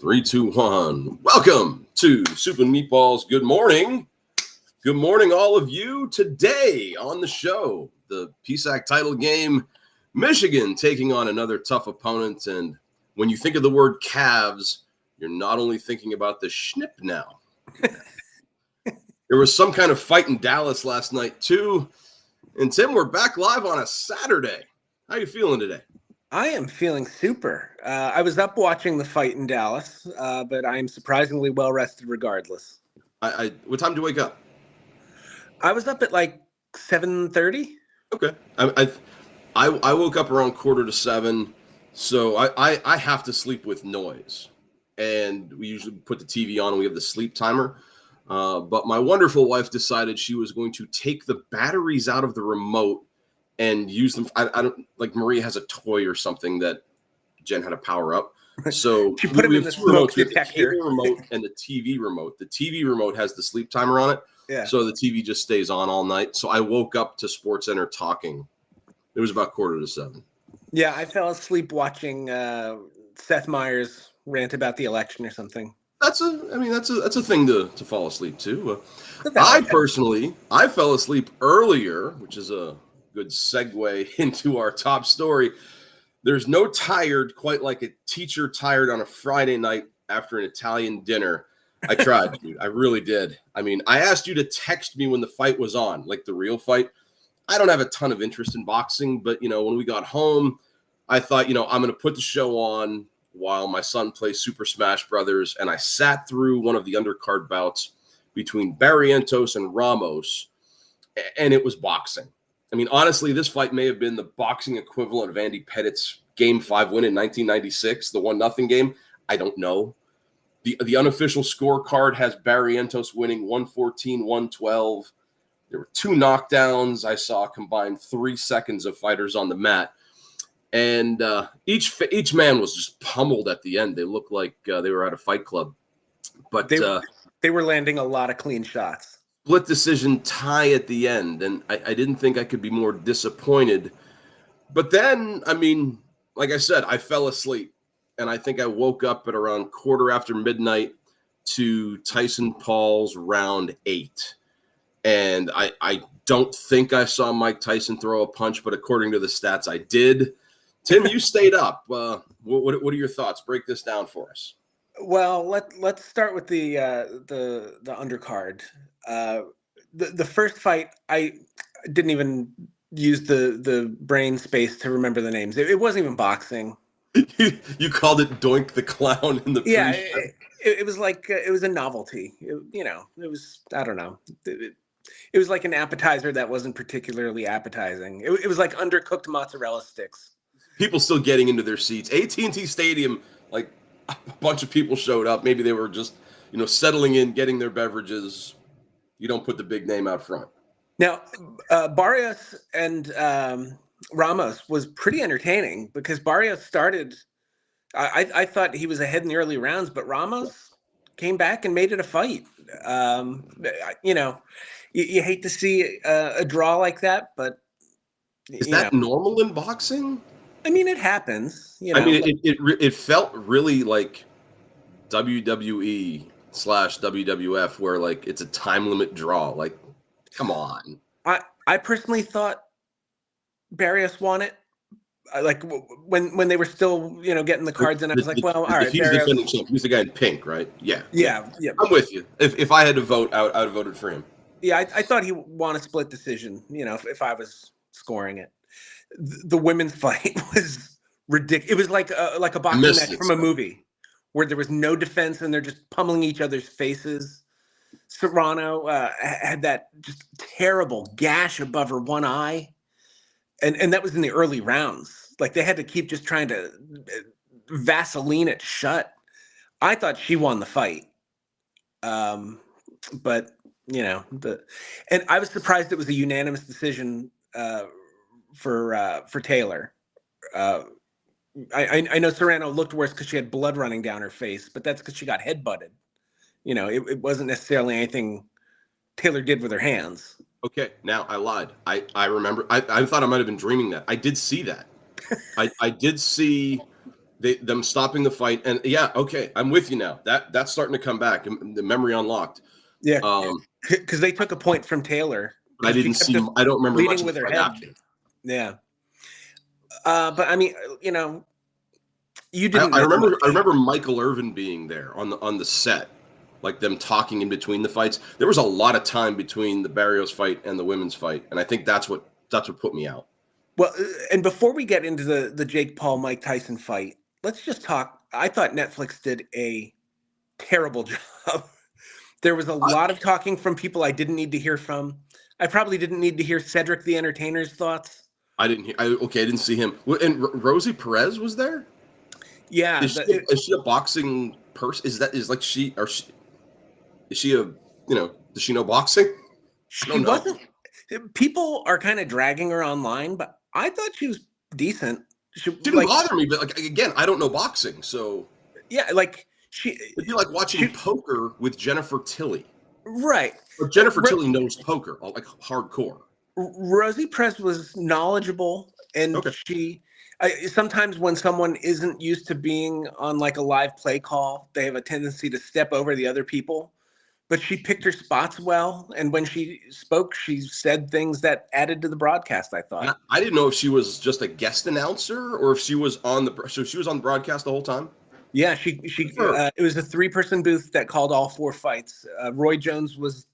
Three, two, one. Welcome to Soup and Meatballs. Good morning. Good morning, all of you. Today on the show, the PSAC title game, Michigan taking on another tough opponent. And when you think of the word Cavs, you're not only thinking about the schnipp now. There was some kind of fight in Dallas last night, too. And Tim, we're back live on a Saturday. How you feeling today? I am feeling super. I was up watching the fight in Dallas, but I am surprisingly well rested regardless. What time did you wake up? I was up at like 7:30. Okay. I woke up around 6:45, so I have to sleep with noise. And we usually put the TV on and we have the sleep timer. But my wonderful wife decided she was going to take the batteries out of the remote and use them. I don't like Maria has a toy or something that Jen had to power up. So she put it in the smoke detector. The cable remote and the TV remote. The TV remote has the sleep timer on it. Yeah. So the TV just stays on all night. So I woke up to SportsCenter talking. It was about 6:45. Yeah, I fell asleep watching Seth Meyers rant about the election or something. That's a thing to fall asleep to. I fell asleep earlier, which is a good segue into our top story. There's no tired quite like a teacher tired on a Friday night after an Italian dinner. I tried, dude. I really did. I mean, I asked you to text me when the fight was on, like the real fight. I don't have a ton of interest in boxing, but, when we got home, I thought, I'm going to put the show on while my son plays Super Smash Brothers, and I sat through one of the undercard bouts between Barrientos and Ramos, and it was boxing. I mean, honestly, this fight may have been the boxing equivalent of Andy Pettit's Game 5 win in 1996, the 1-0 game. I don't know. The unofficial scorecard has Barrientos winning 114-112. There were 2 knockdowns. I saw a combined 3 seconds of fighters on the mat. And each man was just pummeled at the end. They looked like they were at a fight club. But they were landing a lot of clean shots. Split decision tie at the end, and I didn't think I could be more disappointed. But then, like I said, I fell asleep, and I think I woke up at around midnight to Tyson Paul's round 8. And I don't think I saw Mike Tyson throw a punch, but according to the stats, I did. Tim, you stayed up. What are your thoughts? Break this down for us. Well, let's start with the undercard. The first fight, I didn't even use the brain space to remember the names. It wasn't even boxing. You called it Doink the Clown in the pre-show. It was like it was a novelty. It was, I don't know. It was like an appetizer that wasn't particularly appetizing. It was like undercooked mozzarella sticks. People still getting into their seats. AT&T Stadium, like a bunch of people showed up. Maybe they were just, settling in, getting their beverages. You don't put the big name out front. Now, Barrios and Ramos was pretty entertaining because Barrios started. I thought he was ahead in the early rounds, but Ramos came back and made it a fight. You hate to see a draw like that, but is that normal in boxing? It happens. It felt really like WWE / WWF, where like it's a time limit draw. Like, come on. I personally thought Barrios won it. Like when they were still, getting the cards, and I was like, well, all right. He's the defending champ. He's the guy in pink, right? Yeah. I'm with you. If I had to vote, I would have voted for him. Yeah, I thought he won a split decision. If I was scoring it. The women's fight was ridiculous. It was like a boxing match from a movie where there was no defense and they're just pummeling each other's faces. Serrano had that just terrible gash above her one eye. And that was in the early rounds. Like they had to keep just trying to Vaseline it shut. I thought she won the fight. But and I was surprised it was a unanimous decision for Taylor. I know Serrano looked worse because she had blood running down her face, but that's because she got headbutted. It wasn't necessarily anything Taylor did with her hands. Okay, now I lied. I remember. I thought I might have been dreaming that. I did see that. I did see them stopping the fight, and yeah, okay, I'm with you now. That's starting to come back. The memory unlocked. Yeah, because they took a point from Taylor. I didn't see. I don't remember much with of her the head. after. Yeah, but I mean, you didn't. I remember Michael Irvin being there on the set, like them talking in between the fights. There was a lot of time between the Barrios fight and the women's fight, and I think that's what put me out. Well, and before we get into the Jake Paul Mike Tyson fight, let's just talk. I thought Netflix did a terrible job. There was a lot of talking from people I didn't need to hear from. I probably didn't need to hear Cedric the Entertainer's thoughts. I didn't hear. I didn't see him. And Rosie Perez was there. Yeah, is she a boxing person? Is she a does she know boxing? She wasn't. People are kind of dragging her online, but I thought she was decent. She didn't bother me, but again, I don't know boxing, so yeah, it'd be like watching poker with Jennifer Tilly, right? But Jennifer Tilly knows poker, like hardcore. Rosie Perez was knowledgeable, and sometimes when someone isn't used to being on like a live play call, they have a tendency to step over the other people. But she picked her spots well, and when she spoke, she said things that added to the broadcast. I thought. I didn't know if she was just a guest announcer or if she was on the broadcast the whole time. Yeah, it was a 3-person booth that called all 4 fights. Roy Jones was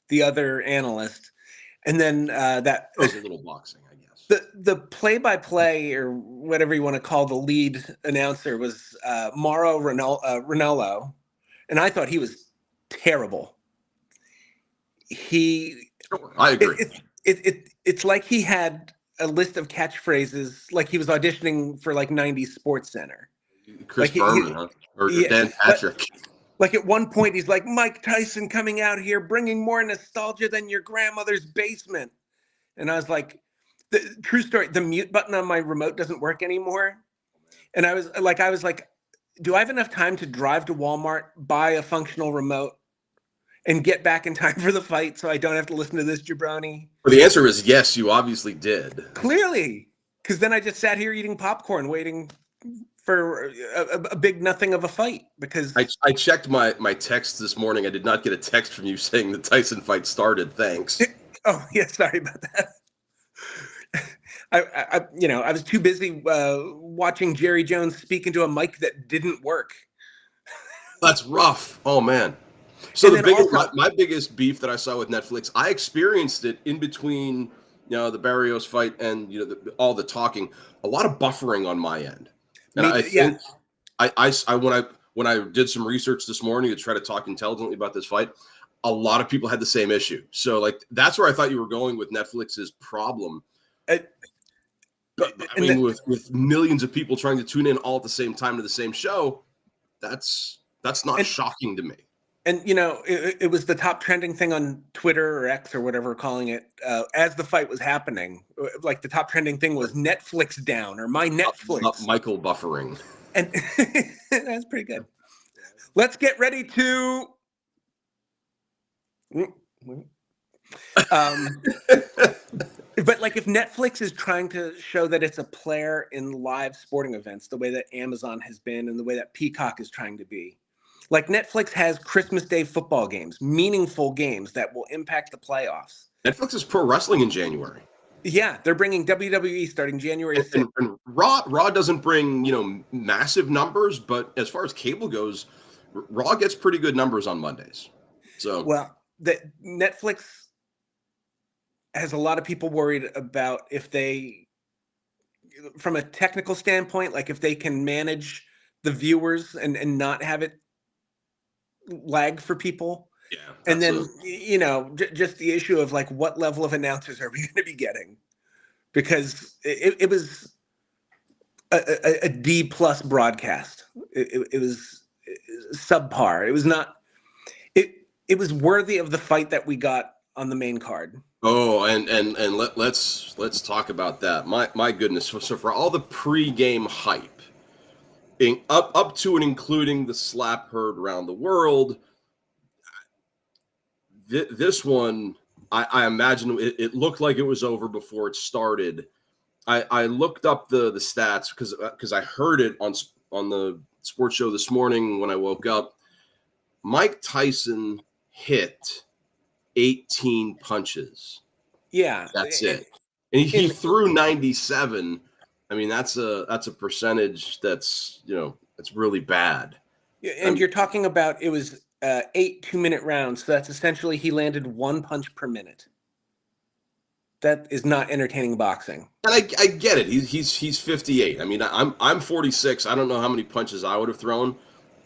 the other analyst, and then that was a little boxing, I guess. The play-by-play or whatever you want to call the lead announcer was Mauro Ranallo, and I thought he was terrible. I agree. It's like he had a list of catchphrases, like he was auditioning for like 90s Sports Center. Chris Berman, or Dan Patrick. Like at one point, he's like, Mike Tyson coming out here, bringing more nostalgia than your grandmother's basement. And I was like, the true story, the mute button on my remote doesn't work anymore. And I was like, do I have enough time to drive to Walmart, buy a functional remote, and get back in time for the fight so I don't have to listen to this jabroni? Well, the answer is yes, you obviously did. Clearly, because then I just sat here eating popcorn, waiting for a big nothing of a fight. Because I checked my text this morning. I did not get a text from you saying the Tyson fight started. Thanks. Oh yeah, sorry about that. I was too busy watching Jerry Jones speak into a mic that didn't work. That's rough. Oh man. So my biggest beef that I saw with Netflix, I experienced it in between, the Barrios fight and all the talking, a lot of buffering on my end. And I think when I did some research this morning to try to talk intelligently about this fight, a lot of people had the same issue. So like that's where I thought you were going with Netflix's problem. With millions of people trying to tune in all at the same time to the same show, that's not shocking to me. And it was the top trending thing on Twitter or X or whatever we're calling it as the fight was happening. Like the top trending thing was Netflix down or my Netflix. Michael buffering. And that's pretty good. Let's get ready to. But like if Netflix is trying to show that it's a player in live sporting events, the way that Amazon has been and the way that Peacock is trying to be. Like Netflix has Christmas Day football games, meaningful games that will impact the playoffs. Netflix is pro wrestling in January. Yeah, they're bringing WWE starting January 6th. And Raw doesn't bring, massive numbers, but as far as cable goes, Raw gets pretty good numbers on Mondays. So Netflix has a lot of people worried about if they, from a technical standpoint, like if they can manage the viewers and not have it lag for people. Yeah. And then, just the issue of like, what level of announcers are we going to be getting? Because it was a D+ broadcast. It was subpar. It was not, it was worthy of the fight that we got on the main card. Oh, and let's talk about that. My goodness. So for all the pre-game hype, up to and including the slap heard around the world, this one, I imagine it looked like it was over before it started. I looked up the stats because I heard it on the sports show this morning when I woke up. Mike Tyson hit 18 punches. Yeah, that's it. And he threw 97. I mean, that's a percentage that's it's really bad. And you're talking about it was 8 2-minute rounds. So that's essentially he landed 1 punch per minute. That is not entertaining boxing. And I get it. He's 58. I mean, I'm 46. I don't know how many punches I would have thrown.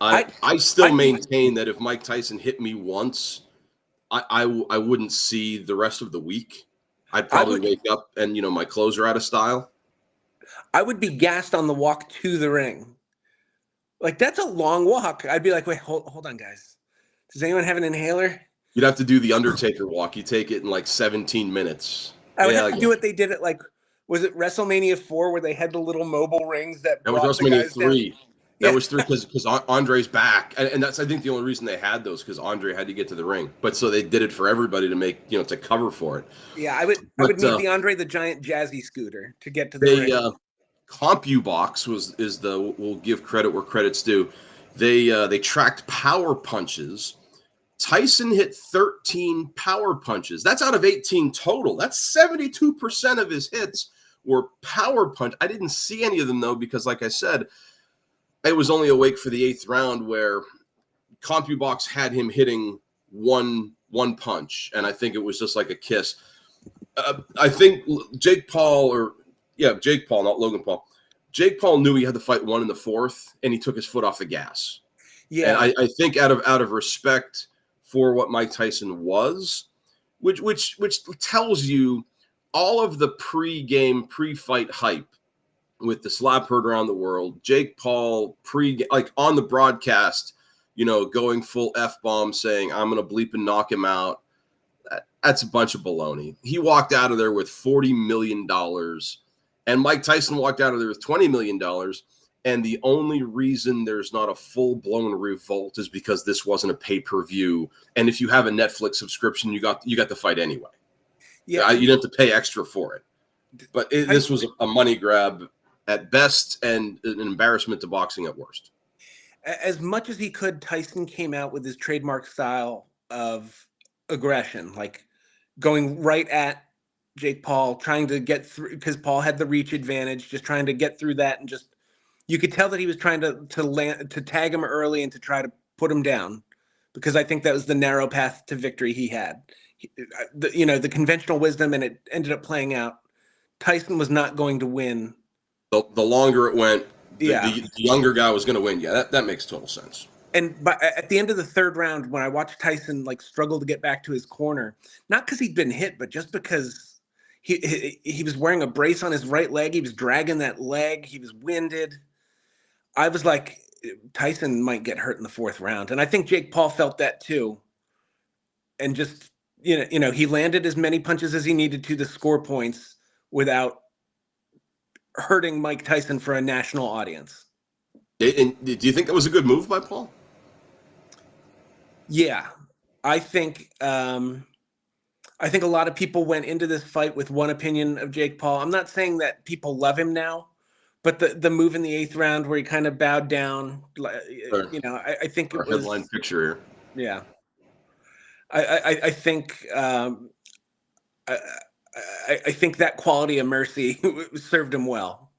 I still maintain that if Mike Tyson hit me once, I wouldn't see the rest of the week. I'd probably wake up and my clothes are out of style. I would be gassed on the walk to the ring. Like, that's a long walk. I'd be like, wait, hold on, guys. Does anyone have an inhaler? You'd have to do the Undertaker walk. You take it in like 17 minutes. I would have to do what they did at, like, was it WrestleMania 4 where they had the little mobile rings that was WrestleMania 3. Down? That was 3 because Andre's back. And that's, I think, the only reason they had those, because Andre had to get to the ring. But so they did it for everybody to make, to cover for it. Yeah, I would need the Andre the Giant Jazzy scooter to get to the ring. CompuBox we'll give credit where credit's due. They tracked power punches. Tyson hit 13 power punches. That's out of 18 total. That's 72% of his hits were power punch. I didn't see any of them though, because like I said, I was only awake for the 8th round where CompuBox had him hitting one punch, and I think it was just like a kiss. I think Jake Paul, not Logan Paul. Jake Paul knew he had to fight one in the 4th, and he took his foot off the gas. Yeah, and I think out of respect for what Mike Tyson was, which tells you all of the pre-fight hype with the slap heard around the world. Jake Paul on the broadcast, going full F-bomb, saying I'm gonna bleep and knock him out. That's a bunch of baloney. He walked out of there with $40 million, and Mike Tyson walked out of there with $20 million. And the only reason there's not a full-blown revolt is because this wasn't a pay-per-view. And if you have a Netflix subscription, you got the fight anyway. Yeah, you didn't have to pay extra for it. But this was a money grab at best and an embarrassment to boxing at worst. As much as he could, Tyson came out with his trademark style of aggression, like going right at Jake Paul, trying to get through because Paul had the reach advantage, just trying to get through that, and just you could tell that he was trying to tag him early and to try to put him down, because I think that was the narrow path to victory he had. The conventional wisdom, and it ended up playing out. Tyson was not going to win. The longer it went, the younger guy was going to win. Yeah, that makes total sense. And at the end of the 3rd round, when I watched Tyson struggle to get back to his corner, not because he'd been hit, but just because he was wearing a brace on his right leg, he was dragging that leg, he was winded. I was like, Tyson might get hurt in the 4th round, and I think Jake Paul felt that too. And just he landed as many punches as he needed to score points without hurting Mike Tyson for a national audience. And do you think that was a good move by Paul? Yeah, I think a lot of people went into this fight with one opinion of Jake Paul. I'm not saying that people love him now, but the move in the 8th round where he kind of bowed down, sure. I think it was headline picture here. Yeah, I think I think that quality of mercy served him well.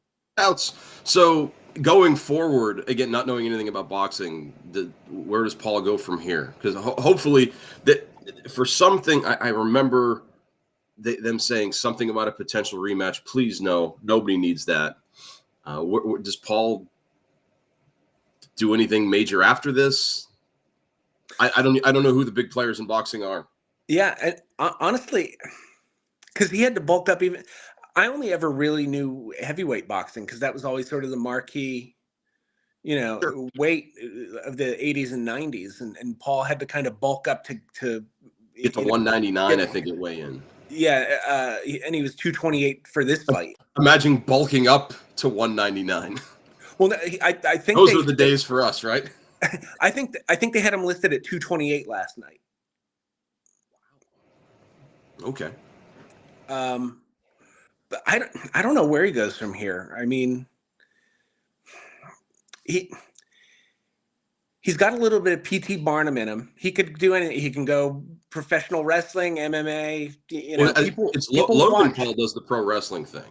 So going forward, again, not knowing anything about boxing, where does Paul go from here? Because hopefully, that for something, I remember them saying something about a potential rematch. Please, no, nobody needs that. Does Paul do anything major after this? I don't know who the big players in boxing are. Yeah, and honestly, because he had to bulk up even. I only ever really knew heavyweight boxing because that was always sort of the marquee, Sure. weight of the 80s and 90s. And Paul had to kind of bulk up to get to 199, I think, at weigh in. Yeah, and he was 228 for this fight. Imagine bulking up to 199. Well, I think those were the days for us, right? I think they had him listed at 228 last night. Okay. But I don't know where he goes from here. I mean, he's got a little bit of PT Barnum in him. He could do anything. He can go professional wrestling, MMA. You know, people Logan watch. Paul does the pro wrestling thing.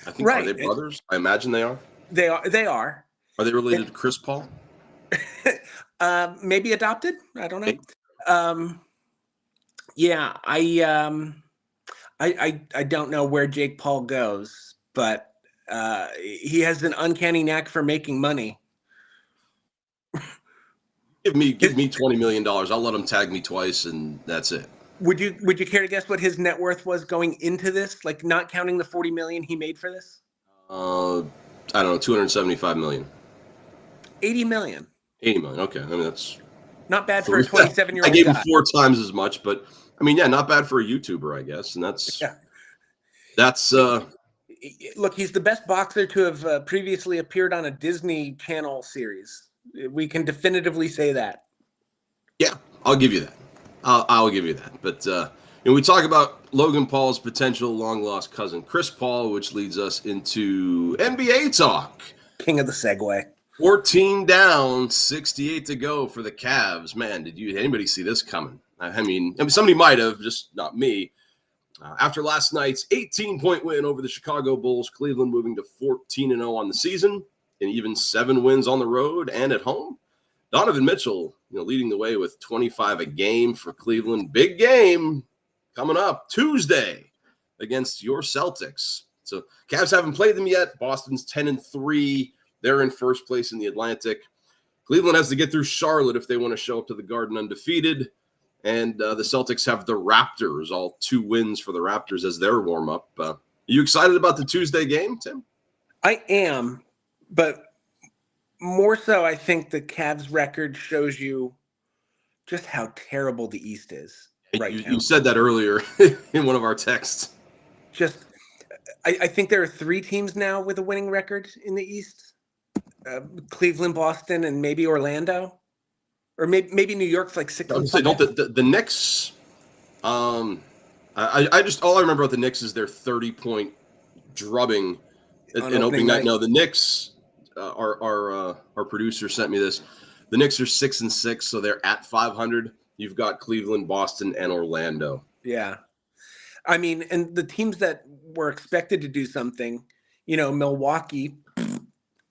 I think right. Are they brothers? I imagine they are. They are. They are. Are they related to Chris Paul? Maybe adopted. I don't know. Yeah, I don't know where Jake Paul goes, but he has an uncanny knack for making money. Give me $20 million. I'll let him tag me twice, and that's it. Would you care to guess what his net worth was going into this? Like, not counting the $40 million he made for this? I don't know, 275 million. 80 million. 80 million. Okay, I mean that's not bad for a 27-year-old. I gave him 4 times as much, but I mean, yeah, not bad for a YouTuber, I guess. And that's look, he's the best boxer to have previously appeared on a Disney Channel series. We can definitively say that. Yeah, I'll give you that. I'll give you that. But we talk about Logan Paul's potential long-lost cousin, Chris Paul, which leads us into NBA talk. King of the segue. 14 down, 68 to go for the Cavs. Man, did anybody see this coming? I mean, somebody might have, just not me. After last night's 18-point win over the Chicago Bulls, Cleveland moving to 14-0 on the season, and even 7 wins on the road and at home. Donovan Mitchell, leading the way with 25 a game for Cleveland. Big game coming up Tuesday against your Celtics. So Cavs haven't played them yet. Boston's 10-3. They're in first place in the Atlantic. Cleveland has to get through Charlotte if they want to show up to the Garden undefeated. And the Celtics have the Raptors, all 2 wins for the Raptors as their warm-up. Are you excited about the Tuesday game, Tim? I am, but more so I think the Cavs record shows you just how terrible the East is right now. You said that earlier in one of our texts. I think there are 3 teams now with a winning record in the East. Cleveland, Boston, and maybe Orlando, or maybe New York's like 6. Don't the Knicks? I just all I remember about the Knicks is their 30-point drubbing in opening night. No, the Knicks. Our producer sent me this. The Knicks are 6-6, so they're at 500. You've got Cleveland, Boston, and Orlando. Yeah, I mean, and the teams that were expected to do something, Milwaukee.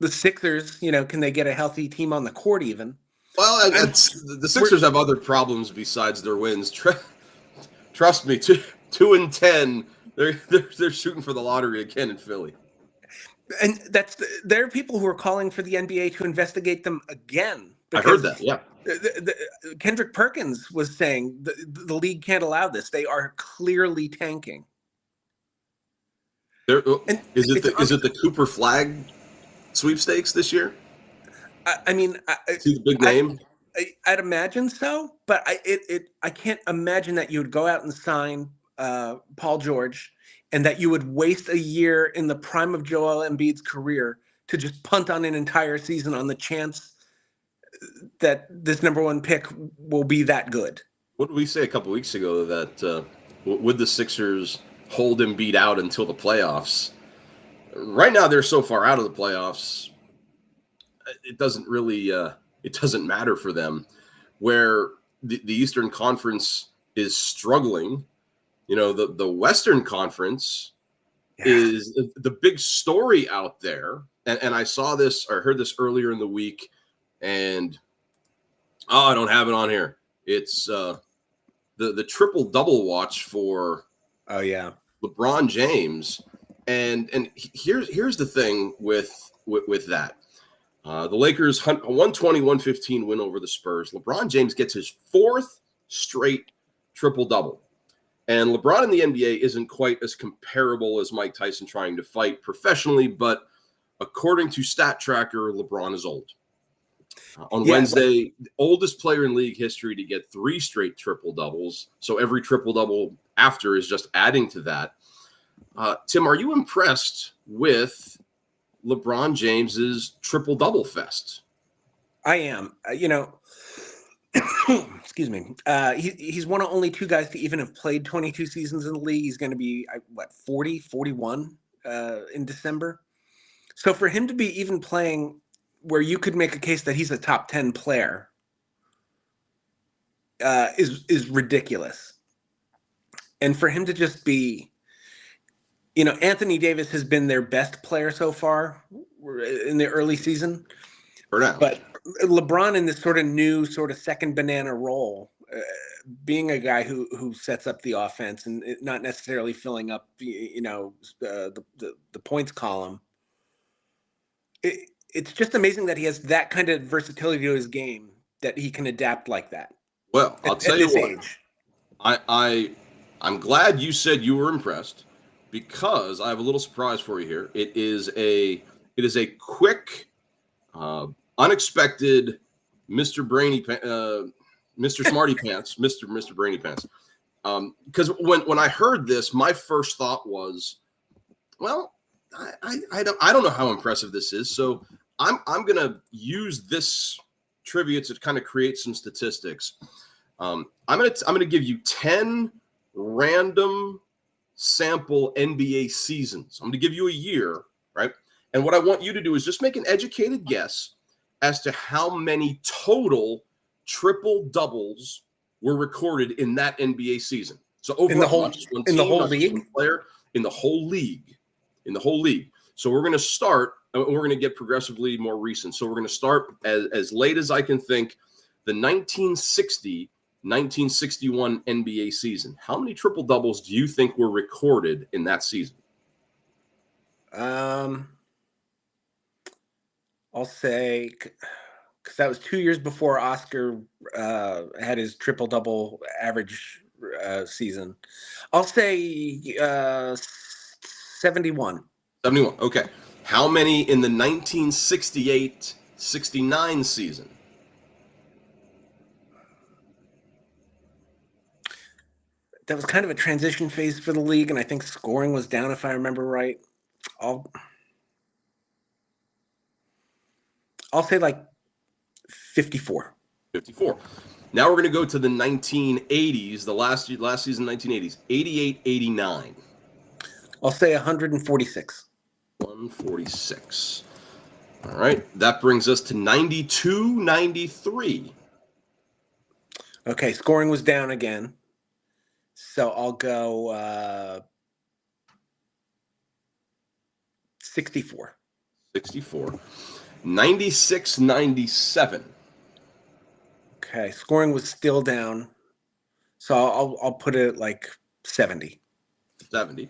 The Sixers, can they get a healthy team on the court even? Well, the Sixers have other problems besides their wins. Trust me, 2-10, they're shooting for the lottery again in Philly. And there are people who are calling for the NBA to investigate them again. I heard that, yeah. Kendrick Perkins was saying the league can't allow this. They are clearly tanking. Is it the Cooper Flag sweepstakes this year? I mean, see the big name. I'd imagine so, but I can't imagine that you would go out and sign Paul George, and that you would waste a year in the prime of Joel Embiid's career to just punt on an entire season on the chance that this number 1 pick will be that good. What did we say a couple weeks ago that would the Sixers hold Embiid out until the playoffs? Right now, they're so far out of the playoffs, it doesn't really it doesn't matter for them. Where the Eastern Conference is struggling, the Western Conference is the big story out there. And I saw this or heard this earlier in the week, and I don't have it on here. It's the triple-double watch for LeBron James. And here's the thing with that. The Lakers 120-115 win over the Spurs. LeBron James gets his 4th straight triple-double. And LeBron in the NBA isn't quite as comparable as Mike Tyson trying to fight professionally, but according to Stat Tracker, LeBron is old. On Wednesday, the oldest player in league history to get 3 straight triple-doubles. So every triple-double after is just adding to that. Tim, are you impressed with LeBron James's triple-double fest? I am. Excuse me. He's one of only 2 guys to even have played 22 seasons in the league. He's going to be 40, 41 in December. So for him to be even playing where you could make a case that he's a top 10 player is ridiculous. And for him to just be, Anthony Davis has been their best player so far in the early season. For now. But LeBron in this sort of new sort of second banana role, being a guy who sets up the offense and not necessarily filling up, the points column. It's just amazing that he has that kind of versatility to his game, that he can adapt like that. Well, I'll tell you what. I'm glad you said you were impressed, because I have a little surprise for you here. It is a quick, unexpected Mr. Smarty Pants, Mr. Brainy Pants. Because when I heard this, my first thought was, well, I don't know how impressive this is. So I'm gonna use this trivia to kind of create some statistics. I'm gonna give you 10 random sample NBA seasons. I'm gonna give you a year, right? And what I want you to do is just make an educated guess as to how many total triple doubles were recorded in that NBA season. So overall, in the whole league, in the whole league. So we're going to start, and we're going to get progressively more recent. So we're going to start as late as I can think, the 1960-1961 NBA season. How many triple doubles do you think were recorded in that season? I'll say, because that was 2 years before Oscar had his triple double average season. I'll say 71. 71. Okay. How many in the 1968-69 season? That was kind of a transition phase for the league, and I think scoring was down, if I remember right. I'll say like 54. 54. Now we're going to go to the 1980s, the last season, 1980s, 88-89. I'll say 146. 146. All right. That brings us to 92-93. Okay, scoring was down again. So I'll go 64. 64. 96-97. Okay, scoring was still down. So I'll put it at like 70. 70.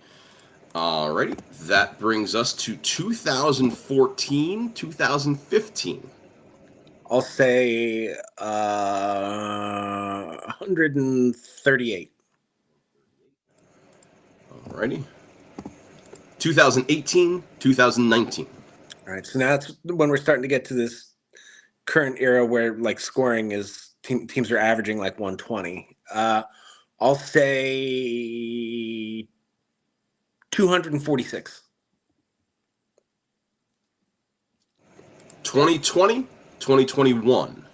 All righty. That brings us to 2014-2015. I'll say 138. All righty. 2018-2019. All right, so now that's when we're starting to get to this current era where like scoring is teams are averaging like 120. I'll say 246. 2020, 2021.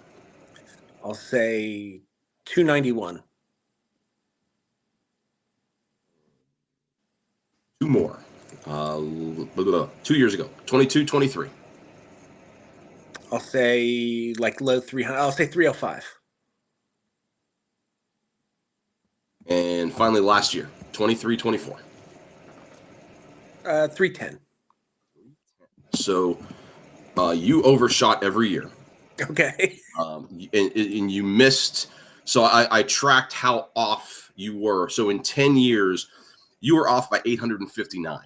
I'll say 291. Two more. 2 years ago. 22, 23. I'll say like low 300. I'll say 305. And finally, last year, 23, 24. 310. So you overshot every year. Okay. And you missed. So I tracked how off you were. So in 10 years, you were off by 859.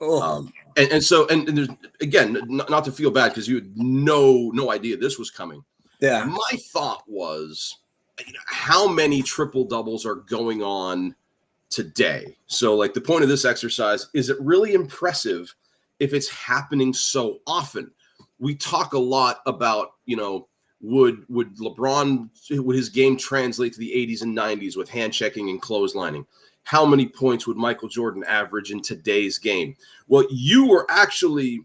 Oh. And there's, again, not to feel bad because you had no idea this was coming. Yeah. My thought was, how many triple doubles are going on today? So like the point of this exercise, is it really impressive if it's happening so often? We talk a lot about, would LeBron, would his game translate to the 80s and 90s with hand checking and clotheslining? How many points would Michael Jordan average in today's game? Well, you were actually,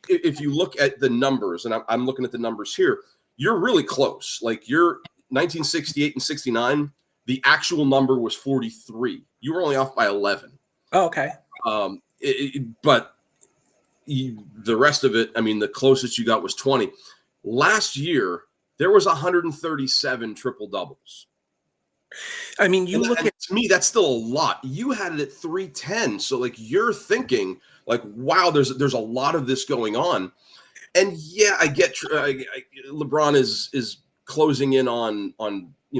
if you look at the numbers, and I'm looking at the numbers here, you're really close. Like your 1968 and 69, the actual number was 43. You were only off by 11. Oh, okay. But the rest of it, I mean, the closest you got was 20. Last year, there was 137 triple doubles. I mean, to me, that's still a lot. You had it at 310. So like you're thinking like, wow, there's a lot of this going on. And yeah, I get LeBron is closing in on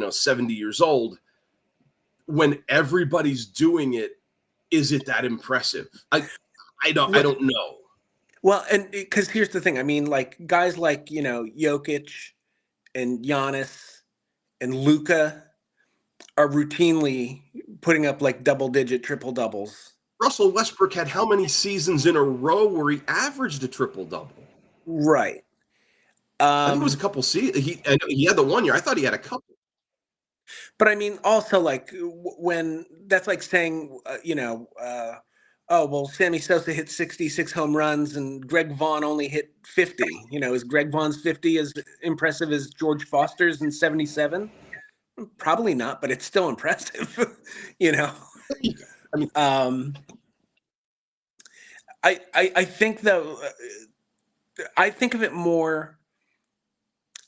70 years old. When everybody's doing it, is it that impressive? I don't know. Well, and because here's the thing. I mean, like guys like Jokic and Giannis and Luka are routinely putting up like double-digit triple doubles. Russell Westbrook had how many seasons in a row where he averaged a triple double? Right. I think it was a couple seasons. He had the 1 year. I thought he had a couple. But I mean, also like when that's like saying, oh well, Sammy Sosa hit 66 home runs and Greg Vaughn only hit 50. Is Greg Vaughn's 50 as impressive as George Foster's in 77? Probably not, but it's still impressive. I mean, I think though, I think of it more.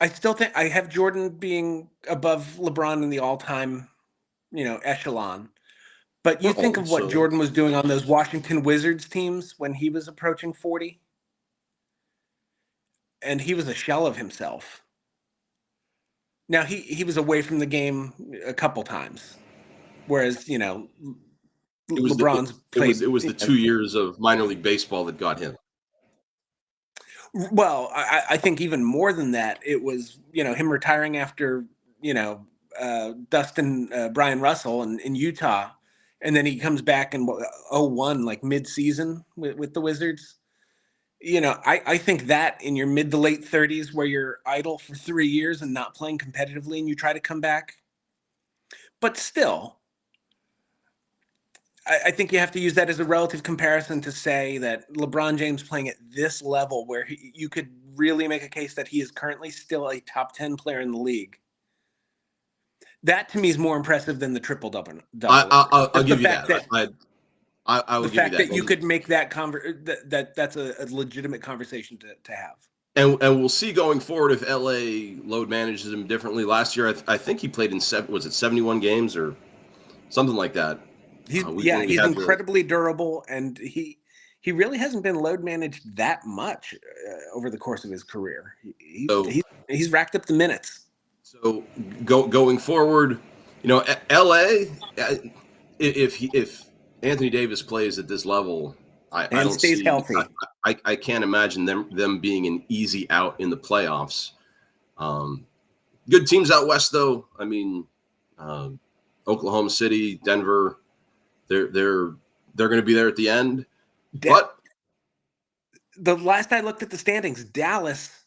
I still think I have Jordan being above LeBron in the all-time, echelon. But you think of what Jordan was doing on those Washington Wizards teams when he was approaching 40, and he was a shell of himself. Now he was away from the game a couple times, whereas LeBron's played. It was the 2 years of minor league baseball that got him. Well, I think even more than that, it was him retiring after Dustin Brian Russell in Utah, and then he comes back in 01, like mid-season with the Wizards. I think that in your mid to late 30s, where you're idle for 3 years and not playing competitively, and you try to come back, but still. I think you have to use that as a relative comparison to say that LeBron James playing at this level where you could really make a case that he is currently still a top 10 player in the league. That to me is more impressive than the triple double. I'll give you that. I will give you that. The fact that you could make that that's a legitimate conversation to have. And we'll see going forward if LA load manages him differently. Last year, I think he played in 71 games or something like that. He's incredibly durable, and he really hasn't been load managed that much over the course of his career. He's racked up the minutes. So going forward, LA, if Anthony Davis plays at this level, I don't stays healthy. I can't imagine them being an easy out in the playoffs. Good teams out west, though. I mean, Oklahoma City, Denver. They're going to be there at the end. But the last I looked at the standings, Dallas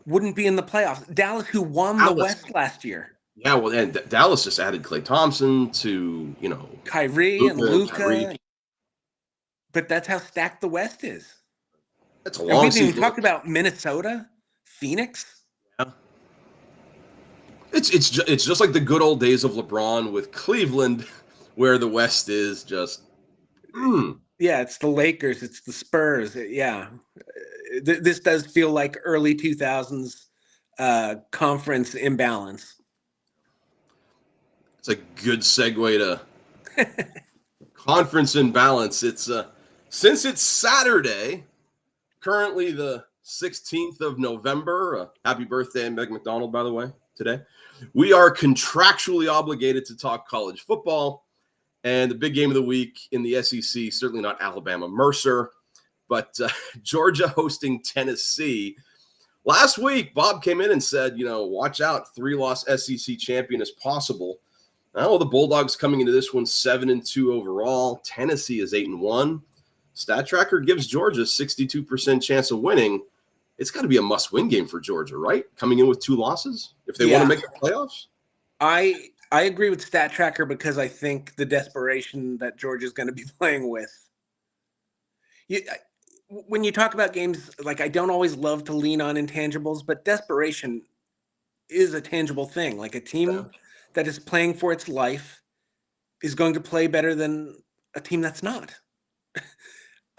wouldn't be in the playoffs. Dallas, who won the West last year. Yeah, well, and Dallas just added Klay Thompson to Kyrie and Luka. But that's how stacked the West is. That's a long season. We even talked about Minnesota, Phoenix. Yeah. It's just like the good old days of LeBron with Cleveland, where the West is just. Yeah, it's the Lakers, it's the Spurs. Yeah, this does feel like early 2000s conference imbalance. It's a good segue to conference imbalance. It's since it's Saturday, currently the 16th of November. Happy birthday, Meg McDonald, by the way, today. We are contractually obligated to talk college football. And the big game of the week in the SEC, certainly not Alabama Mercer, but Georgia hosting Tennessee. Last week, Bob came in and said, watch out, 3-loss SEC champion is possible. Now the Bulldogs coming into this one 7-2 overall. Tennessee is 8-1. Stat Tracker gives Georgia a 62% chance of winning. It's got to be a must-win game for Georgia, right? Coming in with 2 losses if they want to make the playoffs. I agree with Stat Tracker because I think the desperation that Georgia's going to be playing with. When you talk about games, like I don't always love to lean on intangibles, but desperation is a tangible thing. Like a team that is playing for its life is going to play better than a team that's not.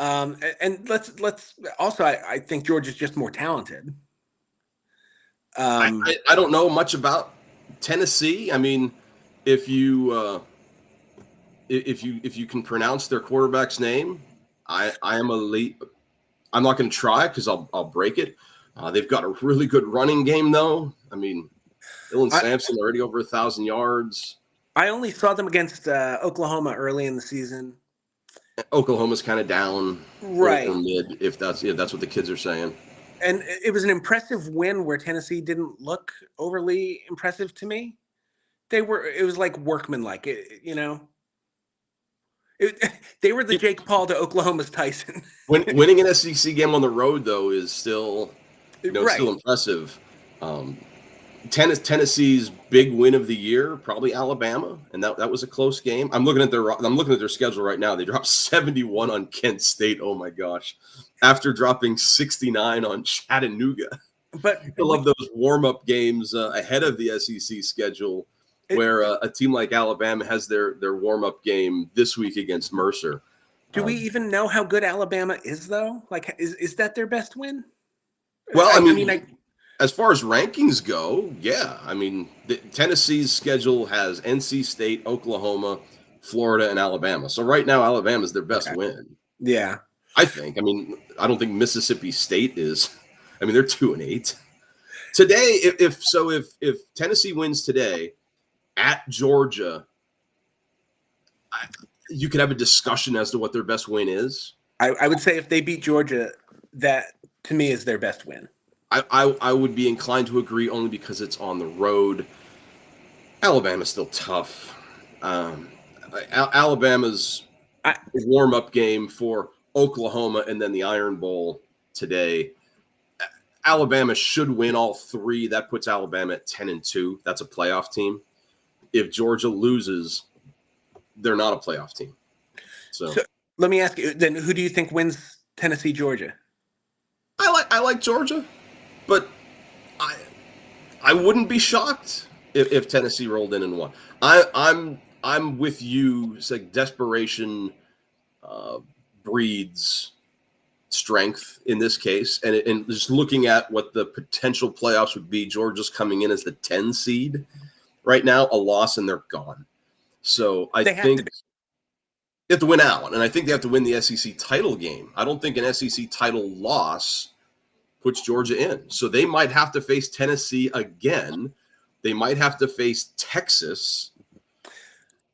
And let's also, I think Georgia's just more talented. I don't know much about Tennessee. I mean, if you can pronounce their quarterback's name, I am I'm not going to try because I'll break it. They've got a really good running game, though. I mean, Dylan Sampson already over 1,000 yards. I only saw them against Oklahoma early in the season. Oklahoma's kind of down, right? Or mid, if that's what the kids are saying. And it was an impressive win where Tennessee didn't look overly impressive to me. It was like workmanlike, they were the Jake Paul to Oklahoma's Tyson. Winning an SEC game on the road, though, is still, right. still impressive. Tennessee's big win of the year, probably Alabama, and that was a close game. I'm looking at their schedule right now. They dropped 71 on Kent State. Oh my gosh, after dropping 69 on Chattanooga. But I love those warm-up games ahead of the SEC schedule, where a team like Alabama has their warm-up game this week against Mercer. Do we even know how good Alabama is, though? Like, is that their best win? Well, I mean, as far as rankings go, yeah. I mean, Tennessee's schedule has NC State, Oklahoma, Florida, and Alabama. So right now, Alabama's their best win. Yeah. I think. I mean, I don't think Mississippi State is. I mean, they're 2-8. Today, if Tennessee wins today at Georgia, you could have a discussion as to what their best win is. I would say if they beat Georgia, that to me is their best win. I would be inclined to agree only because it's on the road. Alabama's still tough. Alabama's warm-up game for Oklahoma and then the Iron Bowl today. Alabama should win all three. That puts Alabama at 10-2. That's a playoff team. If Georgia loses, they're not a playoff team. So let me ask you then: who do you think wins Tennessee, Georgia? I like Georgia. But I wouldn't be shocked if Tennessee rolled in and won. I'm with you. It's like desperation breeds strength in this case, and just looking at what the potential playoffs would be. Georgia's coming in as the 10 seed right now. A loss and they're gone. So I think they have to win out, and I think they have to win the SEC title game. I don't think an SEC title loss puts Georgia in. So they might have to face Tennessee again. They might have to face Texas.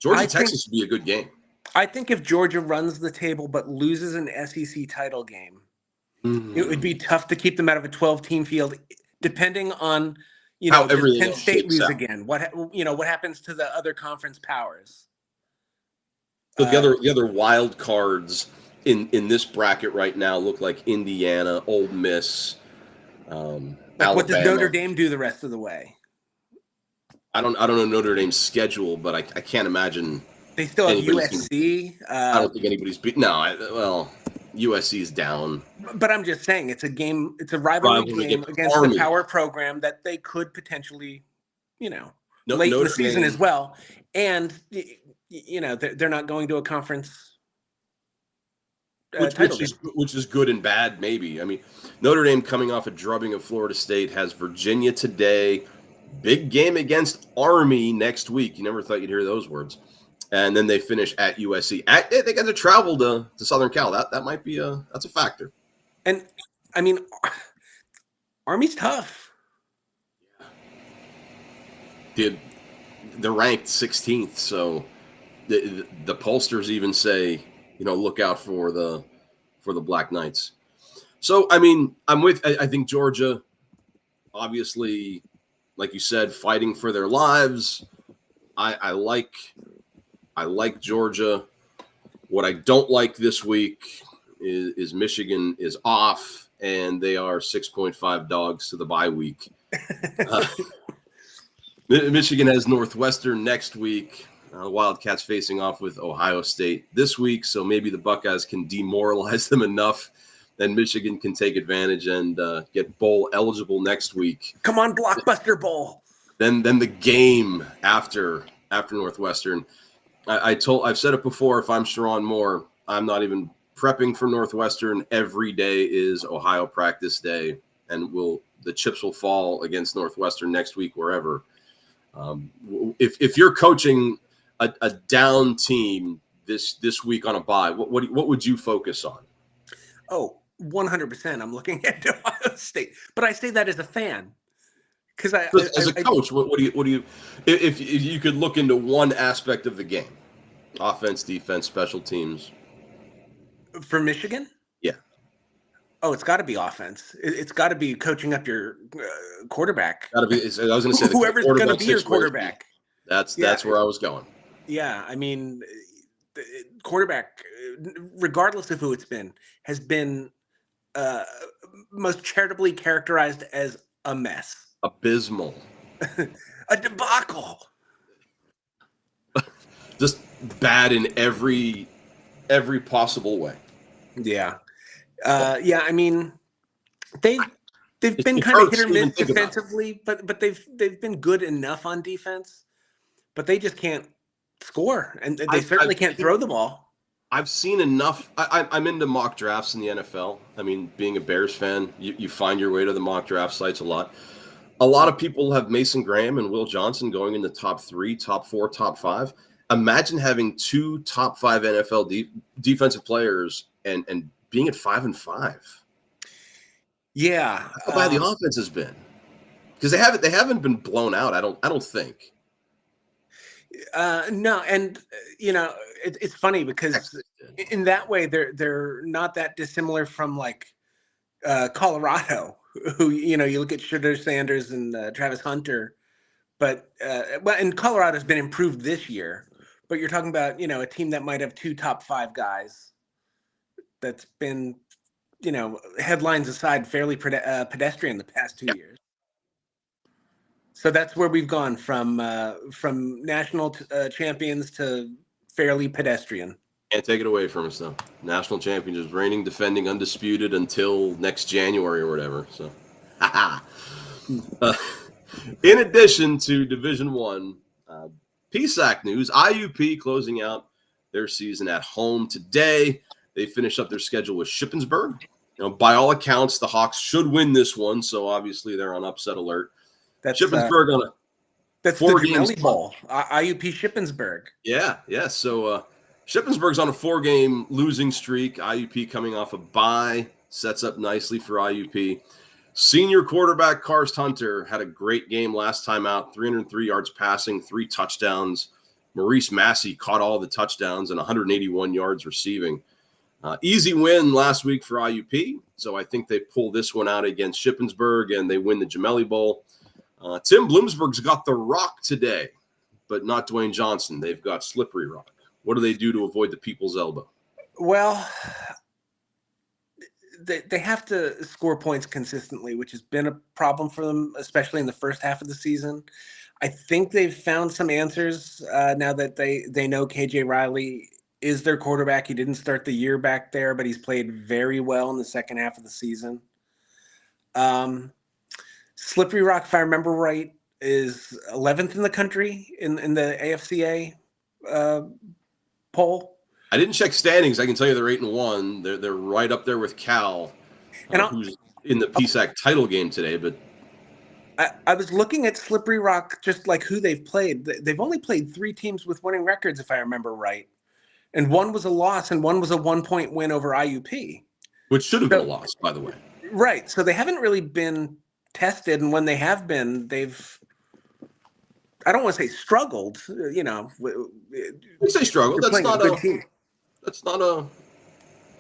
Texas would be a good game. I think if Georgia runs the table but loses an SEC title game, it would be tough to keep them out of a 12-team field, depending on how everything Penn State lose again. What happens to the other conference powers? So the other wild cards in this bracket right now look like Indiana, Ole Miss, Alabama. What does Notre Dame do the rest of the way? I don't know Notre Dame's schedule, but I can't imagine they still have USC. I don't think anybody's beat. No, USC's down. But I'm just saying it's a game. It's a rivalry game against the power program that they could potentially, late in the season as well. And they're not going to a conference. Which is good and bad, maybe. I mean, Notre Dame coming off a drubbing of Florida State has Virginia today. Big game against Army next week. You never thought you'd hear those words. And then they finish at USC. They got to travel to Southern Cal. That might be that's a factor. And I mean, Army's tough. They're ranked 16th, so the pollsters even say, look out for the Black Knights. So, I mean, I think Georgia, obviously, like you said, fighting for their lives. I like Georgia. What I don't like this week is Michigan is off, and they are 6.5 dogs to the bye week. Michigan has Northwestern next week. Wildcats facing off with Ohio State this week, so maybe the Buckeyes can demoralize them enough, and Michigan can take advantage and get bowl eligible next week. Come on, Blockbuster Bowl. Then the game after Northwestern. I've said it before. If I'm Sharon Moore, I'm not even prepping for Northwestern. Every day is Ohio practice day, and the chips will fall against Northwestern next week wherever. If you're coaching a down team this week on a bye, what would you focus on? Oh, 100%. I'm looking at Ohio State, but I say that as a fan. Because as a coach, what do you if you could look into one aspect of the game, offense, defense, special teams for Michigan? Yeah. Oh, it's got to be offense. It's got to be coaching up your quarterback. Got to be. I was going to say whoever's going to be your quarterback. That's where I was going. Yeah, I mean, the quarterback, regardless of who it's been, has been most charitably characterized as a mess. Abysmal. A debacle. Just bad in every possible way. Yeah. I mean, they've been kind of hit or miss defensively, but they've been good enough on defense, but they just can't score, and they certainly can't throw the ball. I've seen enough. I'm into mock drafts in the NFL. I mean, being a Bears fan, you find your way to the mock draft sites a lot. A lot of people have Mason Graham and Will Johnson going in the top 3, top 4, top 5. Imagine having 2 top 5 NFL defensive players and being at 5-5. Yeah, how bad the offense has been, because they haven't been blown out. I don't think. No, and it's funny because in that way they're not that dissimilar from like Colorado, who you look at Shedeur Sanders and Travis Hunter, but and Colorado's been improved this year. But you're talking about a team that might have 2 top 5 guys. That's been headlines aside fairly pedestrian the past 2 years. So that's where we've gone from national champions to fairly pedestrian. Can't take it away from us, though. National champions, reigning, defending, undisputed until next January or whatever. So, in addition to Division I, PSAC news: IUP closing out their season at home today. They finish up their schedule with Shippensburg. By all accounts, the Hawks should win this one, so obviously they're on upset alert. That's Shippensburg on a that's 4 the Gemelli Bowl. IUP Shippensburg. Yeah. So Shippensburg's on a 4-game losing streak. IUP coming off a bye, sets up nicely for IUP. Senior quarterback Karst Hunter had a great game last time out. 303 yards passing, 3 touchdowns. Maurice Massey caught all the touchdowns and 181 yards receiving. Easy win last week for IUP, so I think they pull this one out against Shippensburg and they win the Gemelli Bowl. Tim Bloomsburg's got the Rock today, but not Dwayne Johnson. They've got Slippery Rock. What do they do to avoid the people's elbow? Well, they have to score points consistently, which has been a problem for them, especially in the first half of the season. I think they've found some answers now that they know KJ Riley is their quarterback. He didn't start the year back there, but he's played very well in the second half of the season. Slippery Rock, if I remember right, is 11th in the country in the AFCA poll. I didn't check standings. I can tell you they're 8-1. They're right up there with Cal, who's in the PSAC title game today. But I was looking at Slippery Rock, just like who they've played. They've only played 3 teams with winning records, if I remember right. And one was a loss and one was a 1-point win over IUP. Which should have been a loss, by the way. Right. So they haven't really been tested. And when they have been, I don't want to say struggled, Let's say struggled. That's not a good team. That's not a.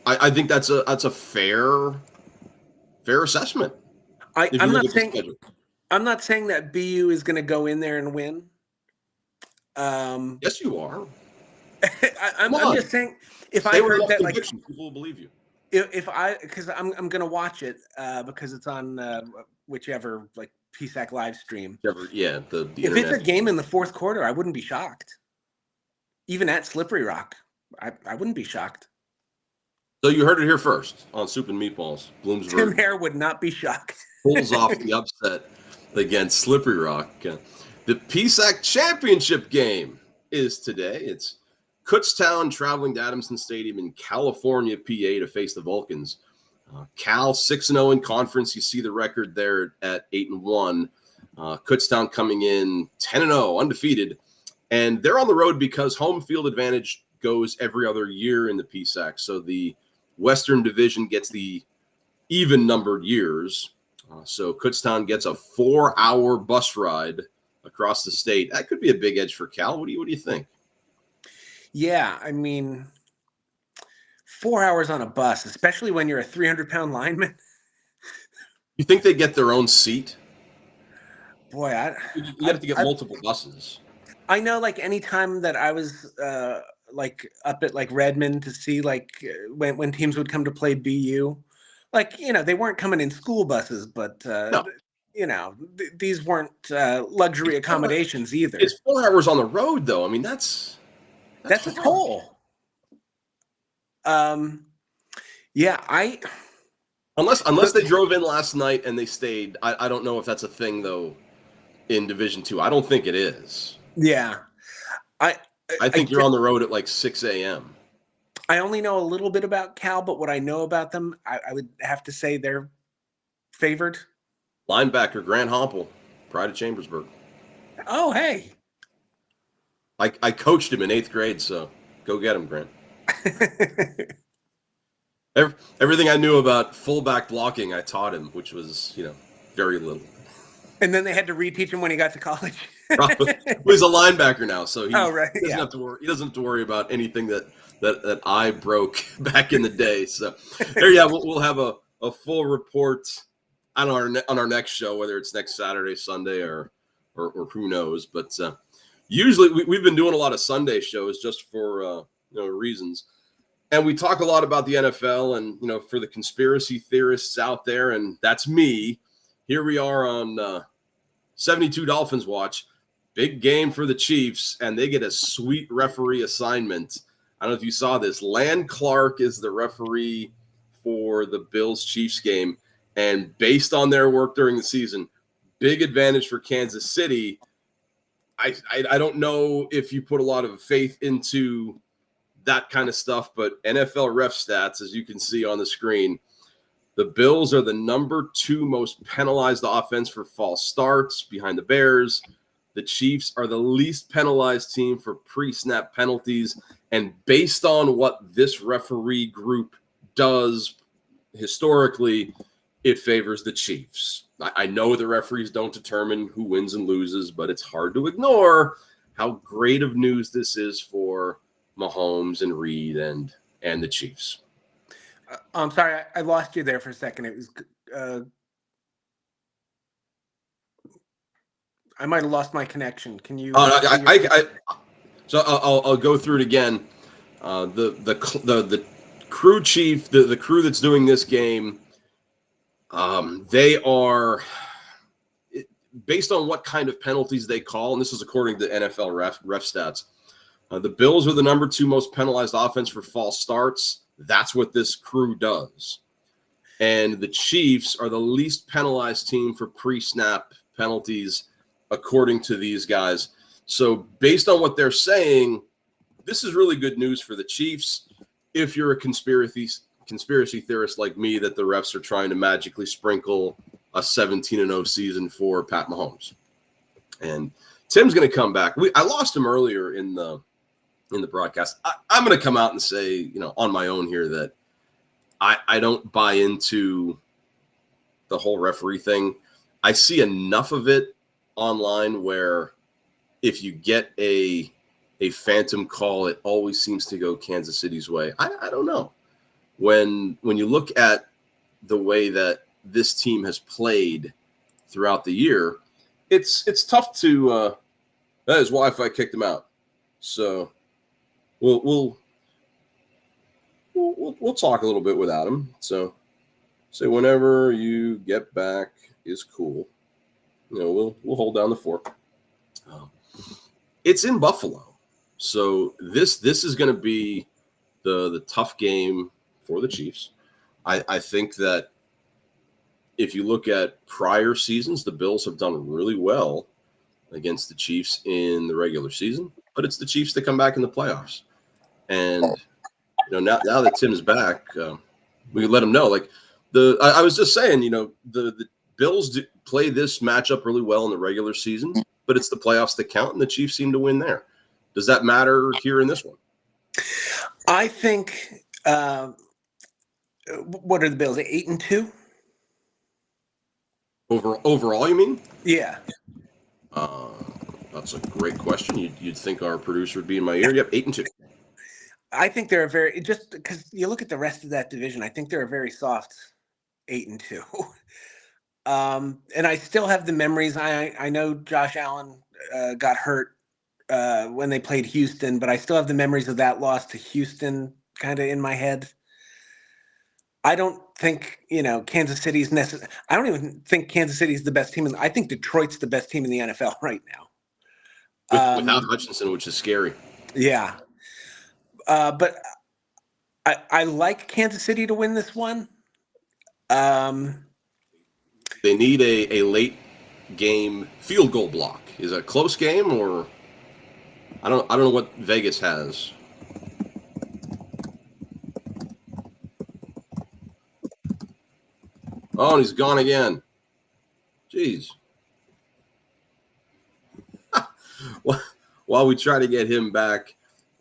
I think that's a fair assessment. I'm not saying that BU is going to go in there and win. Yes, you are. I'm just saying, if I heard that, like, people will believe you. Because I'm going to watch it because it's on whichever like PSAC live stream. Yeah, the if it's a game in the fourth quarter, I wouldn't be shocked. Even at Slippery Rock, I wouldn't be shocked. So you heard it here first on Soup and Meatballs. Bloomsburg. Tim Hare would not be shocked. Pulls off the upset against Slippery Rock. The PSAC championship game is today. It's Kutztown traveling to Adamson Stadium in California, PA to face the Vulcans. Cal 6-0 in conference. You see the record there at 8-1. Kutztown coming in 10-0, undefeated. And they're on the road because home field advantage goes every other year in the PSAC. So the Western Division gets the even-numbered years. So Kutztown gets a 4-hour bus ride across the state. That could be a big edge for Cal. What do you think? Yeah, I mean, 4 hours on a bus, especially when you're a 300-pound lineman. You think they get their own seat? Boy, you have to get multiple buses. I know, like, anytime that I was like up at like Redmond to see like when teams would come to play BU, like, you know, they weren't coming in school buses, but No. you know, these weren't luxury accommodations either. It's 4 hours on the road, though. I mean, that's a toll. Yeah, unless they drove in last night and they stayed. I don't know if that's a thing though in Division II. I don't think it is. Yeah, I think you're on the road at like 6 a.m. I only know a little bit about Cal, but what I know about them, I would have to say they're favored. Linebacker Grant Hompel, Pride of Chambersburg. Oh, hey. I coached him in 8th grade, so go get him, Grant. Everything I knew about fullback blocking, I taught him, which was, very little. And then they had to reteach him when he got to college. Probably. He's a linebacker now, so he doesn't have to worry. He doesn't have to worry about anything that I broke back in the day. So there, we'll have a full report on our next show, whether it's next Saturday, Sunday, or who knows. But usually we've been doing a lot of Sunday shows just for reasons. And we talk a lot about the NFL and, for the conspiracy theorists out there, and that's me. Here we are on 72 Dolphins Watch. Big game for the Chiefs, and they get a sweet referee assignment. I don't know if you saw this. Land Clark is the referee for the Bills-Chiefs game, and based on their work during the season, big advantage for Kansas City. I don't know if you put a lot of faith into that kind of stuff, but NFL ref stats, as you can see on the screen, the Bills are the number 2 most penalized offense for false starts behind the Bears. The Chiefs are the least penalized team for pre-snap penalties. And based on what this referee group does historically, it favors the Chiefs. I know the referees don't determine who wins and loses, but it's hard to ignore how great of news this is for Mahomes and Reed and the Chiefs. I'm sorry, I lost you there for a second. It was I might have lost my connection. Can you? So I'll go through it again. The crew chief, the crew that's doing this game, they are based on what kind of penalties they call, and this is according to NFL ref stats. The Bills are the number 2 most penalized offense for false starts. That's what this crew does. And the Chiefs are the least penalized team for pre-snap penalties, according to these guys. So based on what they're saying, this is really good news for the Chiefs. If you're a conspiracy theorist like me, that the refs are trying to magically sprinkle a 17-0 season for Pat Mahomes. And Tim's going to come back. I lost him earlier in the broadcast. I'm going to come out and say, on my own here, that I don't buy into the whole referee thing. I see enough of it online where if you get a phantom call, it always seems to go Kansas City's way. I don't know. When you look at the way that this team has played throughout the year, it's tough to that is why if I kicked him out. So we'll talk a little bit without him. So say whenever you get back is cool. We'll hold down the fort. It's in Buffalo, so this is going to be the tough game for the Chiefs. I think that if you look at prior seasons, the Bills have done really well against the Chiefs in the regular season, but it's the Chiefs that come back in the playoffs. And now that Tim's back, we can let him know. Like I was just saying, the Bills play this matchup really well in the regular season, but it's the playoffs that count, and the Chiefs seem to win there. Does that matter here in this one? I think. What are the Bills? 8-2. Overall, you mean? Yeah. That's a great question. You'd think our producer would be in my ear. Yep, 8-2. I think they're just because you look at the rest of that division. I think they're a very soft 8-2. And I still have the memories. I know Josh Allen got hurt when they played Houston, but I still have the memories of that loss to Houston kind of in my head. I don't think, Kansas City's necessary. I don't even think Kansas City's the best team. I think Detroit's the best team in the NFL right now. Without Hutchinson, which is scary. Yeah. But I like Kansas City to win this one. They need a late game field goal block. Is it a close game, or I don't know what Vegas has. Oh, and he's gone again. Jeez. While we try to get him back,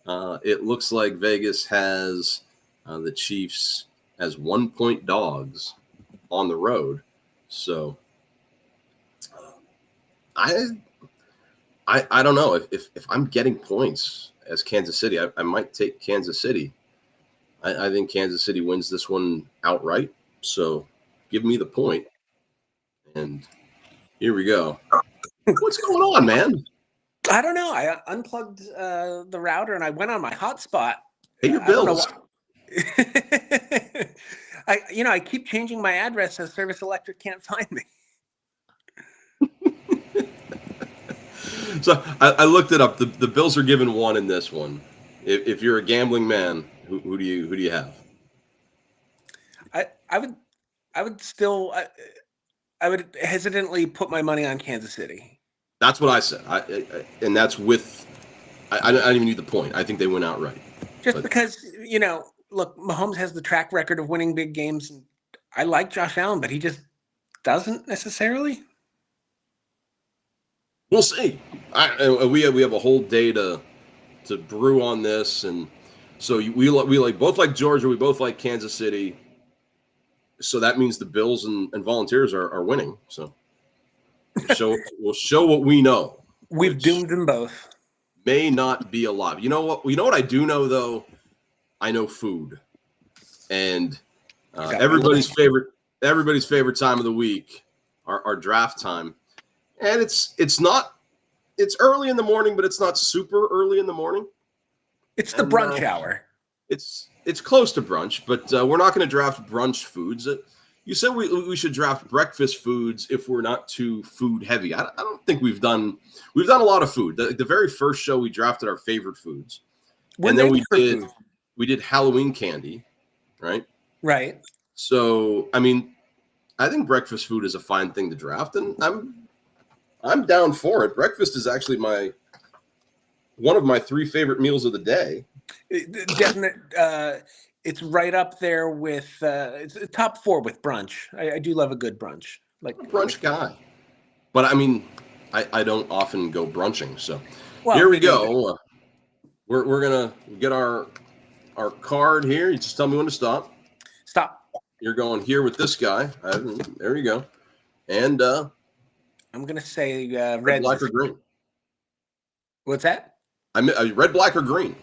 it looks like Vegas has the Chiefs as 1-point dogs on the road. So I don't know if I'm getting points as Kansas City. I might take Kansas City. I think Kansas City wins this one outright. So give me the point. And here we go. What's going on, man? I don't know. I unplugged the router and I went on my hotspot. Pay your bills. I keep changing my address so Service Electric can't find me. So I looked it up. The Bills are given 1 in this one. If you're a gambling man, who do you have? I would still hesitantly put my money on Kansas City. That's what I said. And that's with I don't even need the point. I think they win outright. Because look, Mahomes has the track record of winning big games. And I like Josh Allen, but he just doesn't necessarily. We'll see. We have a whole day to brew on this, and so we both like Georgia. We both like Kansas City. So that means the Bills and Volunteers are winning. So we'll show what we know. We've doomed them both. May not be a lot. You know what? I do know though. I know food, and everybody's favorite time of the week, our draft time, and it's early in the morning, but it's not super early in the morning. It's the brunch hour. It's close to brunch, but we're not going to draft brunch foods. You said we should draft breakfast foods if we're not too food heavy. I don't think we've done a lot of food. The very first show we drafted our favorite foods, and then we did Halloween candy, right? Right. So I mean, I think breakfast food is a fine thing to draft, and I'm down for it. Breakfast is actually one of my 3 favorite meals of the day. It's right up there with it's top 4 with brunch. I do love a good brunch. Like a brunch guy, but I mean, I don't often go brunching. So here we go. We're gonna get our card here. You just tell me when to stop. Stop. You're going here with this guy. There you go. And I'm gonna say red, black, or green. What's that? Red, black, or green.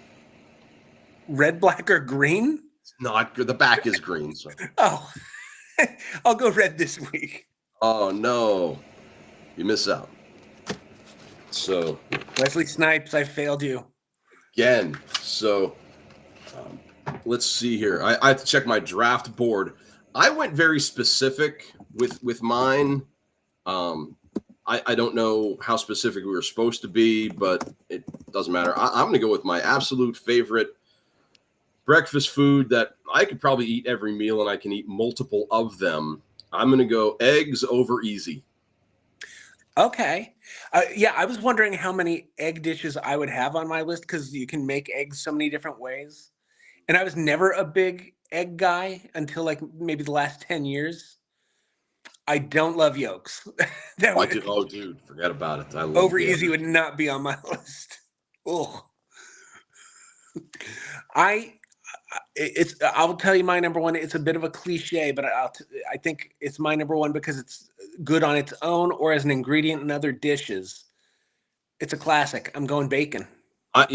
Red, black, or green? No, the back is green. So. Oh, I'll go red this week. Oh no, you miss out. So Wesley Snipes, I failed you again. So let's see here. I have to check my draft board. I went very specific with mine. I don't know how specific we were supposed to be, but it doesn't matter. I'm going to go with my absolute favorite breakfast food that I could probably eat every meal, and I can eat multiple of them. I'm going to go eggs over easy. Okay. Yeah, I was wondering how many egg dishes I would have on my list because you can make eggs so many different ways. And I was never a big egg guy until like maybe the last 10 years. I don't love yolks. That I would do. Oh, dude, forget about it. I love over the easy other. would not be on my list. Oh, I it's I'll tell you my number one. It's a bit of a cliche, but I think it's my number one because it's good on its own or as an ingredient in other dishes. It's a classic. I'm going bacon. I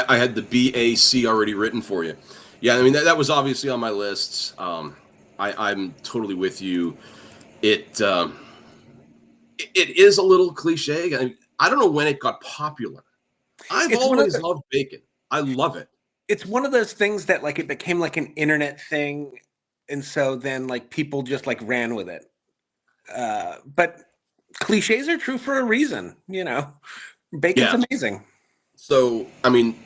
had the BAC already written for you. Yeah, I mean that was obviously on my list. I'm totally with you. It it is a little cliche. I don't know when it got popular. I've It's one of always the loved bacon. I love it. it's one of those things that like it became like an internet thing, and so then like people just like ran with it. But cliches are true for a reason, you know. Bacon's Yeah. amazing. So I mean,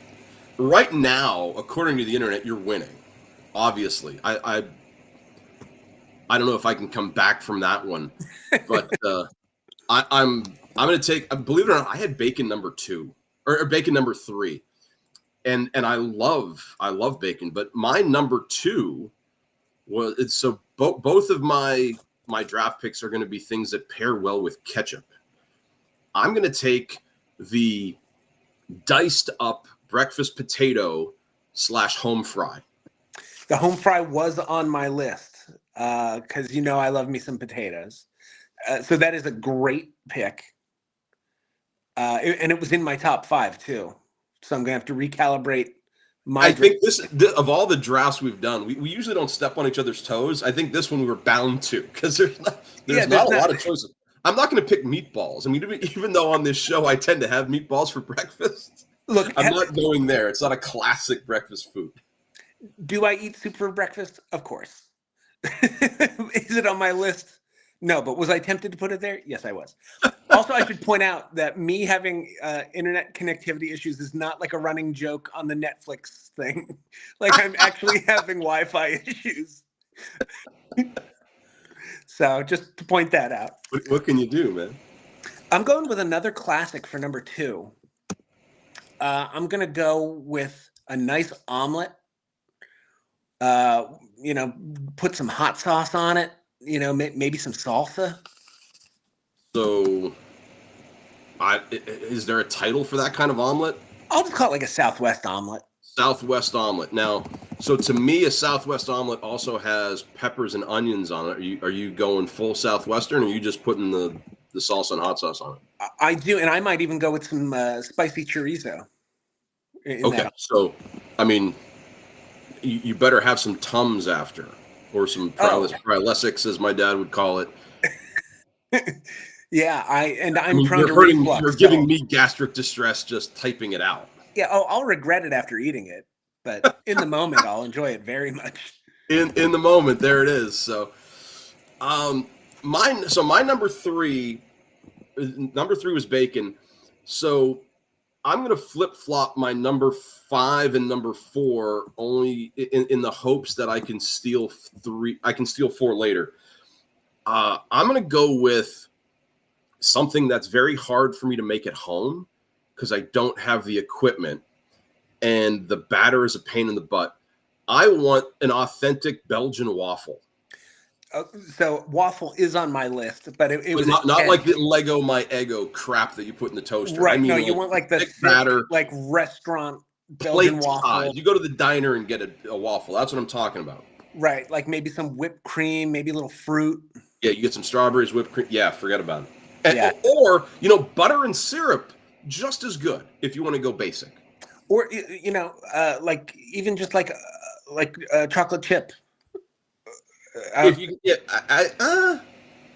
right now, according to the internet, you're winning. Obviously, I don't know if I can come back from that one, but I'm going to take. Believe it or not, I had bacon number two or bacon number three, and I love bacon, but my number two was it's so both of my draft picks are going to be things that pair well with ketchup. I'm going to take the diced up breakfast potato / home fry. The home fry was on my list because you know I love me some potatoes. So that is a great pick. And it was in my top five too. So I'm gonna have to recalibrate my. I think this of all the drafts we've done, we usually don't step on each other's toes. I think this one we were bound to because there's not a lot of choices. I'm not going to pick meatballs. I mean, even though on this show I tend to have meatballs for breakfast, Look, I'm not going there. It's not a classic breakfast food. do I eat soup for breakfast? Of course. Is it on my list? No, but was I tempted to put it there? Yes, I was. Also, I should point out that me having internet connectivity issues is not like a running joke on the Netflix thing. Like I'm actually having Wi-Fi issues. So just to point that out. What can you do, man? I'm going with another classic for number two. I'm going to go with a nice omelet. You know, put some hot sauce on it. You know, maybe some salsa. So, is there a title for that kind of omelet? I'll just call it like a Southwest omelet. Southwest omelet. Now, so to me, a Southwest omelet also has peppers and onions on it. Are you going full Southwestern, or are you just putting the salsa and hot sauce on it? I do, and I might even go with some spicy chorizo. Okay, so I mean, you better have some Tums after, or some Prilesics, as my dad would call it. Yeah, I'm prone to hurting, reflux. You're giving me gastric distress just typing it out. Yeah, I'll regret it after eating it, but in the moment, I'll enjoy it very much. In the moment, there it is. So, my number three was bacon. So I'm going to flip flop my number 5 and number 4 only in the hopes that I can steal 3. I can steal 4 later. I'm going to go with something that's very hard for me to make at home because I don't have the equipment and the batter is a pain in the butt. I want an authentic Belgian waffle. So waffle is on my list, but it was not like the Lego My Eggo crap that you put in the toaster. Right. I mean, no, you want like the thick batter, like restaurant Belgian waffle. You go to the diner and get a waffle. That's what I'm talking about. Right. Like maybe some whipped cream, maybe a little fruit. Yeah, you get some strawberries, whipped cream. Yeah, forget about it. Or, butter and syrup, just as good if you want to go basic. Or, like even just like chocolate chip. If you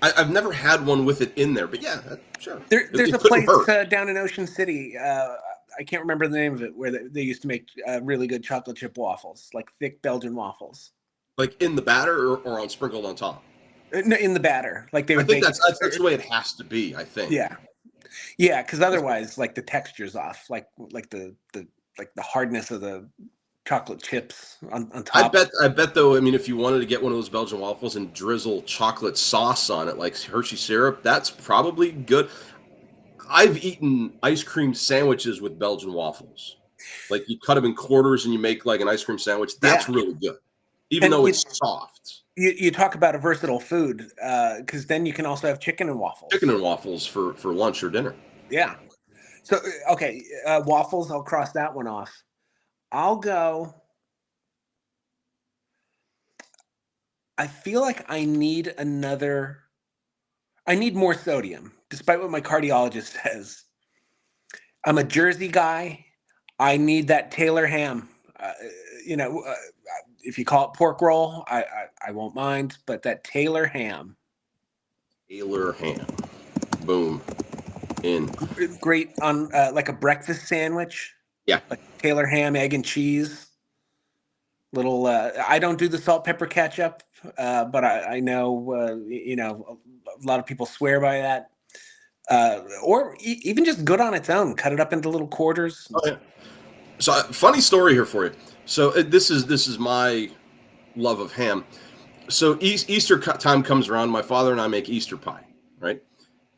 I've never had one with it in there, but yeah, sure. There's a place down in Ocean City. I can't remember the name of it, where they used to make really good chocolate chip waffles, like thick Belgian waffles. Like in the batter or on sprinkled on top? No, in the batter. Like they would. I think that's the way it has to be. I think. Yeah, because otherwise, like the texture's off, like the hardness of the chocolate chips on top. I bet though. I mean, if you wanted to get one of those Belgian waffles and drizzle chocolate sauce on it, like Hershey syrup, that's probably good. I've eaten ice cream sandwiches with Belgian waffles. Like you cut them in quarters and you make like an ice cream sandwich. That's really good, even though it's soft. You talk about a versatile food because then you can also have chicken and waffles. Chicken and waffles for lunch or dinner. Yeah. So, okay, waffles, I'll cross that one off. I'll go. I feel like I need more sodium, despite what my cardiologist says. I'm a Jersey guy. I need that Taylor ham. If you call it pork roll, I won't mind, but that Taylor ham. Taylor ham. Boom. In. Great on like a breakfast sandwich. Yeah. Like Taylor ham, egg and cheese. Little, I don't do the salt, pepper, ketchup, but I know, a lot of people swear by that. Or even just good on its own. Cut it up into little quarters. Oh, yeah. So, funny story here for you. So, this is my love of ham. So, Easter time comes around. My father and I make Easter pie, right?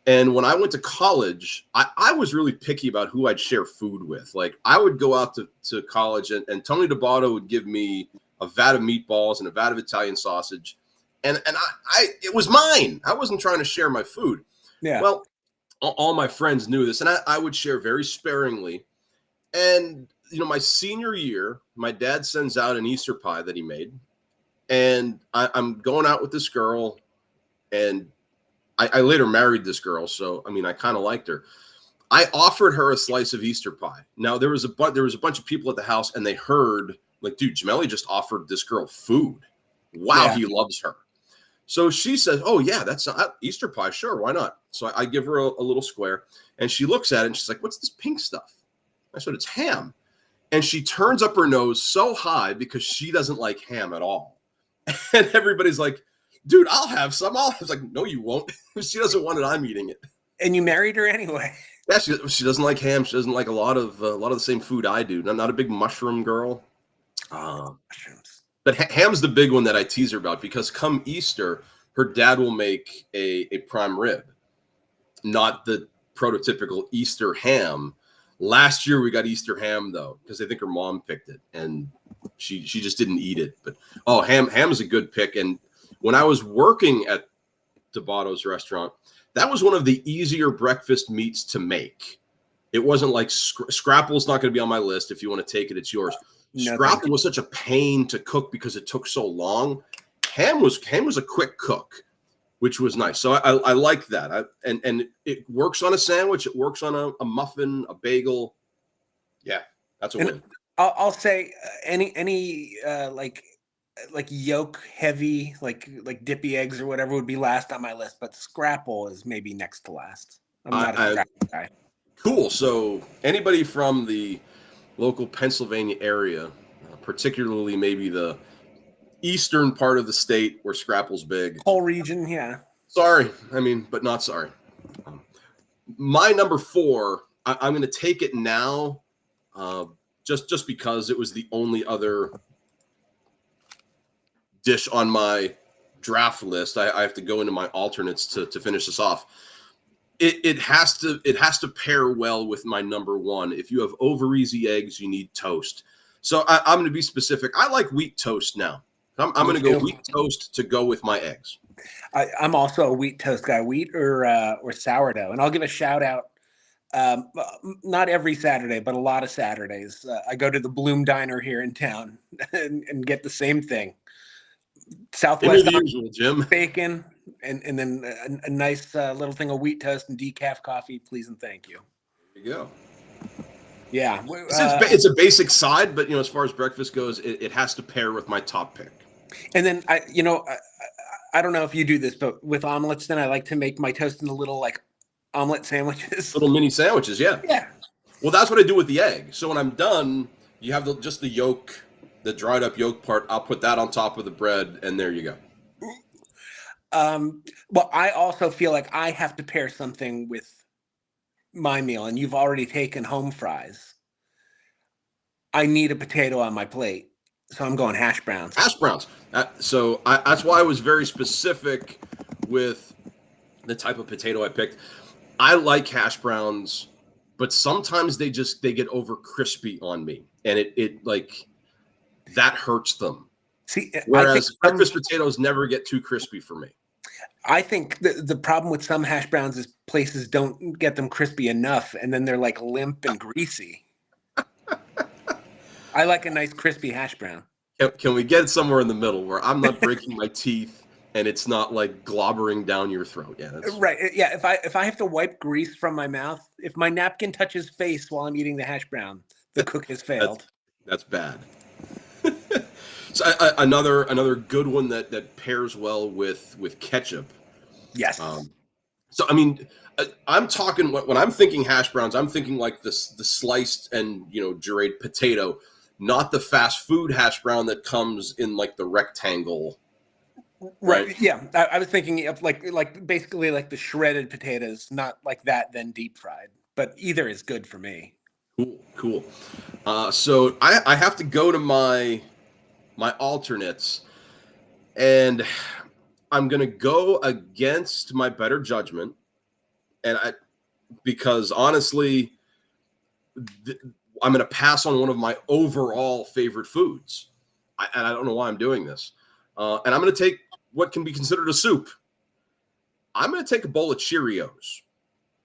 And when I went to college, I was really picky about who I'd share food with. Like, I would go out to college, and Tony DeBotto would give me a vat of meatballs and a vat of Italian sausage. And it was mine. I wasn't trying to share my food. Yeah. Well, all my friends knew this, and I would share very sparingly. And, my senior year, my dad sends out an Easter pie that he made. And I'm going out with this girl, and I later married this girl, so I kind of liked her. I offered her a slice of Easter pie. Now there was a bunch of people at the house, and they heard like, dude, Jamelli just offered this girl food. Wow, yeah. He loves her. So she says, "Oh yeah, that's Easter pie. Sure, why not?" So I give her a little square, and she looks at it, and she's like, "What's this pink stuff?" I said, "It's ham." And she turns up her nose so high because she doesn't like ham at all, and everybody's like, "Dude, I'll have some." I was like, "No, you won't." She doesn't want it. I'm eating it. And you married her anyway. Yeah, she doesn't like ham. She doesn't like a lot of the same food I do. I'm not a big mushroom girl. Mushrooms. But ham's the big one that I tease her about because come Easter, her dad will make a prime rib, not the prototypical Easter ham. Last year we got Easter ham though because I think her mom picked it and she just didn't eat it. But ham is a good pick. And when I was working at DeBotto's restaurant, that was one of the easier breakfast meats to make. It wasn't like scrapple's not going to be on my list. If you want to take it, it's yours. No, scrapple was such a pain to cook because it took so long. Ham was a quick cook, which was nice. So I like that. And it works on a sandwich. It works on a muffin, a bagel. Yeah, that's a win. I'll say any like yolk heavy, like dippy eggs or whatever would be last on my list, but scrapple is maybe next to last. I'm not a scrapple guy. Cool. So anybody from the local Pennsylvania area, particularly maybe the eastern part of the state where scrapple's big. Whole region, yeah. Sorry. But not sorry. My number 4, I'm going to take it now just because it was the only other dish on my draft list. I have to go into my alternates to finish this off. It has to pair well with my number 1. If you have over easy eggs, you need toast. So I'm going to be specific. I like wheat toast now. I'm going to go wheat toast to go with my eggs. I'm also a wheat toast guy, wheat or sourdough. And I'll give a shout out. Not every Saturday, but a lot of Saturdays. I go to the Bloom Diner here in town and get the same thing. Southwest usual, Jim. Bacon and then a nice little thing of wheat toast and decaf coffee, please and thank you. There you go. Yeah, it's a basic side, but as far as breakfast goes, it has to pair with my top pick. And then I don't know if you do this, but with omelets, then I like to make my toast into little like omelet sandwiches, little mini sandwiches. Yeah. Yeah. Well, that's what I do with the egg. So when I'm done, you have just the yolk. The dried up yolk part, I'll put that on top of the bread, and there you go. Well, I also feel like I have to pair something with my meal, and you've already taken home fries. I need a potato on my plate, so I'm going hash browns. Hash browns. So that's why I was very specific with the type of potato I picked. I like hash browns, but sometimes they get over crispy on me, and it like that hurts them. See, whereas breakfast potatoes never get too crispy for me. I think the problem with some hash browns is places don't get them crispy enough, and then they're like limp and greasy. I like a nice crispy hash brown. Can we get somewhere in the middle where I'm not breaking my teeth and it's not like globbering down your throat? Yeah, that's right. Yeah, if I have to wipe grease from my mouth, if my napkin touches face while I'm eating the hash brown, the cook has failed. That's bad. So another good one that pairs well with ketchup. Yes. So I mean, I'm talking when I'm thinking hash browns, I'm thinking like the sliced and pureed potato, not the fast food hash brown that comes in like the rectangle. Right. Yeah, I was thinking of like basically like the shredded potatoes, not like that then deep fried. But either is good for me. Cool. So I have to go to my alternates, and I'm gonna go against my better judgment, and because honestly, I'm gonna pass on one of my overall favorite foods, and I don't know why I'm doing this, and I'm gonna take what can be considered a soup. I'm gonna take a bowl of Cheerios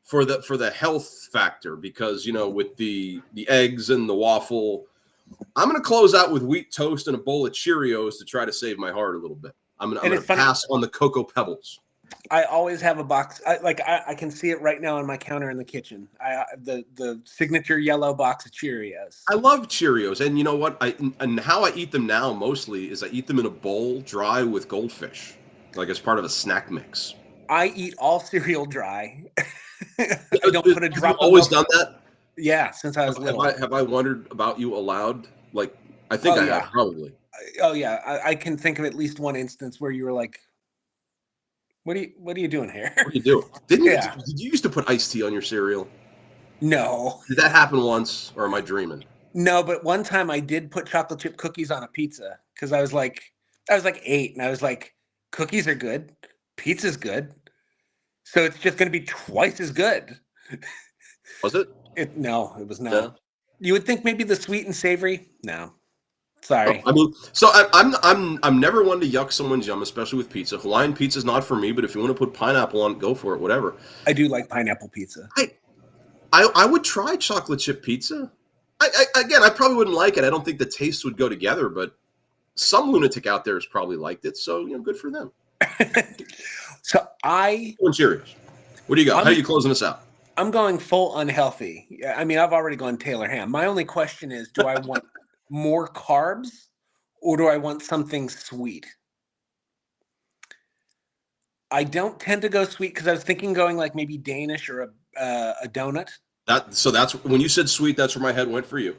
for the health factor, because with the eggs and the waffle, I'm going to close out with wheat toast and a bowl of Cheerios to try to save my heart a little bit. I'm going to pass on the Cocoa Pebbles. I always have a box. I can see it right now on my counter in the kitchen. The signature yellow box of Cheerios. I love Cheerios, and you know what? And how I eat them now mostly is I eat them in a bowl dry with goldfish, like as part of a snack mix. I eat all cereal dry. I don't put a drop. Always done that. Yeah, since I was little. Have I wondered about you aloud? Like, I think I have, probably. Oh yeah, I can think of at least one instance where you were like, "What are you doing here? What are you doing?" Did you used to put iced tea on your cereal? No. Did that happen once, or am I dreaming? No, but one time I did put chocolate chip cookies on a pizza because I was like 8, and I was like, cookies are good, pizza's good, so it's just going to be twice as good. Was it? No, it was not. Yeah. You would think maybe the sweet and savory. No, sorry. I mean, so I'm never one to yuck someone's yum, especially with pizza. Hawaiian pizza is not for me, but if you want to put pineapple on it, go for it. Whatever. I do like pineapple pizza. I would try chocolate chip pizza. I probably wouldn't like it. I don't think the taste would go together, but some lunatic out there has probably liked it, so good for them. So Cheerios. What do you got? How are you closing us out? I'm going full unhealthy. I mean, I've already gone Taylor ham. My only question is, do I want more carbs or do I want something sweet? I don't tend to go sweet because I was thinking going like maybe Danish or a donut. So that's when you said sweet, that's where my head went for you.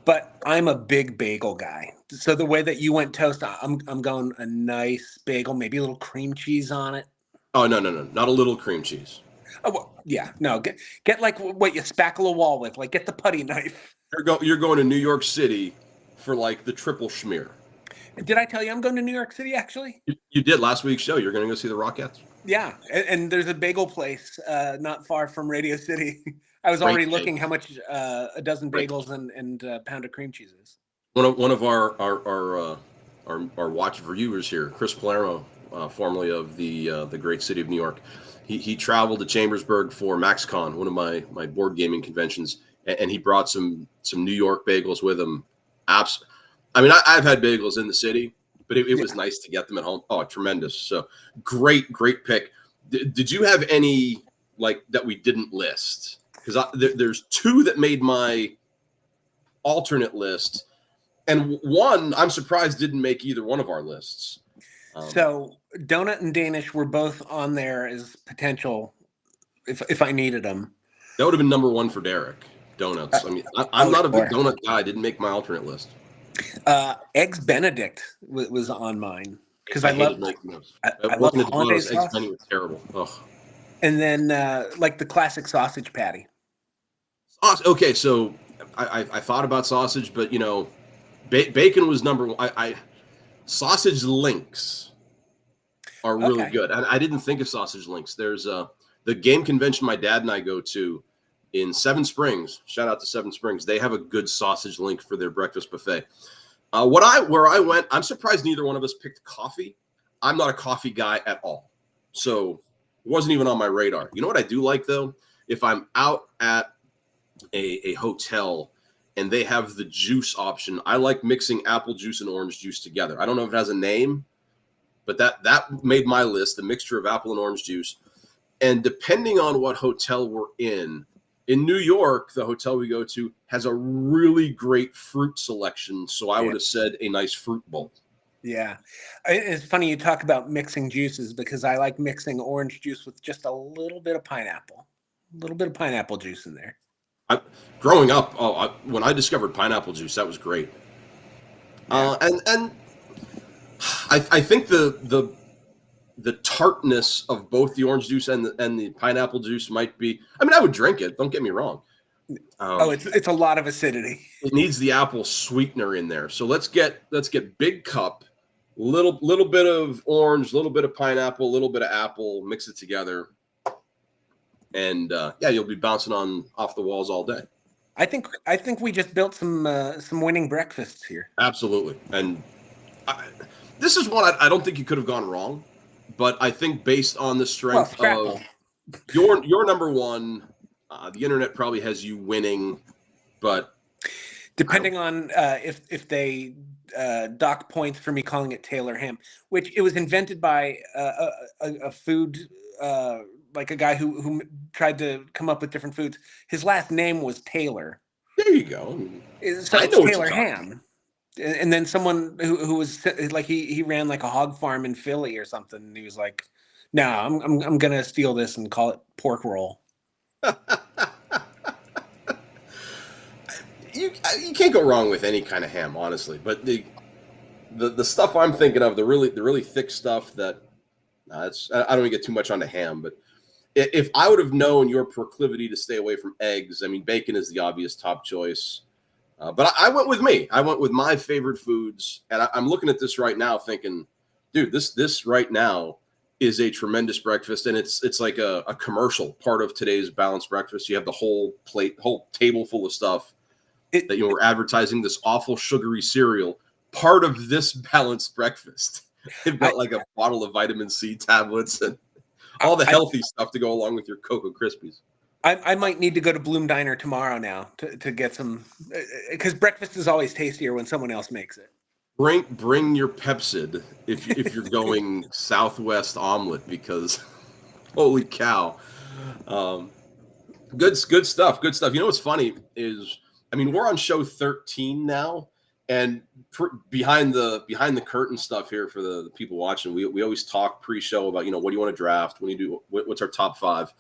But I'm a big bagel guy. So the way that you went toast, I'm going a nice bagel, maybe a little cream cheese on it. Oh, no, not a little cream cheese. Oh, well, yeah, no, get like what you spackle a wall with, like get the putty knife. You're going to New York City for like the triple schmear. Did I tell you I'm going to New York City, actually? You did last week's show. You're going to go see the Rockettes. Yeah, and there's a bagel place not far from Radio City. I was already looking how much a dozen bagels and a pound of cream cheese is. One of our watch viewers here, Chris Palermo, formerly of the great city of New York, he traveled to Chambersburg for MaxCon, one of my board gaming conventions, and he brought some New York bagels with him. I mean, I've had bagels in the city, but it was nice to get them at home. Oh, tremendous! So great pick. Did you have any like that we didn't list? Because there's two that made my alternate list, and one I'm surprised didn't make either one of our lists. So donut and Danish were both on there as potential if I needed them. That would have been number one for Derek. Donuts. I mean, I'm not a big donut guy. I didn't make my alternate list. Eggs Benedict was on mine because I love making those. I love holiday sauce. Eggs Benedict was terrible. Ugh. And then like the classic sausage patty. Okay, so I thought about sausage, but bacon was number one. Sausage links are really good. I didn't think of sausage links. There's the game convention my dad and I go to in Seven Springs, shout out to Seven Springs, they have a good sausage link for their breakfast buffet. Where I went, I'm surprised neither one of us picked coffee. I'm not a coffee guy at all, so it wasn't even on my radar. You know what I do like though? If I'm out at a hotel and they have the juice option, I like mixing apple juice and orange juice together. I don't know if it has a name, but that made my list, the mixture of apple and orange juice. And depending on what hotel we're in New York, the hotel we go to has a really great fruit selection. So I would have said a nice fruit bowl. Yeah. It's funny you talk about mixing juices because I like mixing orange juice with just a little bit of pineapple, juice in there. Growing up, when I discovered pineapple juice, that was great. Yeah. And I think the tartness of both the orange juice and the pineapple juice might be. I mean, I would drink it. Don't get me wrong. It's a lot of acidity. It needs the apple sweetener in there. So let's get big cup, little bit of orange, little bit of pineapple, little bit of apple, mix it together, and you'll be bouncing off the walls all day. I think we just built some winning breakfasts here. Absolutely, and this is one I don't think you could have gone wrong, but I think based on the strength of your number one, the internet probably has you winning, but depending on if they dock points for me calling it Taylor ham, which it was invented by a food. Like a guy who tried to come up with different foods. His last name was Taylor. There you go. So it's Taylor ham. And then someone who was like he ran like a hog farm in Philly or something. And he was like, "No, I'm gonna steal this and call it pork roll." You can't go wrong with any kind of ham, honestly. But the stuff I'm thinking of, the really thick stuff that I don't want to get too much onto ham, but if I would have known your proclivity to stay away from eggs, I mean, bacon is the obvious top choice. But I went with me. I went with my favorite foods. And I'm looking at this right now thinking, dude, this right now is a tremendous breakfast. And it's like a commercial part of today's balanced breakfast. You have the whole table full of stuff that you were advertising, this awful sugary cereal, part of this balanced breakfast. They've got like a bottle of vitamin C tablets and all the healthy stuff to go along with your Cocoa Krispies. I might need to go to Bloom Diner tomorrow now to get some, because breakfast is always tastier when someone else makes it. Bring your Pepsid if you're going Southwest omelet, because holy cow, good stuff. You know what's funny is, I mean, we're on show 13 now. And behind the curtain stuff here for the people watching, we always talk pre-show about, what do you want to draft? When you do, what's our top 5?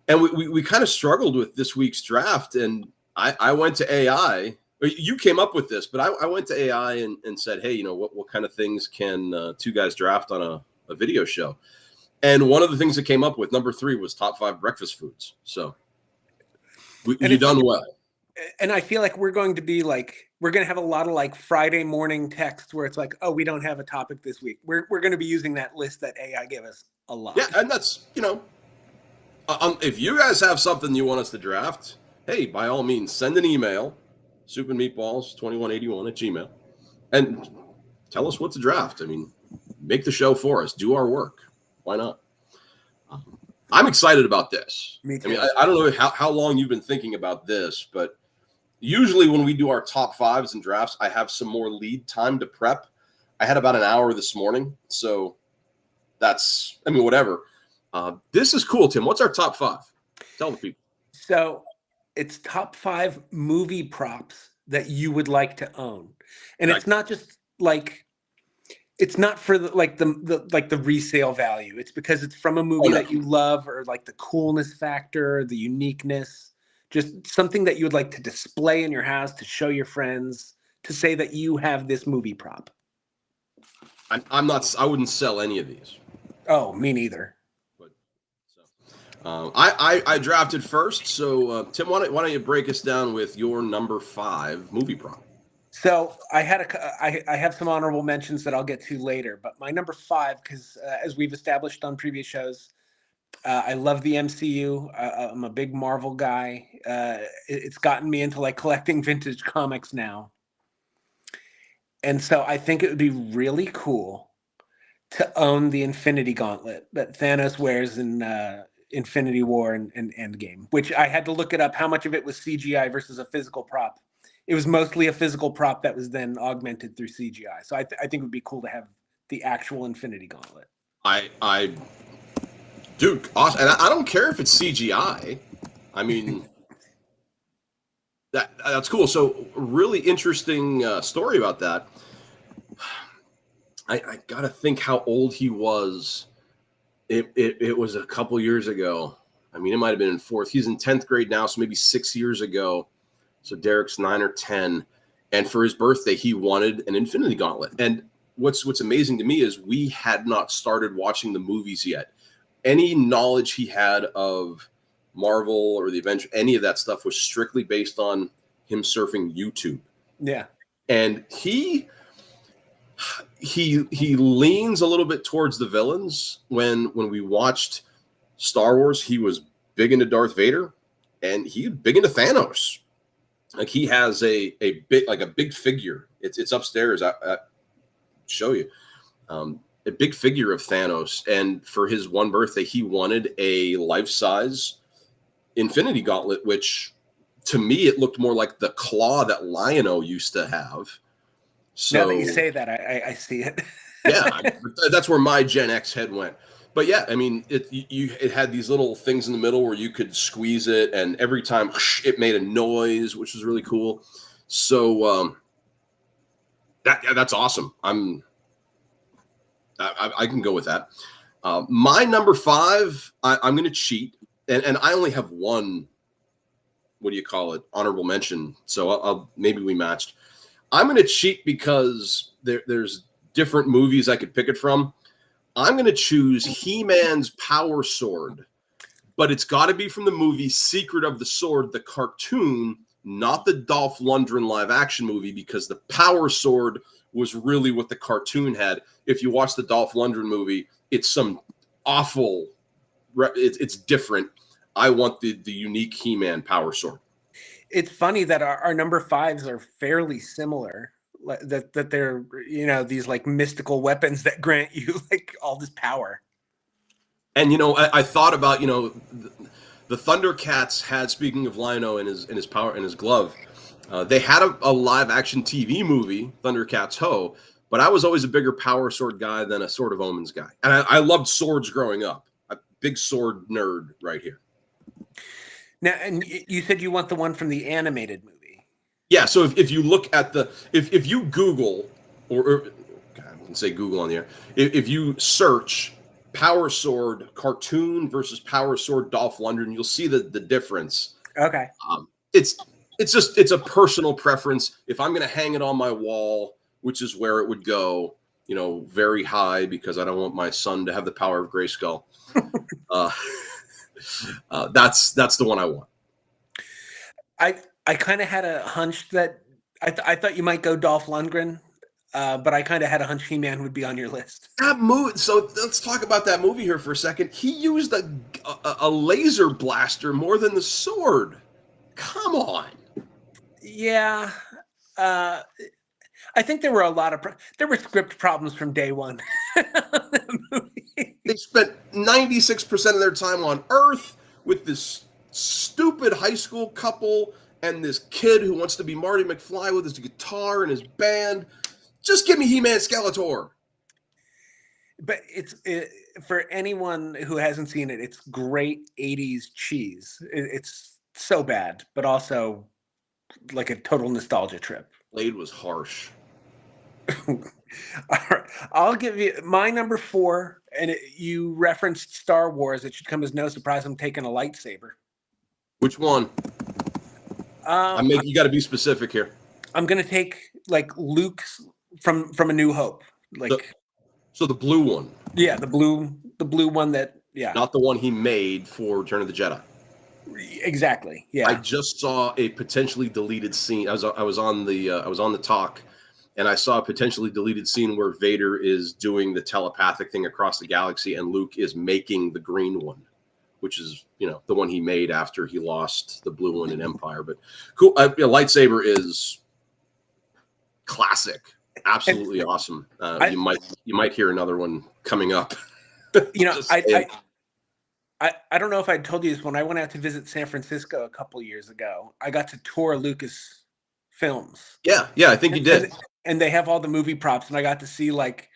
And we kind of struggled with this week's draft. And I went to AI. You came up with this, but I went to AI and said, hey, what kind of things can two guys draft on a video show? And one of the things that came up with number 3 was top 5 breakfast foods. So you done well. And I feel like we're going to have a lot of like Friday morning texts where it's like, oh, we don't have a topic this week. We're going to be using that list that AI gave us a lot. Yeah, and that's, if you guys have something you want us to draft, hey, by all means, send an email, soupandmeatballs2181@gmail.com, and tell us what to draft. I mean, make the show for us. Do our work. Why not? I'm excited about this. Me too. I mean, I don't know how long you've been thinking about this, but usually when we do our top 5s and drafts, I have some more lead time to prep. I had about an hour this morning, so that's, whatever. This is cool, Tim. What's our top 5? Tell the people. So it's top 5 movie props that you would like to own. And it's not just like, it's not for the resale value. It's because it's from a movie that you love, or like the coolness factor, the uniqueness, just something that you would like to display in your house, to show your friends, to say that you have this movie prop. I wouldn't sell any of these. Oh, me neither. But I drafted first. So Tim, why don't you break us down with your number 5 movie prop? So I have some honorable mentions that I'll get to later, but my number 5, because as we've established on previous shows, I love the MCU. I'm a big Marvel guy. It's gotten me into like collecting vintage comics now. And so I think it would be really cool to own the Infinity Gauntlet that Thanos wears in Infinity War and Endgame, which I had to look it up how much of it was CGI versus a physical prop. It was mostly a physical prop that was then augmented through CGI. So I think it would be cool to have the actual Infinity Gauntlet. Dude, awesome. And I don't care if it's CGI. I mean, that's cool. So, really interesting story about that. I gotta think how old he was. It was a couple years ago. I mean, it might have been in fourth. He's in 10th grade now, so maybe 6 years ago. So Derek's 9 or 10. And for his birthday, he wanted an Infinity Gauntlet. And what's amazing to me is we had not started watching the movies yet. Any knowledge he had of Marvel or the Avengers, any of that stuff was strictly based on him surfing YouTube. Yeah. And he leans a little bit towards the villains. When we watched Star Wars, he was big into Darth Vader, and he's big into Thanos. Like, he has a big figure. It's upstairs. I show you a big figure of Thanos. And for his one birthday, he wanted a life-size Infinity Gauntlet, which to me it looked more like the claw that Lion-O used to have. So, now that you say that, I see it. Yeah, that's where my Gen X head went. But yeah, I mean, it had these little things in the middle where you could squeeze it, and every time it made a noise, which was really cool. So that's awesome. I can go with that. My number 5, I'm going to cheat, and I only have one. What do you call it? Honorable mention. So I'll maybe we matched. I'm going to cheat because there's different movies I could pick it from. I'm going to choose He-Man's Power Sword, but it's got to be from the movie Secret of the Sword, the cartoon, not the Dolph Lundgren live action movie, because the Power Sword was really what the cartoon had. If you watch the Dolph Lundgren movie, it's some awful, it's different. I want the unique He-Man Power Sword. It's funny that our number 5s are fairly similar. That they're, these like mystical weapons that grant you like all this power. And I thought about the Thundercats had, speaking of Lion-O and his power and his glove, they had a live action TV movie, Thundercats Ho, but I was always a bigger Power Sword guy than a Sword of Omens guy, and I loved swords growing up. A big sword nerd right here. Now, and you said you want the one from the animated movie. Yeah, so if you look at if you Google or God, I can say Google on the air, if you search Power Sword cartoon versus Power Sword Dolph Lundgren, you'll see the difference. Okay. It's a personal preference. If I'm going to hang it on my wall, which is where it would go, very high, because I don't want my son to have the power of Grayskull. That's the one I want. I kind of had a hunch that I thought you might go Dolph Lundgren, but I kind of had a hunch He-Man would be on your list. That movie. So let's talk about that movie here for a second. He used a laser blaster more than the sword. Come on. Yeah. I think there were a lot of there were script problems from day one. They spent 96% of their time on Earth with this stupid high school couple and this kid who wants to be Marty McFly with his guitar and his band. Just give me He-Man Skeletor. But for anyone who hasn't seen it, it's great 80s cheese. It's so bad, but also like a total nostalgia trip. Blade was harsh. All right. I'll give you my number 4, and you referenced Star Wars. It should come as no surprise I'm taking a lightsaber. Which one? You got to be specific here. I'm gonna take like Luke's from A New Hope, so the blue one. Yeah, the blue one that not the one he made for Return of the Jedi. Exactly. Yeah. I just saw a potentially deleted scene. I was on the talk, and I saw a potentially deleted scene where Vader is doing the telepathic thing across the galaxy, and Luke is making the green one. which is, the one he made after he lost the blue one in Empire. But cool. Lightsaber is classic. Absolutely awesome. You might hear another one coming up. I don't know if I told you this. When I went out to visit San Francisco a couple years ago, I got to tour Lucas Films. Yeah, I think you did. And they have all the movie props, and I got to see, like,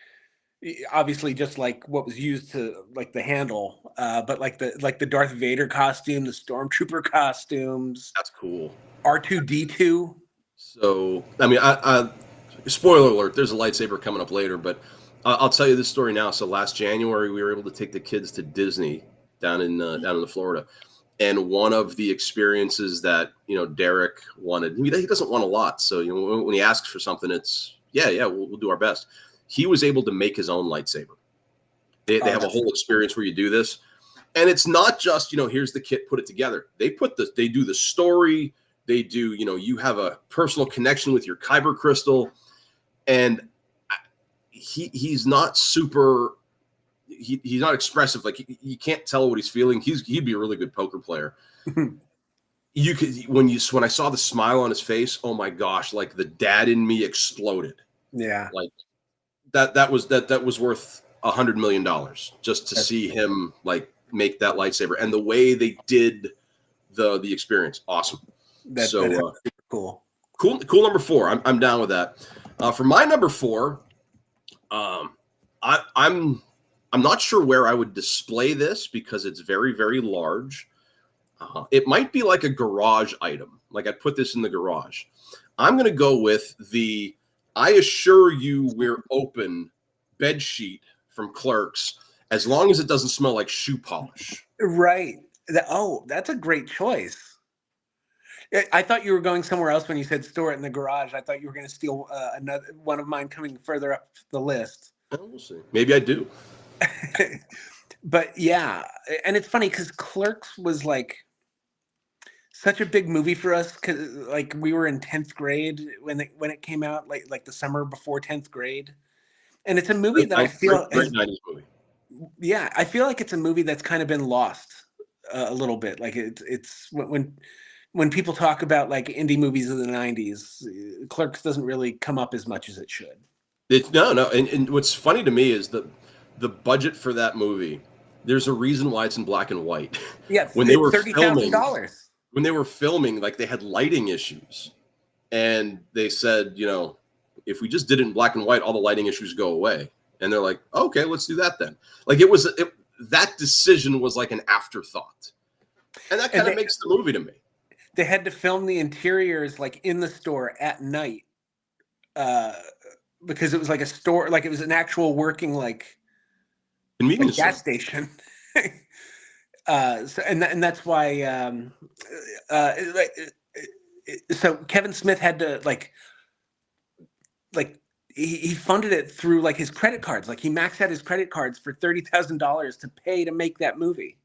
obviously just like what was used to, like, the handle, but like the Darth Vader costume, the Stormtrooper costumes. That's cool. R2-D2. So, I mean, I spoiler alert, there's a lightsaber coming up later, but I'll tell you this story now. So last January, we were able to take the kids to Disney down in Florida. And one of the experiences that, Derek wanted, he doesn't want a lot. So, when he asks for something, it's, we'll do our best. He was able to make his own lightsaber. They have a whole experience where you do this. And it's not just, here's the kit, put it together. They do the story. They do, you have a personal connection with your kyber crystal. And he's not super, he's not expressive. Like, you can't tell what he's feeling. He'd be a really good poker player. You could, when I saw the smile on his face, oh my gosh, like the dad in me exploded. Yeah. Like that was worth $100 million just to see him, like, make that lightsaber, and the way they did the experience. Awesome. That's cool. Number 4. I'm down with that. For my number 4, I'm not sure where I would display this because it's very, very large. It might be like a garage item. Like, I'd put this in the garage. I'm going to go with the I assure you we're open bed sheet from Clerks, as long as it doesn't smell like shoe polish. Right. That's a great choice. I thought you were going somewhere else when you said store it in the garage. I thought you were going to steal another one of mine coming further up the list. We'll see. Maybe I do. But yeah, and it's funny because Clerks was like such a big movie for us, because, like, we were in 10th grade when it came out, like the summer before 10th grade, and it's a movie that I feel great 90s movie. Yeah, I feel like it's a movie that's kind of been lost a little bit. Like, it's when people talk about, like, indie movies of the 90s, Clerks doesn't really come up as much as it should. No, and what's funny to me is the budget for that movie. There's a reason why it's in black and white. Yeah, when they were $30,000. When they were filming, like, they had lighting issues, and they said, if we just did it in black and white, all the lighting issues go away. And they're like, okay, let's do that then. Like, that decision was like an afterthought, and that kind of makes the movie to me. They had to film the interiors, like, in the store at night, because it was like a store, like it was an actual working, like, convenience gas station. And that's why. So Kevin Smith had to like he funded it through, like, his credit cards. Like, he maxed out his credit cards for $30,000 to pay to make that movie.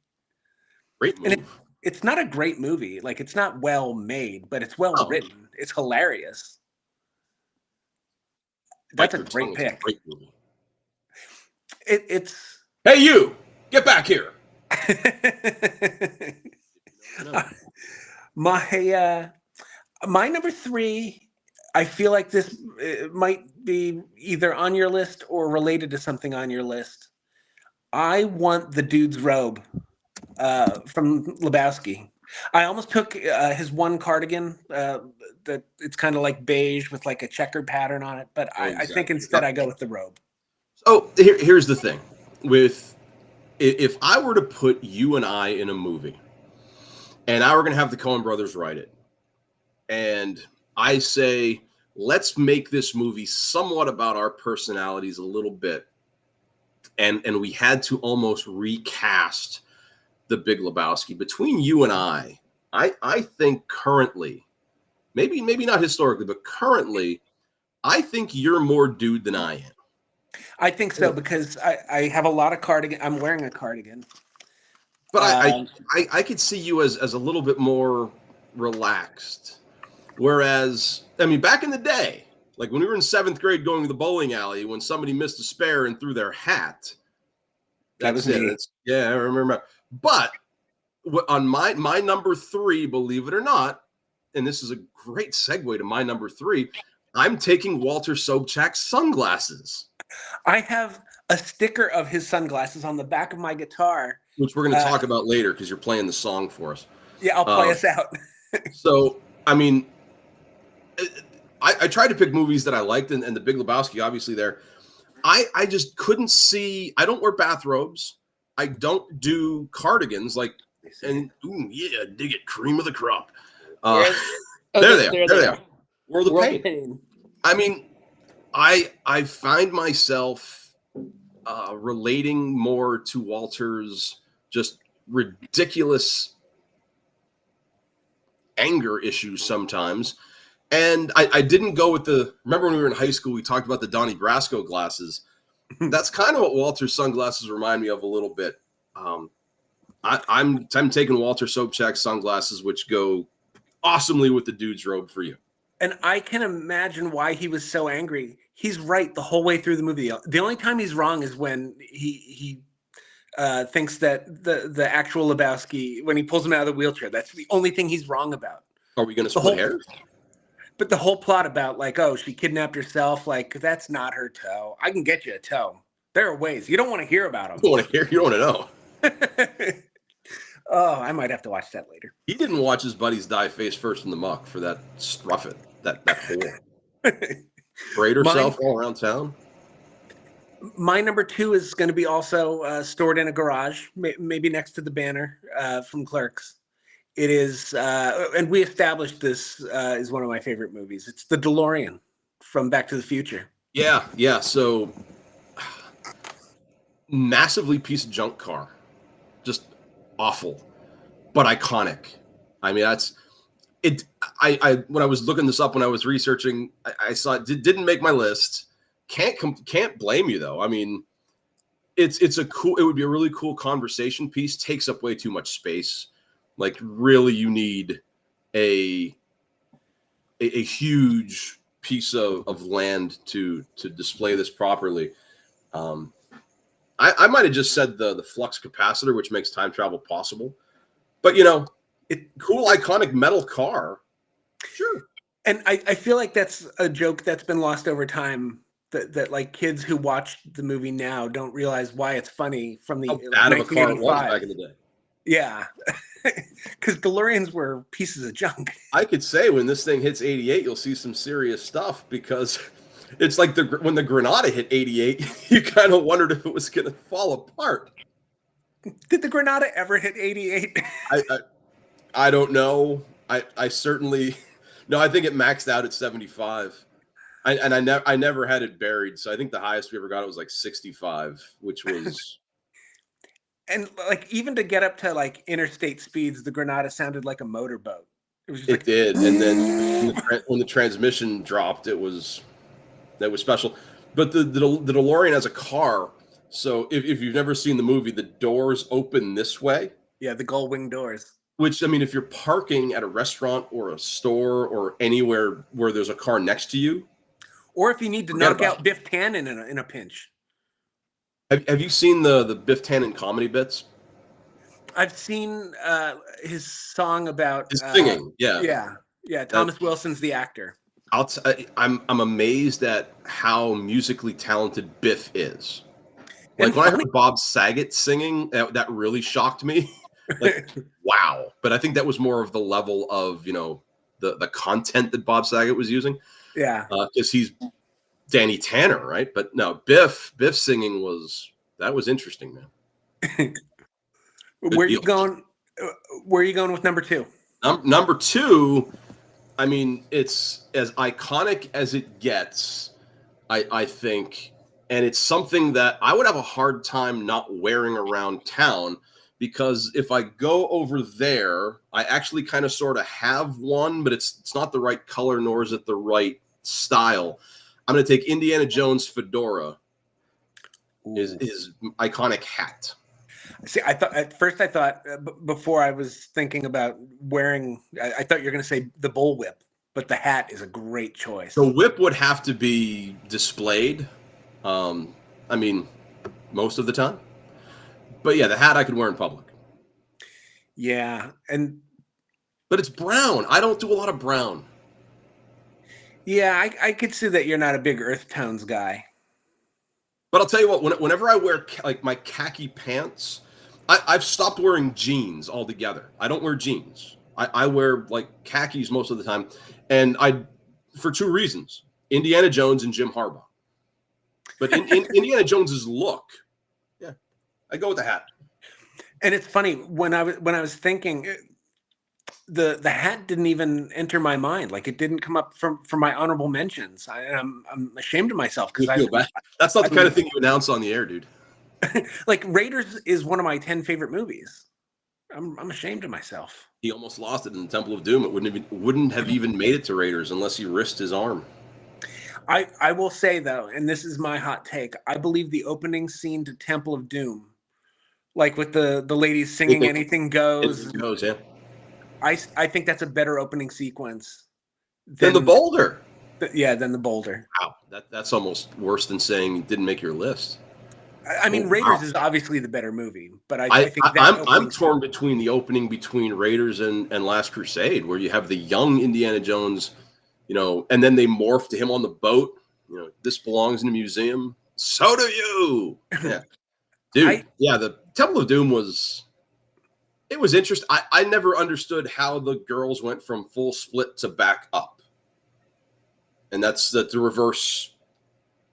Great move. And it's not a great movie. Like, it's not well made, but it's well written. It's hilarious. That's a great pick. Great movie. It's. Hey, you! Get back here. My number 3, I feel like this might be either on your list or related to something on your list. I want the dude's robe from Lebowski. I almost took his one cardigan that it's kind of like beige with, like, a checkered pattern on it, but I think instead I go with the robe. Oh, here's the thing. If I were to put you and I in a movie, and I were going to have the Coen brothers write it, and I say, let's make this movie somewhat about our personalities a little bit, and we had to almost recast the Big Lebowski. Between you and I think currently, maybe not historically, but currently, I think you're more dude than I am. I think so, because I have a lot of cardigan. I'm wearing a cardigan. But I could see you as a little bit more relaxed. Whereas, I mean, back in the day, like when we were in 7th grade going to the bowling alley, when somebody missed a spare and threw their hat. That was me. Yeah, I remember. But on my number 3, believe it or not, and this is a great segue to my number 3, I'm taking Walter Sobchak's sunglasses. I have a sticker of his sunglasses on the back of my guitar, which we're going to talk about later because you're playing the song for us. Yeah, I'll play us out. So, I mean, I tried to pick movies that I liked, and The Big Lebowski, obviously, there. I just couldn't see. I don't wear bathrobes. I don't do cardigans. And yeah, dig it, cream of the crop. There they are. World of Pain. I mean, I find myself relating more to Walter's just ridiculous anger issues sometimes. And I didn't go with remember when we were in high school, we talked about the Donnie Brasco glasses. That's kind of what Walter's sunglasses remind me of a little bit. I'm taking Walter Sobchak's sunglasses, which go awesomely with the dude's robe for you. And I can imagine why he was so angry. He's right the whole way through the movie. The only time he's wrong is when he thinks that the actual Lebowski, when he pulls him out of the wheelchair, that's the only thing he's wrong about. Are we going to split hairs? But the whole plot about she kidnapped herself, that's not her toe. I can get you a toe. There are ways. You don't want to hear about them. You don't want to hear. You don't want to know. Oh, I might have to watch that later. He didn't watch his buddies die face first in the muck for that struff it, that hole. Sprayed herself all around town. My number 2 is going to be also stored in a garage, maybe next to the banner from Clerks. It is, and we established this is one of my favorite movies. It's The DeLorean from Back to the Future. Yeah. So massively piece of junk car, just awful, but iconic. I mean, that's it. I when I was looking this up, when I was researching, I saw it didn't make my list. Can't blame you though. I mean, it would be a really cool conversation piece. Takes up way too much space. Really, you need a huge piece of land to display this properly. I might have just said the flux capacitor, which makes time travel possible. But cool, iconic metal car, sure. And I feel like that's a joke that's been lost over time. That kids who watch the movie now don't realize why it's funny from the how bad of a car it was back in the day. Yeah, because DeLoreans were pieces of junk. I could say when this thing hits 88, you'll see some serious stuff because it's like when the Granada hit 88, you kind of wondered if it was going to fall apart. Did the Granada ever hit 88? I don't know. I certainly no. I think it maxed out at 75. I never had it buried, so I think the highest we ever got it was 65, which was. And even to get up to interstate speeds, the Granada sounded like a motorboat. It did, and then when the transmission dropped, that was special. But the DeLorean as a car. So if you've never seen the movie, the doors open this way. Yeah, the gull wing doors. Which, I mean, if you're parking at a restaurant or a store or anywhere where there's a car next to you, or if you need to knock out Biff Tannen in a pinch. Have you seen the Biff Tannen comedy bits? I've seen his song about his singing. Yeah. Thomas Wilson's the actor. I'm amazed at how musically talented Biff is. When I heard Bob Saget singing, that really shocked me. Wow! But I think that was more of the level of the content that Bob Saget was using. Yeah, because he's Danny Tanner, right? But no, Biff singing was interesting, man. Where are you going with number 2? Number 2, I mean, it's as iconic as it gets, I think, and it's something that I would have a hard time not wearing around town, because if I go over there, I actually kind of sort of have one, but it's not the right color, nor is it the right style. I'm going to take Indiana Jones fedora, his iconic hat. See, at first I thought before I was thinking about wearing, I thought you were going to say the bullwhip, but the hat is a great choice. The whip would have to be displayed. I mean, most of the time. But yeah, the hat I could wear in public. Yeah, but it's brown. I don't do a lot of brown. Yeah, I could see that you're not a big earth tones guy. But I'll tell you what, whenever I wear like my khaki pants, I've stopped wearing jeans altogether. I don't wear jeans. I wear like khakis most of the time, and for two reasons: Indiana Jones and Jim Harbaugh. But in Indiana Jones's look, yeah, I go with the hat. And it's funny when I was thinking, the hat didn't even enter my mind. Like it didn't come up from my honorable mentions. I'm ashamed of myself because I feel bad. That's not the kind of thing you announce on the air, dude. Like Raiders is one of my 10 favorite movies. I'm ashamed of myself. He almost lost it in the Temple of Doom. It wouldn't have even made it to Raiders unless he risked his arm. I will say though, and this is my hot take, I believe the opening scene to Temple of Doom, like with the ladies singing "Anything Goes," Anything Goes, yeah. I think that's a better opening sequence than the Boulder. Than the Boulder. Wow, that's almost worse than saying it didn't make your list. I mean, Raiders is obviously the better movie, but I think I'm torn between the opening between Raiders and Last Crusade, where you have the young Indiana Jones, and then they morph to him on the boat. This belongs in a museum. So do you. Yeah. Dude, the Temple of Doom was interesting. I never understood how the girls went from full split to back up. And that's the reverse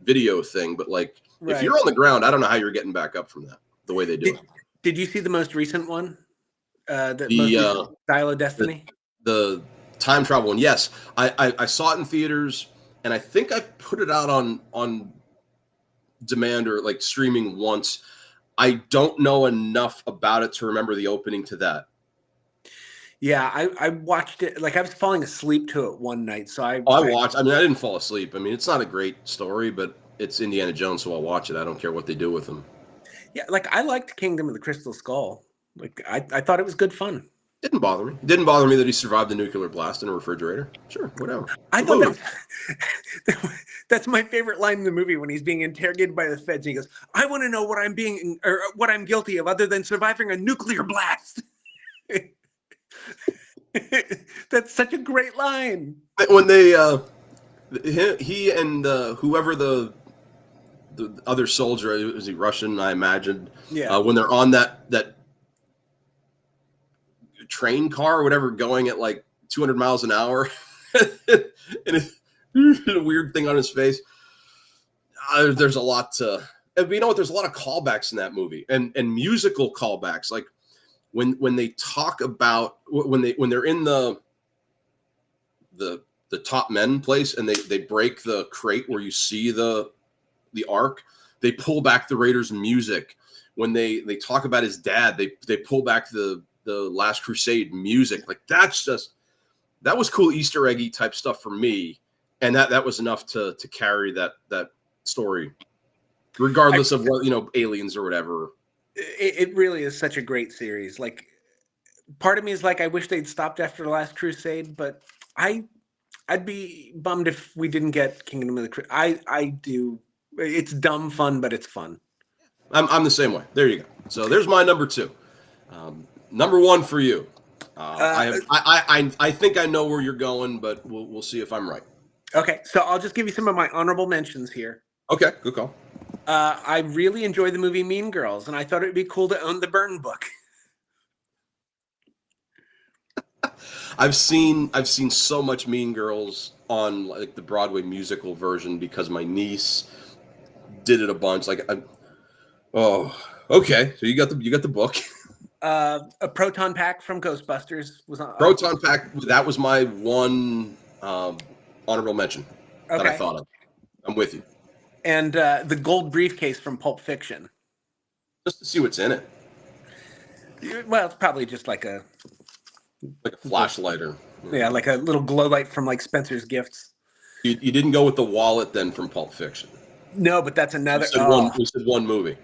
video thing. But like, if you're on the ground, I don't know how you're getting back up from that, the way they do it. Did you see the most recent one? The Dial of Destiny? The time travel one, yes. I saw it in theaters, and I think I put it out on demand or like streaming once. I don't know enough about it to remember the opening to that. Yeah, I watched it. Like I was falling asleep to it one night, so I watched. I mean, I didn't fall asleep. I mean, it's not a great story, but it's Indiana Jones, so I'll watch it. I don't care what they do with him. Yeah, like I liked Kingdom of the Crystal Skull. Like I thought it was good fun. Didn't bother me. It didn't bother me that he survived the nuclear blast in a refrigerator. Sure, whatever. I thought that's my favorite line in the movie when he's being interrogated by the feds. And he goes, "I want to know what I'm guilty of, other than surviving a nuclear blast." That's such a great line. When they, he and whoever the other soldier, is he Russian? I imagine. Yeah. When they're on that train car or whatever, going at like 200 miles an hour, and a weird thing on his face. There's a lot to. You know what? There's a lot of callbacks in that movie, and musical callbacks, like. When they talk about when they're in the top men place and they break the crate where you see the ark, they pull back the Raiders music. When they talk about his dad, they pull back the Last Crusade music. Like that was cool Easter eggy type stuff for me, and that was enough to carry that story, regardless of what aliens or whatever. It really is such a great series. Like, part of me is like, I wish they'd stopped after the Last Crusade, but I'd be bummed if we didn't get Kingdom of the Crusade. I do. It's dumb fun, but it's fun. I'm the same way. There you go. So there's my number 2. Number 1 for you. I think I know where you're going, but we'll see if I'm right. Okay, so I'll just give you some of my honorable mentions here. Okay, good call. I really enjoyed the movie Mean Girls, and I thought it would be cool to own the Byrne book. I've seen so much Mean Girls on like the Broadway musical version because my niece did it a bunch. Like, okay, so you got the book. A Proton Pack from Ghostbusters was on. Proton Pack. That was my one honorable mention that I thought of. I'm with you. And the Gold Briefcase from Pulp Fiction. Just to see what's in it. Well, it's probably just like a flashlight or like a little glow light from like Spencer's Gifts. You didn't go with the wallet then from Pulp Fiction. No, but that's another. We said one movie.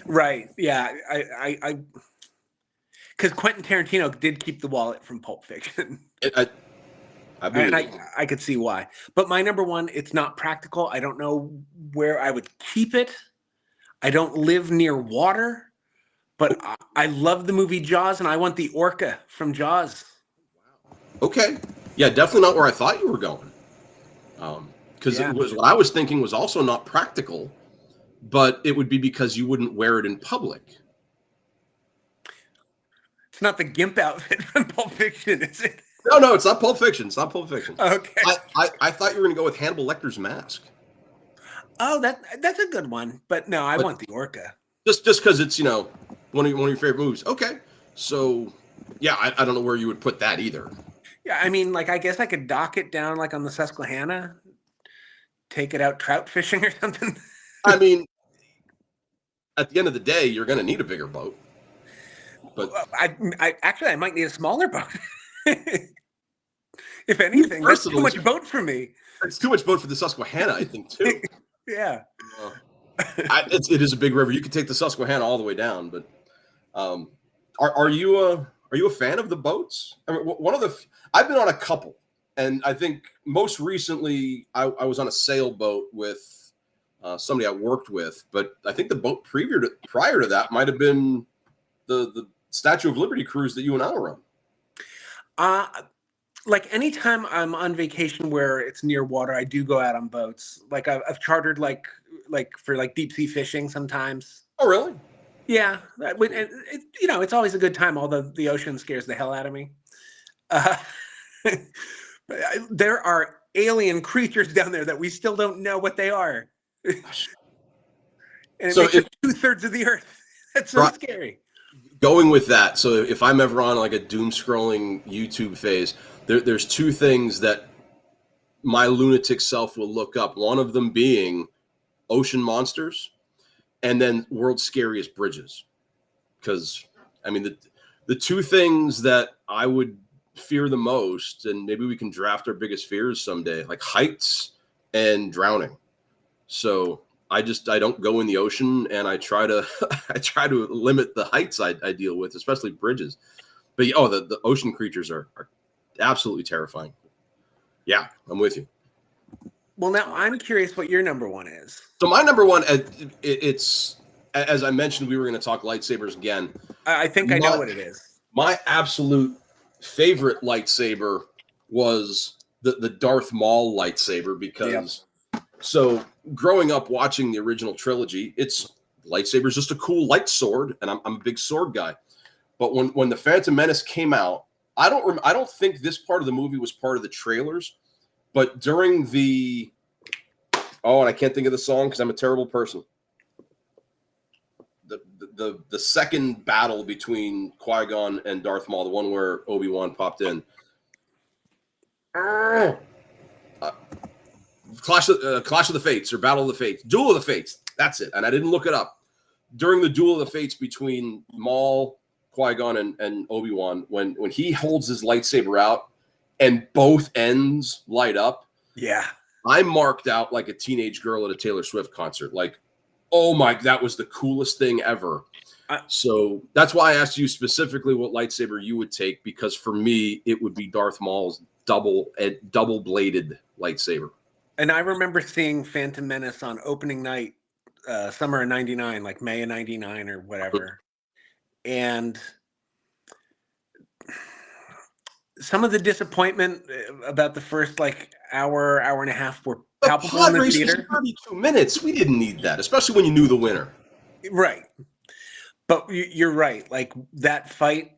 Right. Yeah. I because Quentin Tarantino did keep the wallet from Pulp Fiction. I could see why. But my number 1, it's not practical. I don't know where I would keep it. I don't live near water, But I love the movie Jaws, and I want the orca from Jaws. Okay. Yeah, definitely not where I thought you were going. Because it was what I was thinking was also not practical, but it would be because you wouldn't wear it in public. It's not the gimp outfit from Pulp Fiction, is it? No, it's not Pulp Fiction. It's not Pulp Fiction. Okay. I thought you were going to go with Hannibal Lecter's mask. Oh, that's a good one, but no, I want the orca. Just because it's one of your favorite movies. Okay, so yeah, I don't know where you would put that either. Yeah, I mean, like I guess I could dock it down like on the Susquehanna, take it out trout fishing or something. I mean, at the end of the day, you're going to need a bigger boat. But I might need a smaller boat. If anything, that's too much boat for me. It's too much boat for the Susquehanna, I think, too. Yeah. It is a big river. You could take the Susquehanna all the way down, but are you a fan of the boats? I mean, I've been on a couple, and I think most recently I was on a sailboat with somebody I worked with, but I think the boat prior to that might have been the Statue of Liberty cruise that you and I were on. Like anytime I'm on vacation where it's near water, I do go out on boats. Like I've chartered like for deep sea fishing sometimes. Oh, really? Yeah, it's always a good time. Although the ocean scares the hell out of me. There are alien creatures down there that we still don't know what they are, and it makes up 2/3 of the Earth. That's so scary. Going with that, so if I'm ever on like a doom scrolling YouTube phase, there's two things that my lunatic self will look up. One of them being ocean monsters, and then world's scariest bridges. Because I mean, the two things that I would fear the most, and maybe we can draft our biggest fears someday, like heights and drowning. So I don't go in the ocean, and I try to limit the heights I deal with, especially bridges. But the ocean creatures are absolutely terrifying. Yeah, I'm with you. Well, now I'm curious what your number one is. So my number one, it's as I mentioned, we were going to talk lightsabers again. I think I know what it is. My absolute favorite lightsaber was the Darth Maul lightsaber because. Yep. So growing up watching the original trilogy, lightsaber is just a cool light sword, and I'm a big sword guy. But when the Phantom Menace came out, I don't think this part of the movie was part of the trailers, but during and I can't think of the song because I'm a terrible person. The second battle between Qui-Gon and Darth Maul, the one where Obi-Wan popped in. Clash of the Fates or Battle of the Fates, Duel of the Fates. That's it. And I didn't look it up. During the Duel of the Fates between Maul, Qui-Gon, and Obi-Wan, when he holds his lightsaber out and both ends light up. Yeah. I marked out like a teenage girl at a Taylor Swift concert. Like, oh my, that was the coolest thing ever. So that's why I asked you specifically what lightsaber you would take, because for me, it would be Darth Maul's double-bladed lightsaber. And I remember seeing Phantom Menace on opening night, summer of '99, like May of '99 or whatever. And some of the disappointment about the first hour and a half were palpable in the theater. 32 minutes. We didn't need that, especially when you knew the winner. Right. But you're right. Like that fight,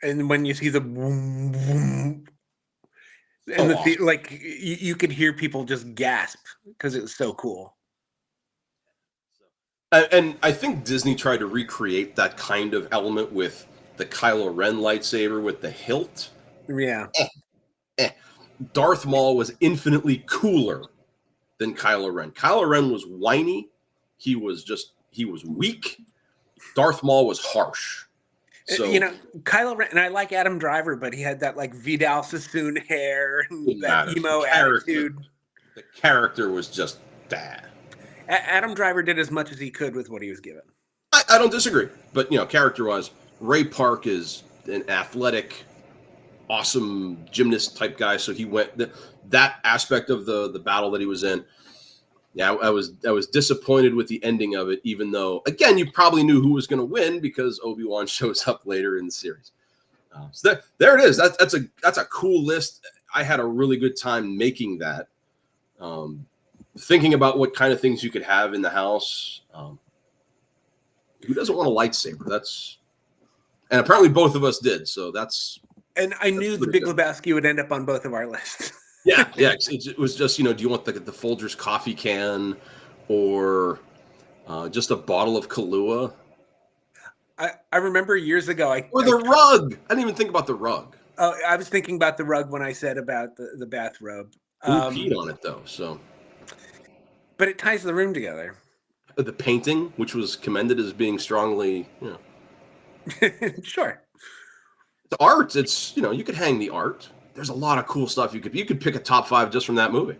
and when you see the boom, boom, and awesome. You could hear people just gasp because it was so cool. And I think Disney tried to recreate that kind of element with the Kylo Ren lightsaber with the hilt. Yeah. Darth Maul was infinitely cooler than Kylo Ren. Kylo Ren was whiny. He was weak. Darth Maul was harsh. So, Kylo Ren, and I like Adam Driver, but he had that Vidal Sassoon hair and that emo attitude. The character was just bad. Adam Driver did as much as he could with what he was given. I don't disagree, but character-wise, Ray Park is an athletic, awesome gymnast type guy. So he went that aspect of the battle that he was in. Yeah, I was disappointed with the ending of it, even though, again, you probably knew who was going to win because Obi-Wan shows up later in the series. So there it is. That's a cool list. I had a really good time making that. Thinking about what kind of things you could have in the house. Who doesn't want a lightsaber? And apparently both of us did. So And I knew the Big Lebowski would end up on both of our lists. Yeah. It was just, do you want the Folgers coffee can or just a bottle of Kahlua? I remember years ago. Or the rug. I didn't even think about the rug. Oh, I was thinking about the rug when I said about the bathrobe. Who peed on it, though? So, but it ties the room together. The painting, which was commended as being strongly, Sure. The art, it's, you could hang the art. There's a lot of cool stuff. You could pick a top 5 just from that movie.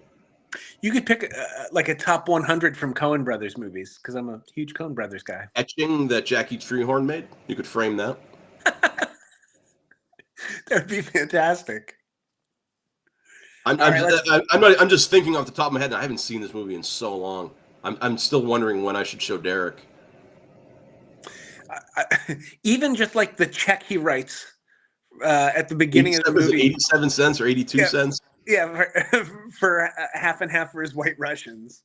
You could pick like a top 100 from Coen Brothers movies, because I'm a huge Coen Brothers guy. Etching that Jackie Treehorn made, you could frame that. That would be fantastic. I'm just thinking off the top of my head, and I haven't seen this movie in so long. I'm still wondering when I should show Derek. Even just like the check he writes at the beginning of the movie, 87 cents or 82 cents. Yeah, for half and half for his White Russians.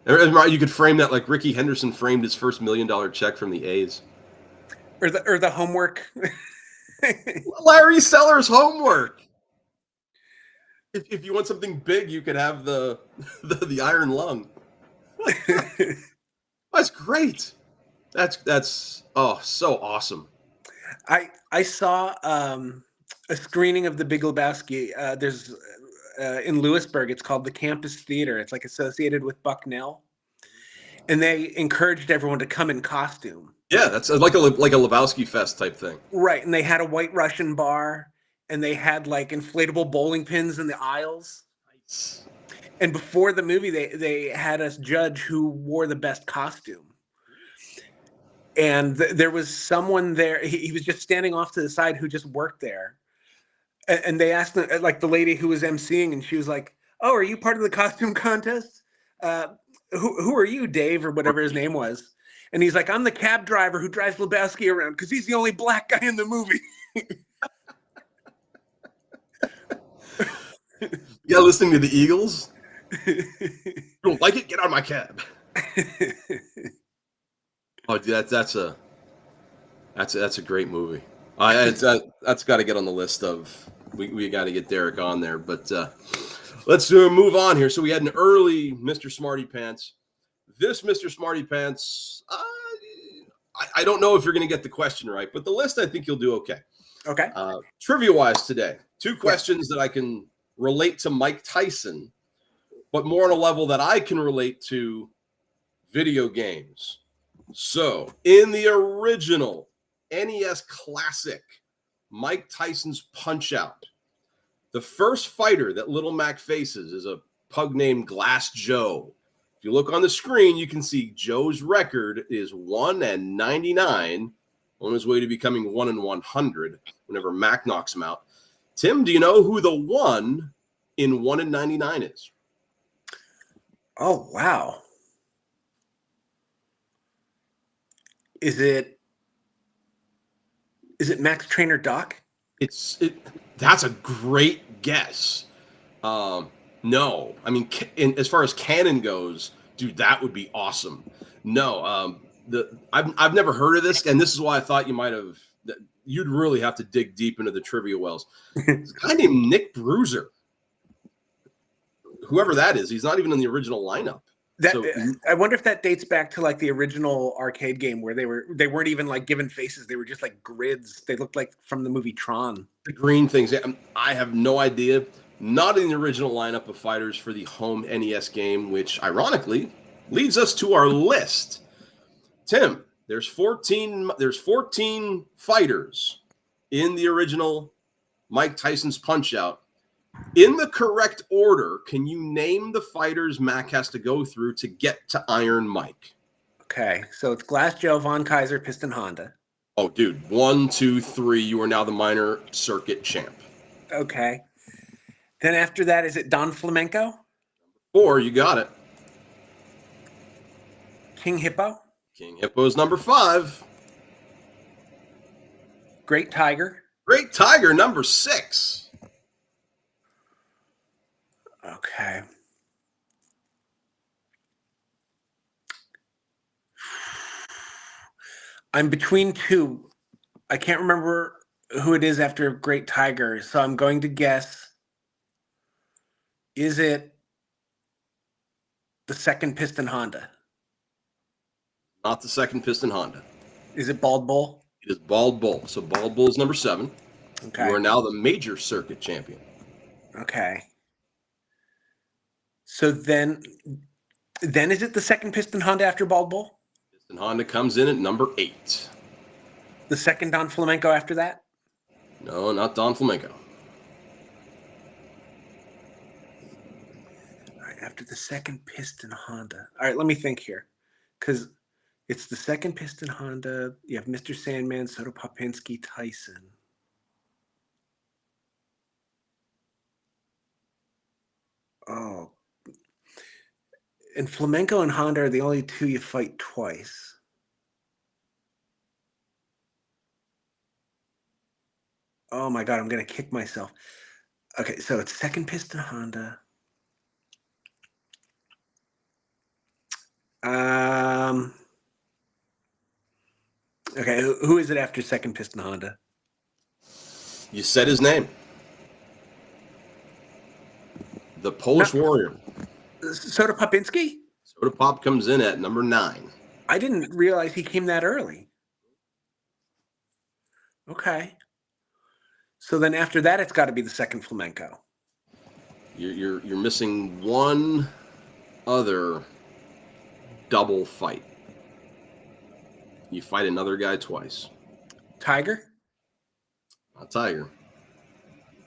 You could frame that like Ricky Henderson framed his first $1 million check from the A's. Or the homework. Larry Sellers' homework. If you want something big, you could have the iron lung. That's great. That's so awesome. I saw a screening of The Big Lebowski. There's in Lewisburg. It's called the Campus Theater. It's like associated with Bucknell, and they encouraged everyone to come in costume. Yeah, that's like a Lebowski Fest type thing. Right, and they had a White Russian bar, and they had like inflatable bowling pins in the aisles. Nice. And before the movie, they had us judge who wore the best costume. And there was someone there. He was just standing off to the side who just worked there. And they asked like the lady who was emceeing, and she was like, "Oh, are you part of the costume contest? Who are you, Dave, or whatever his name was?" And he's like, "I'm the cab driver who drives Lebowski around because he's the only black guy in the movie." Yeah, listening to the Eagles. You don't like it? Get out of my cab. Oh, dude, that's a great movie. That's got to get on the list of we got to get Derek on there. But let's move on here. So we had an early Mr. Smarty Pants. This Mr. Smarty Pants, I don't know if you're going to get the question right, but the list I think you'll do okay. Okay. Trivia wise today, 2 questions that I can relate to Mike Tyson, but more on a level that I can relate to video games. So, in the original NES classic, Mike Tyson's Punch-Out!, the first fighter that Little Mac faces is a pug named Glass Joe. If you look on the screen, you can see Joe's record is 1-99, on his way to becoming 1-100 whenever Mac knocks him out. Tim, do you know who the 1 in 1-99 is? Oh, wow. Is it Max Trainer Doc? That's a great guess. No, I mean, as far as canon goes, dude, that would be awesome. No, I've never heard of this, and this is why I thought you might have. You'd really have to dig deep into the trivia wells. There's a guy named Nick Bruiser. Whoever that is, he's not even in the original lineup. I wonder if that dates back to like the original arcade game where they weren't even like given faces. They were just like grids. They looked like from the movie Tron. The green things. I have no idea. Not in the original lineup of fighters for the home NES game, which ironically leads us to our list. Tim, there's 14 fighters in the original Mike Tyson's Punch-Out! In the correct order, can you name the fighters Mac has to go through to get to Iron Mike? Okay, so it's Glass Joe, Von Kaiser, Piston Honda. Oh, dude, 1, 2, 3. You are now the minor circuit champ. Okay. Then after that, is it Don Flamenco? 4, you got it. King Hippo. King Hippo is number 5. Great Tiger. Great Tiger, number 6. Okay. I'm between two. I can't remember who it is after Great Tiger, so I'm going to guess. Is it the second piston Honda? Not the second piston Honda. Is it Bald Bull? It is Bald Bull. So Bald Bull is number 7. Okay. You are now the major circuit champion. Okay. So then is it the second piston Honda after Bald Bull? Piston Honda comes in at number 8. The second Don Flamenco after that? No, not Don Flamenco. All right, after the second piston Honda. All right, let me think here. Because it's the second piston Honda. You have Mr. Sandman, Soto Popinski, Tyson. Oh. And Flamenco and Honda are the only two you fight twice. Oh my God, I'm going to kick myself. Okay, so it's second piston Honda. Okay, who is it after second piston Honda? You said his name. The Polish Warrior. Soto Popinski? Soda Pop comes in at number 9. I didn't realize he came that early. Okay. So then after that, it's got to be the second Flamenco. You're missing one other double fight. You fight another guy twice. Tiger? Not Tiger.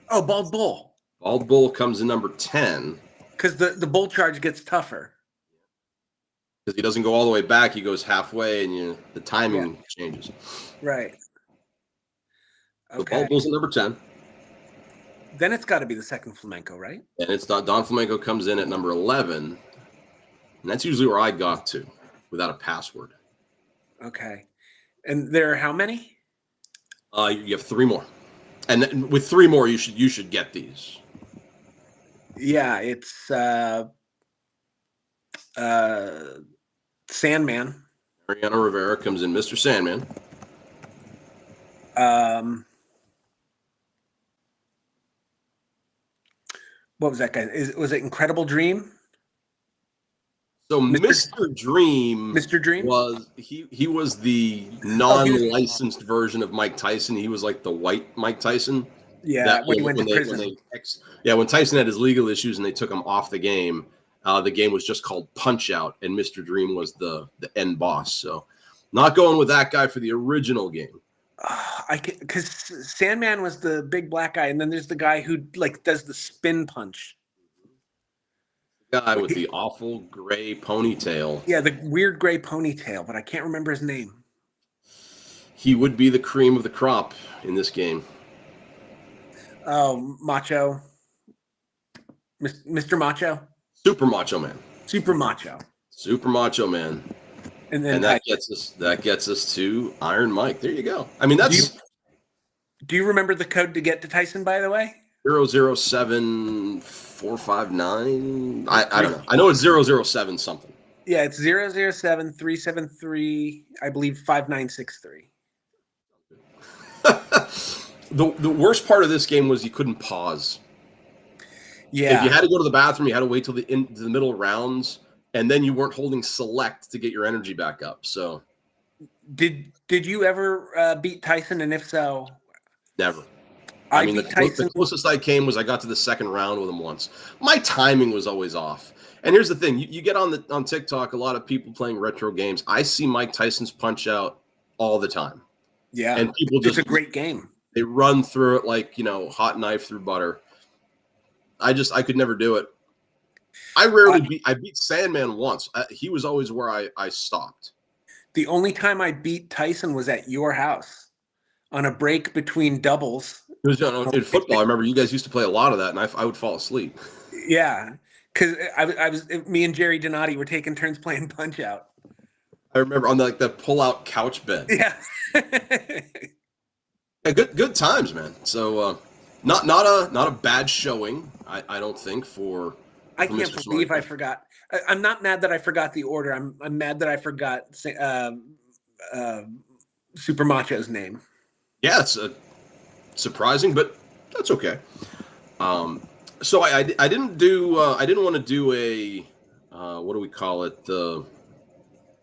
Oh, Bald Bull. Bald Bull comes in number 10. Because the bull charge gets tougher. Because he doesn't go all the way back. He goes halfway, and the timing changes. Right. Okay. So Bald Bull's at number 10. Then it's got to be the second Flamenco, right? And it's Don Flamenco comes in at number 11. And that's usually where I got to without a password. Okay. And there are how many? You have 3 more. And with 3 more, you should get these. Yeah, it's Sandman. Mariano Rivera comes in, Mr. Sandman. What was that guy? Was it Incredible Dream? So Mr. Dream was he was the non-licensed version of Mike Tyson. He was like the white Mike Tyson. Yeah, when he went to prison. When Tyson had his legal issues and they took him off the game was just called Punch Out, and Mr. Dream was the end boss. So not going with that guy for the original game. Because Sandman was the big black guy, and then there's the guy who like does the spin punch. Guy with the awful gray ponytail. Yeah, the weird gray ponytail, but I can't remember his name. He would be the cream of the crop in this game. Oh, Macho. Mr. Macho? Super Macho Man. Super Macho. Super Macho Man. And then that gets us to Iron Mike. There you go. I mean, that's. Do you remember the code to get to Tyson, by the way? 007459. I don't know. I know it's 007 something. Yeah, it's 007-373, I believe 5963. The worst part of this game was you couldn't pause. Yeah. If you had to go to the bathroom, you had to wait till the middle rounds, and then you weren't holding select to get your energy back up. So, did you ever beat Tyson? And if so, never. I mean, the closest I came was I got to the second round with him once. My timing was always off. And here's the thing: you get on TikTok, a lot of people playing retro games. I see Mike Tyson's Punch Out all the time. Yeah, and people it's a great game. They run through it like hot knife through butter. I could never do it. I beat Sandman once. He was always where I stopped. The only time I beat Tyson was at your house on a break between doubles. It was in football. I remember you guys used to play a lot of that, and I would fall asleep. Yeah, because me and Jerry Donati were taking turns playing Punch Out. I remember on the pull-out couch bed. Yeah. Yeah, good times, man. So not a bad showing, I don't think for can't Mr. believe I Sorensen. forgot. I'm not mad that I forgot the order. I'm mad that I forgot Super Macho's name. Yeah, it's surprising, but that's okay. So I didn't do I didn't want to do a what do we call it, the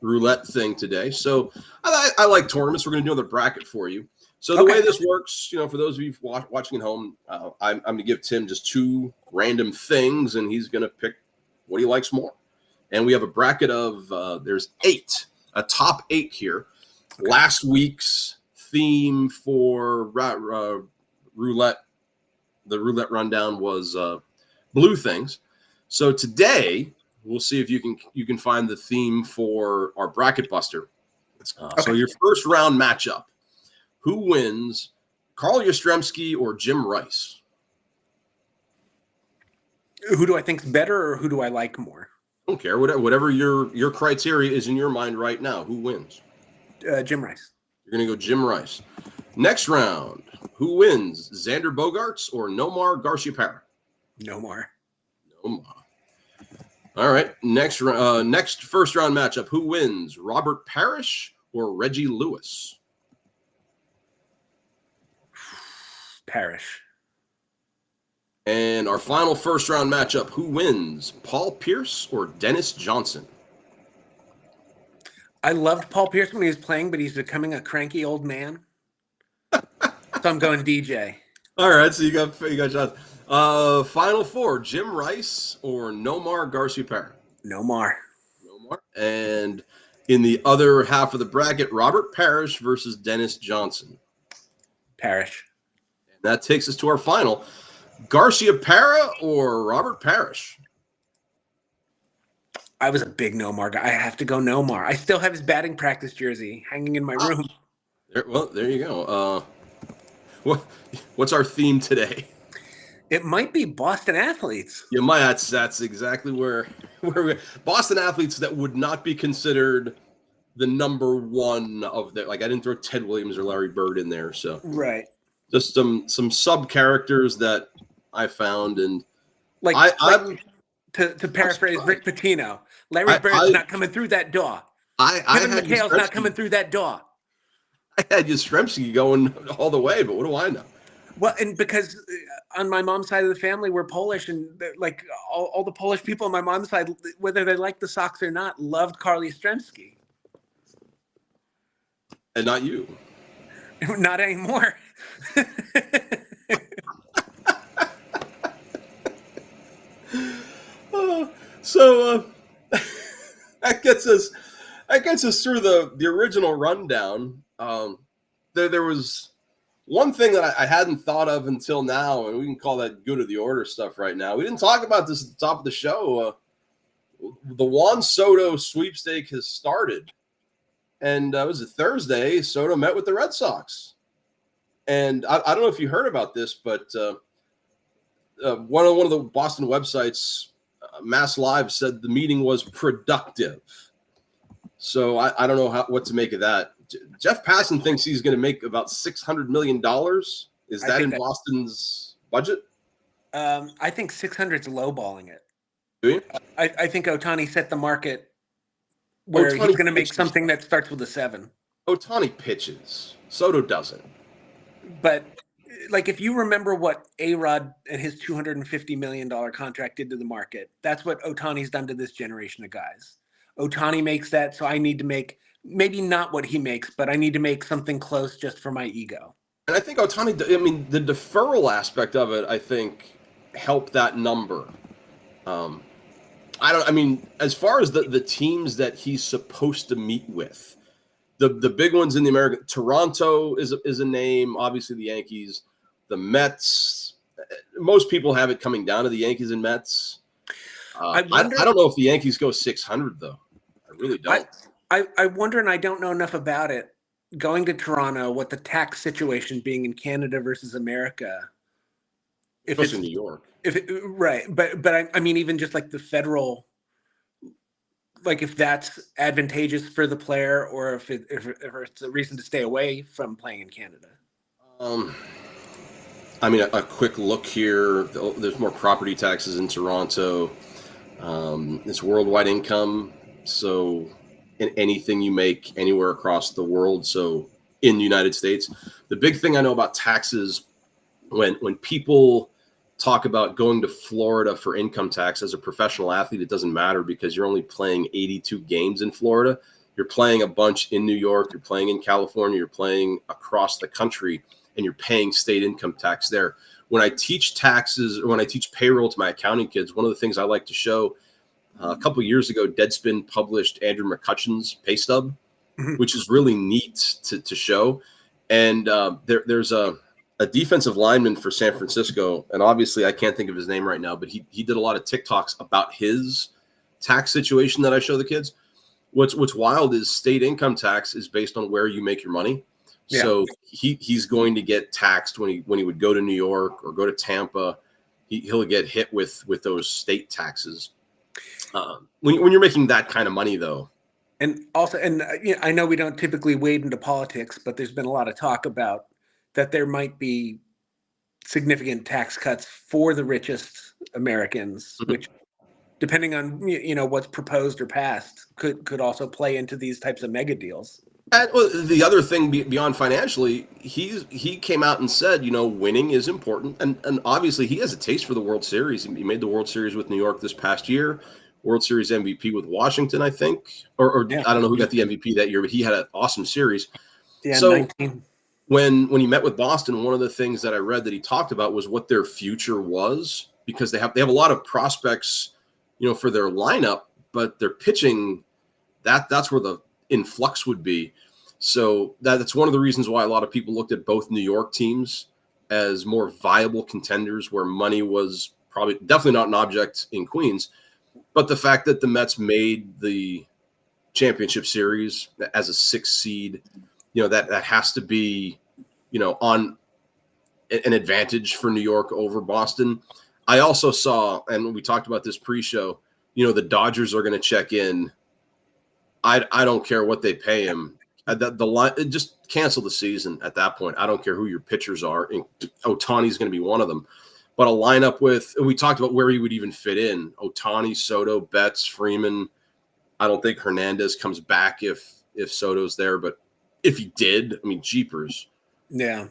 roulette thing today. So I like tournaments. We're going to do another bracket for you. So the way this works, for those of you watching at home, I'm going to give Tim just two random things, and he's going to pick what he likes more. And we have a bracket of there's a top 8 here. Okay. Last week's theme for roulette, the roulette rundown was blue things. So today we'll see if you can find the theme for our bracket buster. So your first round matchup, who wins, Carl Yastrzemski or Jim Rice? Who do I think's better, or who do I like more? I don't care. Whatever your criteria is in your mind right now, who wins? Jim Rice. You're going to go Jim Rice. Next round, who wins, Xander Bogaerts or Nomar Garciaparra? Nomar. All right. Next first round matchup, who wins, Robert Parrish or Reggie Lewis? Parrish. And our final first round matchup, who wins, Paul Pierce or Dennis Johnson? I loved Paul Pierce when he was playing, but he's becoming a cranky old man. So I'm going DJ. All right, so you got Johnson. Final four, Jim Rice or Nomar Garciaparra? Nomar. And in the other half of the bracket, Robert Parrish versus Dennis Johnson. Parrish. And that takes us to our final. Garciaparra or Robert Parrish? I was a big Nomar guy. I have to go Nomar. I still have his batting practice jersey hanging in my room. There you go. What's our theme today? It might be Boston athletes. Yeah, that's exactly where we Boston athletes that would not be considered the number one of their, like I didn't throw Ted Williams or Larry Bird in there, so right. Just some sub characters that I found, and to paraphrase Rick Pitino, Larry Bird's not coming through that door. Kevin McHale's not coming through that door. I had Yastrzemski going all the way, but what do I know? Well, and because on my mom's side of the family, we're Polish, and like all the Polish people on my mom's side, whether they like the Sox or not, loved Carl Yastrzemski. And not you. Not anymore. So that gets us through the original rundown. There was one thing that I hadn't thought of until now, and we can call that good of the order stuff right now. We didn't talk about this at the top of the show. The Juan Soto sweepstake has started, and it was a Thursday. Soto met with the Red Sox, and I don't know if you heard about this, but one of the Boston websites, Mass Live, said the meeting was productive. So I don't know what to make of that. Jeff Passan thinks he's going to make about $600 million. Is that in Boston's budget? I think 600's lowballing it. Do you? I think Ohtani set the market where he's going to make something that starts with a 7. Ohtani pitches. Soto doesn't. But like, if you remember what A-Rod and his $250 million contract did to the market, that's what Ohtani's done to this generation of guys. Ohtani makes that, so I need to make maybe not what he makes, but I need to make something close just for my ego. And I think Ohtani, the deferral aspect of it, I think, helped that number. As far as the teams that he's supposed to meet with, the big ones in the American, Toronto is a name, obviously the Yankees, the Mets. Most people have it coming down to the Yankees and Mets. I don't know if the Yankees go 600 though. I really don't. I wonder, and I don't know enough about it, going to Toronto, what the tax situation being in Canada versus America. If it's in New York. Right. But I mean, even just like the federal like if that's advantageous for the player, or if it's a reason to stay away from playing in Canada. I mean, a quick look here. There's more property taxes in Toronto. It's worldwide income, so in anything you make anywhere across the world. So in the United States, the big thing I know about taxes, when people talk about going to Florida for income tax as a professional athlete, it doesn't matter because you're only playing 82 games in Florida. You're playing a bunch in New York, you're playing in California, you're playing across the country, and you're paying state income tax there. When I teach taxes or when I teach payroll to my accounting kids, one of the things I like to show, a couple of years ago, Deadspin published Andrew McCutcheon's pay stub, which is really neat to show. And there's a defensive lineman for San Francisco, and obviously I can't think of his name right now, but he did a lot of TikToks about his tax situation that I show the kids. What's wild is state income tax is based on where you make your money. Yeah. So he's going to get taxed when he would go to New York or go to Tampa. He'll get hit with those state taxes. When you're making that kind of money, though. And also, I know we don't typically wade into politics, but there's been a lot of talk about that there might be significant tax cuts for the richest Americans, which, depending on what's proposed or passed, could also play into these types of mega deals. And, well, the other thing beyond financially, he came out and said, winning is important, and obviously he has a taste for the World Series. He made the World Series with New York this past year, World Series MVP with Washington, I think, or yeah. I don't know who got the MVP that year, but he had an awesome series. Yeah, so 19. When he met with Boston, one of the things that I read that he talked about was what their future was, because they have a lot of prospects, for their lineup, but their pitching, that's where the influx would be. So that's one of the reasons why a lot of people looked at both New York teams as more viable contenders, where money was definitely not an object in Queens. But the fact that the Mets made the championship series as a 6th seed, that has to be, on an advantage for New York over Boston. I also saw, and we talked about this pre-show, the Dodgers are going to check in. I don't care what they pay him. The line, just cancel the season at that point. I don't care who your pitchers are. Ohtani's going to be one of them. But a lineup we talked about where he would even fit in. Ohtani, Soto, Betts, Freeman. I don't think Hernandez comes back if Soto's there, but if he did, jeepers. Yeah.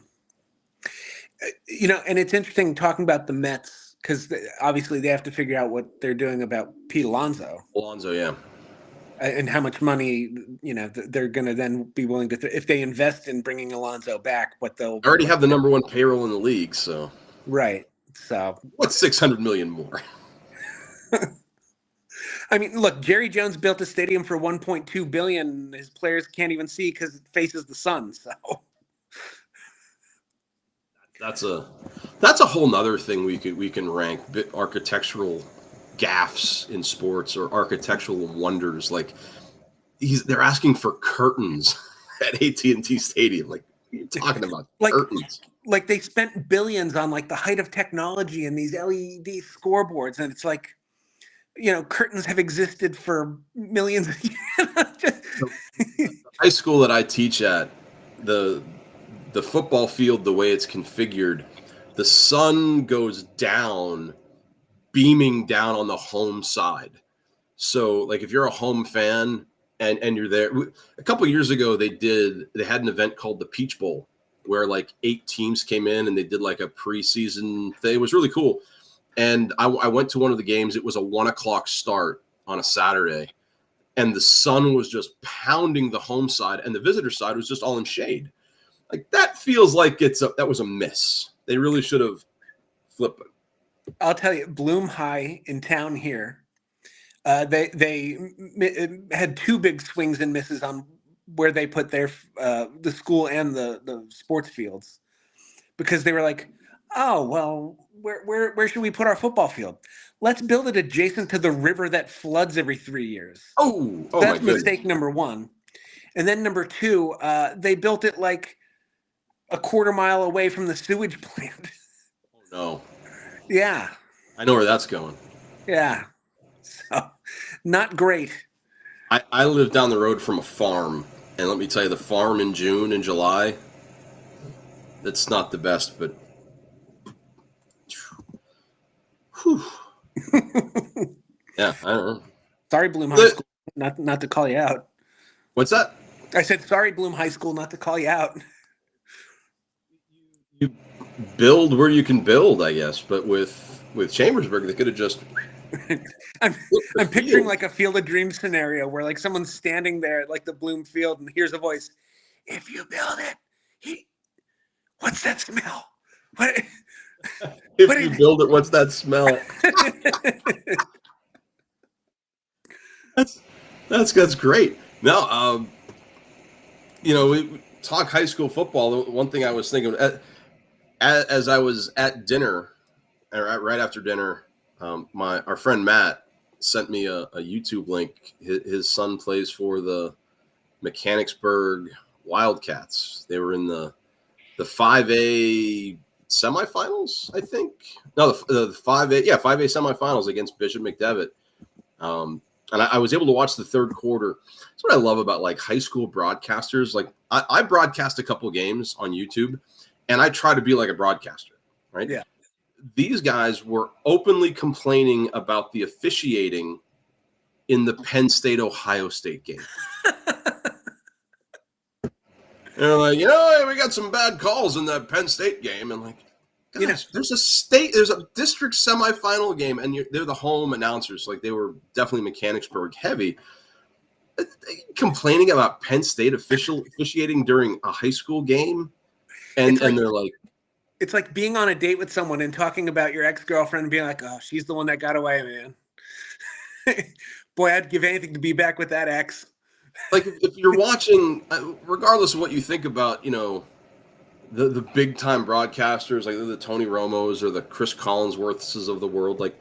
And it's interesting talking about the Mets, because obviously they have to figure out what they're doing about Pete Alonso. Alonso, yeah. And how much money, they're going to then be willing to, if they invest in bringing Alonso back, what they'll already have the number 1 payroll in the league. So, right. So what's $600 million more? Look, Jerry Jones built a stadium for $1.2 billion. His players can't even see because it faces the sun. So that's a whole nother thing we can rank architectural gaffes in sports or architectural wonders. Like they're asking for curtains at AT&T Stadium. Like, what are you talking about? Curtains. Like they spent billions on the height of technology and these LED scoreboards, and it's like, curtains have existed for millions of years. The high school that I teach at, the football field, the way it's configured, the sun goes down, beaming down on the home side. So, like, if you're a home fan and you're there, a couple of years ago they had an event called the Peach Bowl, where 8 teams came in and they did a preseason thing. It was really cool. And I went to one of the games. It was a 1:00 start on a Saturday, and the sun was just pounding the home side, and the visitor side was just all in shade. Like, that feels like that was a miss. They really should have flipped it. I'll tell you, Bloom High in town here, they had 2 big swings and misses on where they put their the school and the sports fields, because they were like, oh, well, where should we put our football field? Let's build it adjacent to the river that floods every 3 years. Oh, that's mistake number 1. And then number 2, they built it a quarter mile away from the sewage plant. Oh, no. Yeah. I know where that's going. Yeah. So, not great. I live down the road from a farm, and let me tell you, the farm in June and July, that's not the best, but whew. Yeah, I don't know. Sorry, Bloom High School, not to call you out. What's that? I said, sorry, Bloom High School, not to call you out. You build where you can build, I guess, but with Chambersburg, they could have just. I'm picturing like a Field of Dreams scenario where like someone's standing there at like the Bloom Field and hears a voice. If you build it, what's that smell? What? If you build it, what's that smell? That's great. Now, we talk high school football. The one thing I was thinking as I was at dinner, or right after dinner, our friend Matt sent me a YouTube link. His son plays for the Mechanicsburg Wildcats. They were in the 5A semifinals, I think. No, the 5A semifinals against Bishop McDevitt. And I was able to watch the third quarter. That's what I love about like high school broadcasters. Like I broadcast a couple games on YouTube, and I try to be like a broadcaster, right? Yeah. These guys were openly complaining about the officiating in the Penn State-Ohio State game. They're like, we got some bad calls in that Penn State game. And like, guys, there's a district semifinal game, and they're the home announcers. Like, they were definitely Mechanicsburg heavy. Complaining about Penn State officiating during a high school game, and they're like, it's like being on a date with someone and talking about your ex-girlfriend and being like, oh, she's the one that got away, man. Boy, I'd give anything to be back with that ex. Like, if you're watching, regardless of what you think about, the big-time broadcasters, like the Tony Romos or the Chris Collinsworths of the world, like,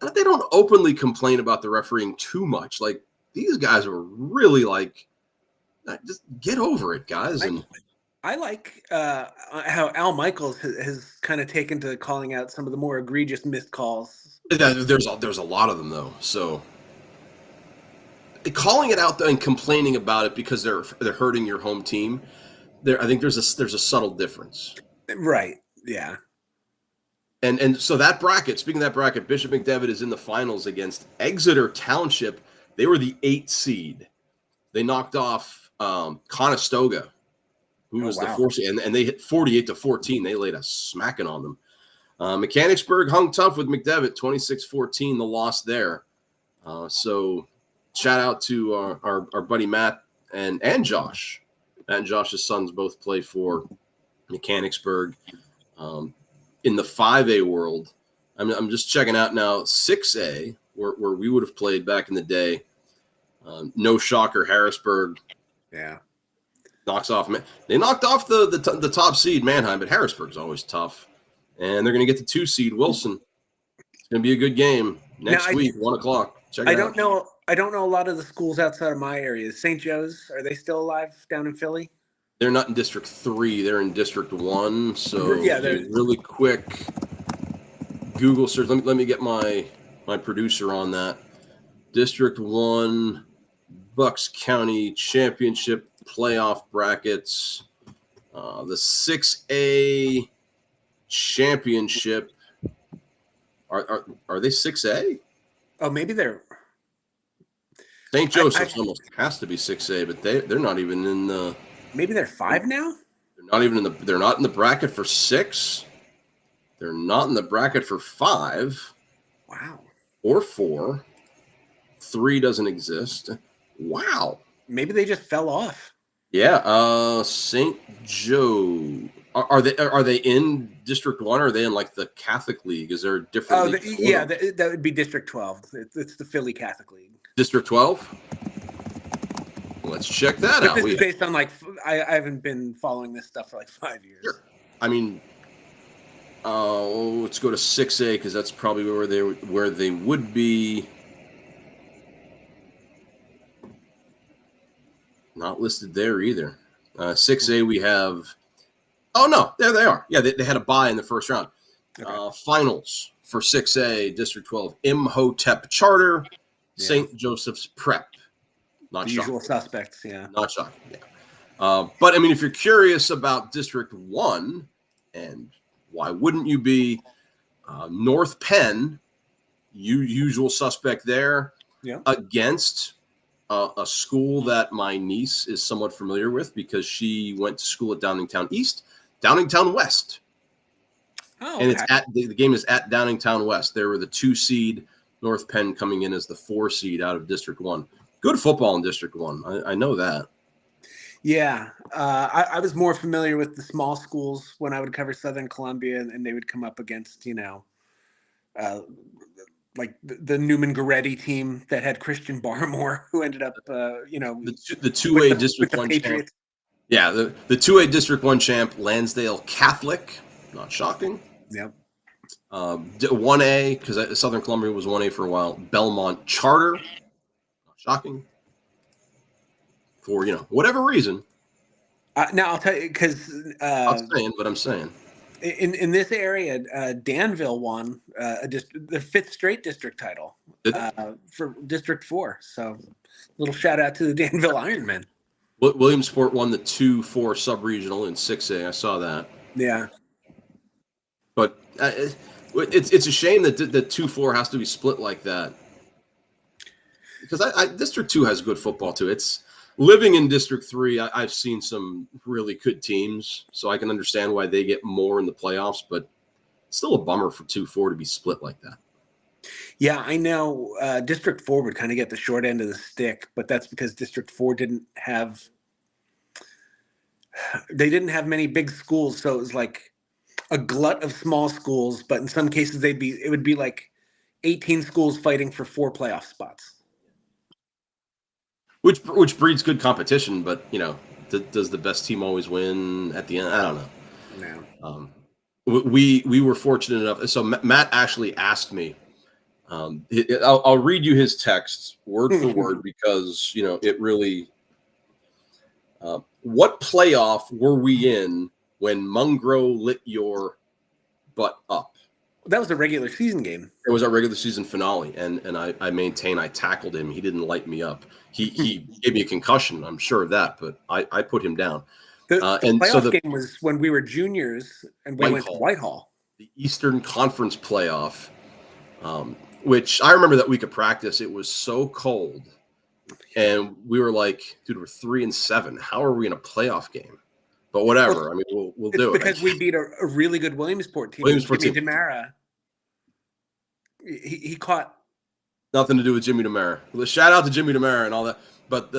they don't openly complain about the refereeing too much. Like, these guys were really like, just get over it, guys. And I like how Al Michaels has kind of taken to calling out some of the more egregious missed calls. There's a lot of them, though. So calling it out though, and complaining about it because they're hurting your home team, I think there's a subtle difference. Right. Yeah. And so that bracket, speaking of that bracket, Bishop McDevitt is in the finals against Exeter Township. They were the 8th seed. They knocked off Conestoga, who was the 4th seed, and they hit 48-14. They laid a smacking on them. Mechanicsburg hung tough with McDevitt, 26-14, the loss there. So shout out to our buddy Matt and Josh. Matt and Josh's sons both play for Mechanicsburg. In the 5A world, I'm just checking out now 6A, where we would have played back in the day. No shocker, Harrisburg. Yeah. Knocks off. They knocked off the top seed, Mannheim, but Harrisburg's always tough. And they're going to get the 2 seed, Wilson. It's going to be a good game next week, 1 o'clock. Check it out. I don't know a lot of the schools outside of my area. St. Joe's, are they still alive down in Philly? They're not in District 3. They're in District 1. So they're really quick Google search. Let me get my producer on that. District 1, Bucks County Championship playoff brackets. The 6A championship. Are they 6A? Oh, maybe they're. St. Joseph's almost has to be 6A, but they're not even in the. Maybe they're 5 now. They're not in the bracket for 6. They're not in the bracket for 5. Wow. Or 4. 3 doesn't exist. Wow. Maybe they just fell off. Yeah. St. Joe. Are they in District 1 or are they in like the Catholic League? Is there a different league? Yeah, that would be District 12. It's the Philly Catholic League. District 12? Let's check that out. This is based on like I haven't been following this stuff for like 5 years. Sure. I mean, let's go to 6A because that's probably where they would be. Not listed there either. 6A we have. Oh no, there they are. Yeah, they had a bye in the first round. Okay. Finals for 6A District 12: Imhotep Charter, St. Joseph's Prep. Not the shocking. Usual suspects, yeah. Not shocking, yeah. But I mean, if you're curious about District 1, and why wouldn't you be? North Penn, usual suspect there, against a school that my niece is somewhat familiar with because she went to school at Downingtown East, Downingtown West. Oh, and it's at the game is at Downingtown West. They were the 2 seed, North Penn coming in as the 4 seed out of District 1. Good football in District 1. I know that. Yeah. I was more familiar with the small schools when I would cover Southern Columbia, and they would come up against, like the Newman Goretti team that had Christian Barmore, who ended up, the 2A District 1 champ. Yeah, the 2A District 1 champ, Lansdale Catholic. Not shocking. Yep. 1A, because Southern Columbia was 1A for a while. Belmont Charter. Not shocking. For, whatever reason. Now, I'll tell you, because... I'm saying. In this area, Danville won the 5th straight district title for District 4. So, little shout out to the Danville Ironmen. Williamsport won the 2-4 sub-regional in 6A. I saw that. Yeah. But it's a shame that the 2-4 has to be split like that. Because District 2 has good football, too. It's living in District 3, I've seen some really good teams, so I can understand why they get more in the playoffs, but it's still a bummer for 2-4 to be split like that. Yeah, I know District 4 would kind of get the short end of the stick, but that's because District 4 didn't have many big schools, so it was like a glut of small schools, but in some cases it would be like 18 schools fighting for 4 playoff spots. Which breeds good competition, but does the best team always win at the end? I don't know. No. We were fortunate enough. So Matt actually asked me. I'll read you his text word for word because it really. What playoff were we in when Mungro lit your butt up? That was a regular season game. It was our regular season finale, and I maintain I tackled him. He didn't light me up. He gave me a concussion. I'm sure of that, but I put him down. The playoff game was when we were juniors, and we went to Whitehall. The Eastern Conference playoff, which I remember that week of practice. It was so cold, and we were like, "Dude, we're 3-7. How are we in a playoff game?" But whatever. Well, I mean, we'll do it. Because we beat a really good Williamsport team. Jimmy DeMara. He caught. Nothing to do with Jimmy DeMara. Shout out to Jimmy DeMara and all that. But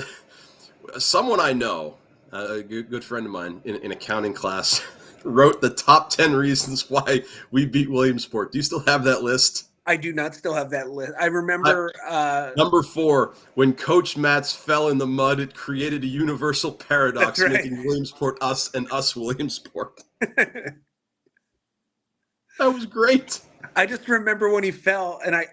someone I know, a good friend of mine in accounting class, wrote the top 10 reasons why we beat Williamsport. Do you still have that list? I do not still have that list. I remember number 4, when Coach Matz fell in the mud, it created a universal paradox, making Williamsport us and us Williamsport. That was great. I just remember when he fell, and I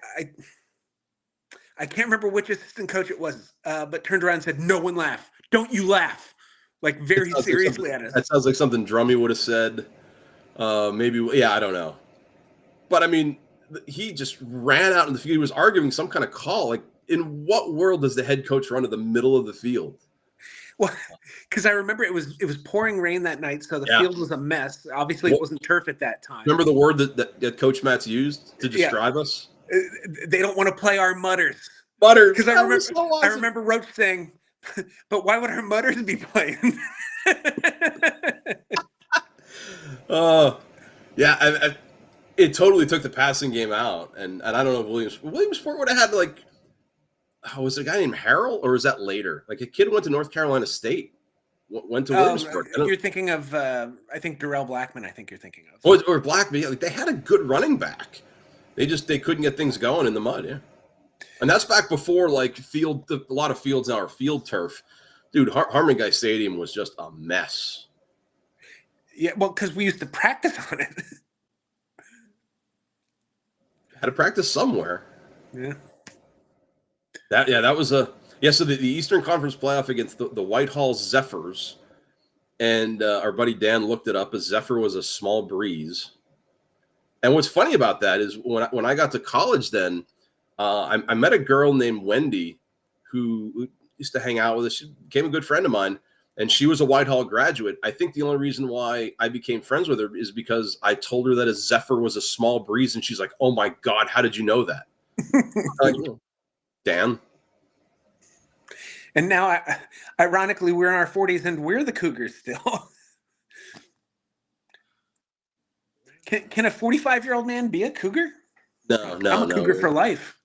can't remember which assistant coach it was, but turned around and said, "No one laugh. Don't you laugh." Like very seriously at us. That sounds like something Drummy would have said. Maybe, yeah, I don't know. But I mean, he just ran out in the field. He was arguing some kind of call. Like, in what world does the head coach run to the middle of the field? Well, because I remember it was pouring rain that night, so the field was a mess. Obviously, it wasn't turf at that time. Remember the word that Coach Matz used to describe us? They don't want to play our mutters. Mutters. Because I remember Roach saying, "But why would our mutters be playing?" Yeah, it totally took the passing game out, and I don't know if Williamsport would have had like. Oh, was it a guy named Harrell, or was that later? Like a kid went to North Carolina State, went to Williamsport. You're thinking of, I think Darrell Blackman. I think you're thinking of. Or Blackman. Yeah, like they had a good running back. They couldn't get things going in the mud. Yeah, and that's back before like a lot of fields now are field turf. Dude, Harmon Guy Stadium was just a mess. Yeah, well, because we used to practice on it. Had to practice somewhere. Yeah. That was so the Eastern Conference playoff against the Whitehall Zephyrs, and our buddy Dan looked it up. A Zephyr was a small breeze, and what's funny about that is when I got to college, then I met a girl named Wendy, who used to hang out with us. She became a good friend of mine, and she was a Whitehall graduate. I think the only reason why I became friends with her is because I told her that a zephyr was a small breeze, and she's like, "Oh my God, how did you know that?" Like, Dan. And now, ironically, we're in our 40s and we're the Cougars still. Can a 45-year-old man be a Cougar? No. I'm a Cougar for life.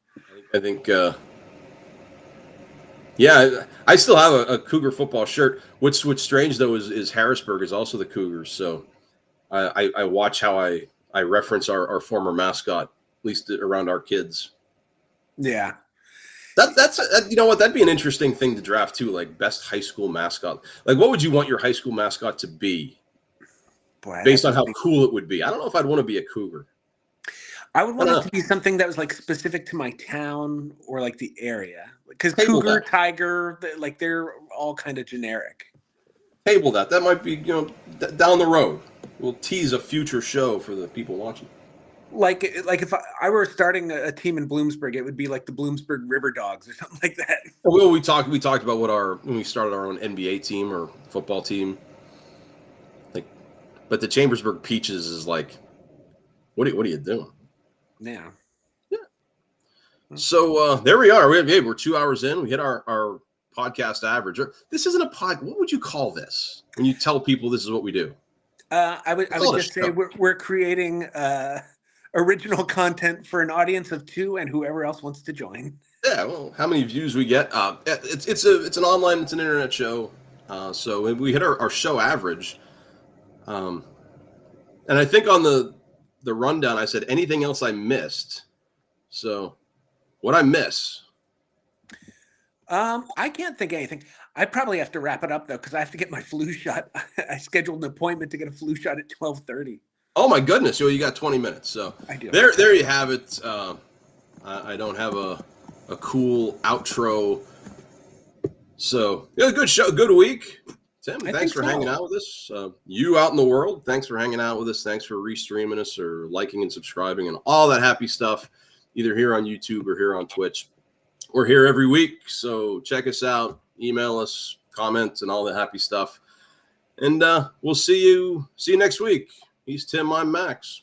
I think yeah, I still have a Cougar football shirt. What's strange though is Harrisburg is also the Cougars. So I watch how I reference our former mascot, at least around our kids. Yeah. That's you know what, that'd be an interesting thing to draft too, like best high school mascot. Like, what would you want your high school mascot to be? Boy, based on how cool it would be. I don't know if I'd want to be a Cougar. I would want it to be something that was like specific to my town or like the area, because Cougar, Tiger, like they're all kind of generic. Table that. That might be, down the road. We'll tease a future show for the people watching. Like if I were starting a team in Bloomsburg, it would be like the Bloomsburg River Dogs or something like that. Well, we talked about when we started our own NBA team or football team. Like, but the Chambersburg Peaches is like, what are you doing? Yeah. So there we are. We're 2 hours in. We hit our podcast average. This isn't a pod. What would you call this when you tell people this is what we do? I would just say we're creating original content for an audience of 2 and whoever else wants to join. Yeah, well, how many views we get? It's an internet show. So we hit our show average. And I think on the rundown I said anything else I missed. So what I miss? I can't think of anything. I probably have to wrap it up though, because I have to get my flu shot. I scheduled an appointment to get a flu shot at 12:30. Oh my goodness! You got 20 minutes. So I do. There you have it. I don't have a cool outro. So good show, good week. Tim, thanks for hanging out with us. You out in the world, thanks for hanging out with us. Thanks for restreaming us or liking and subscribing and all that happy stuff, either here on YouTube or here on Twitch. We're here every week, so check us out, email us, comment, and all the happy stuff. And we'll see you next week. He's Tim, I'm Max.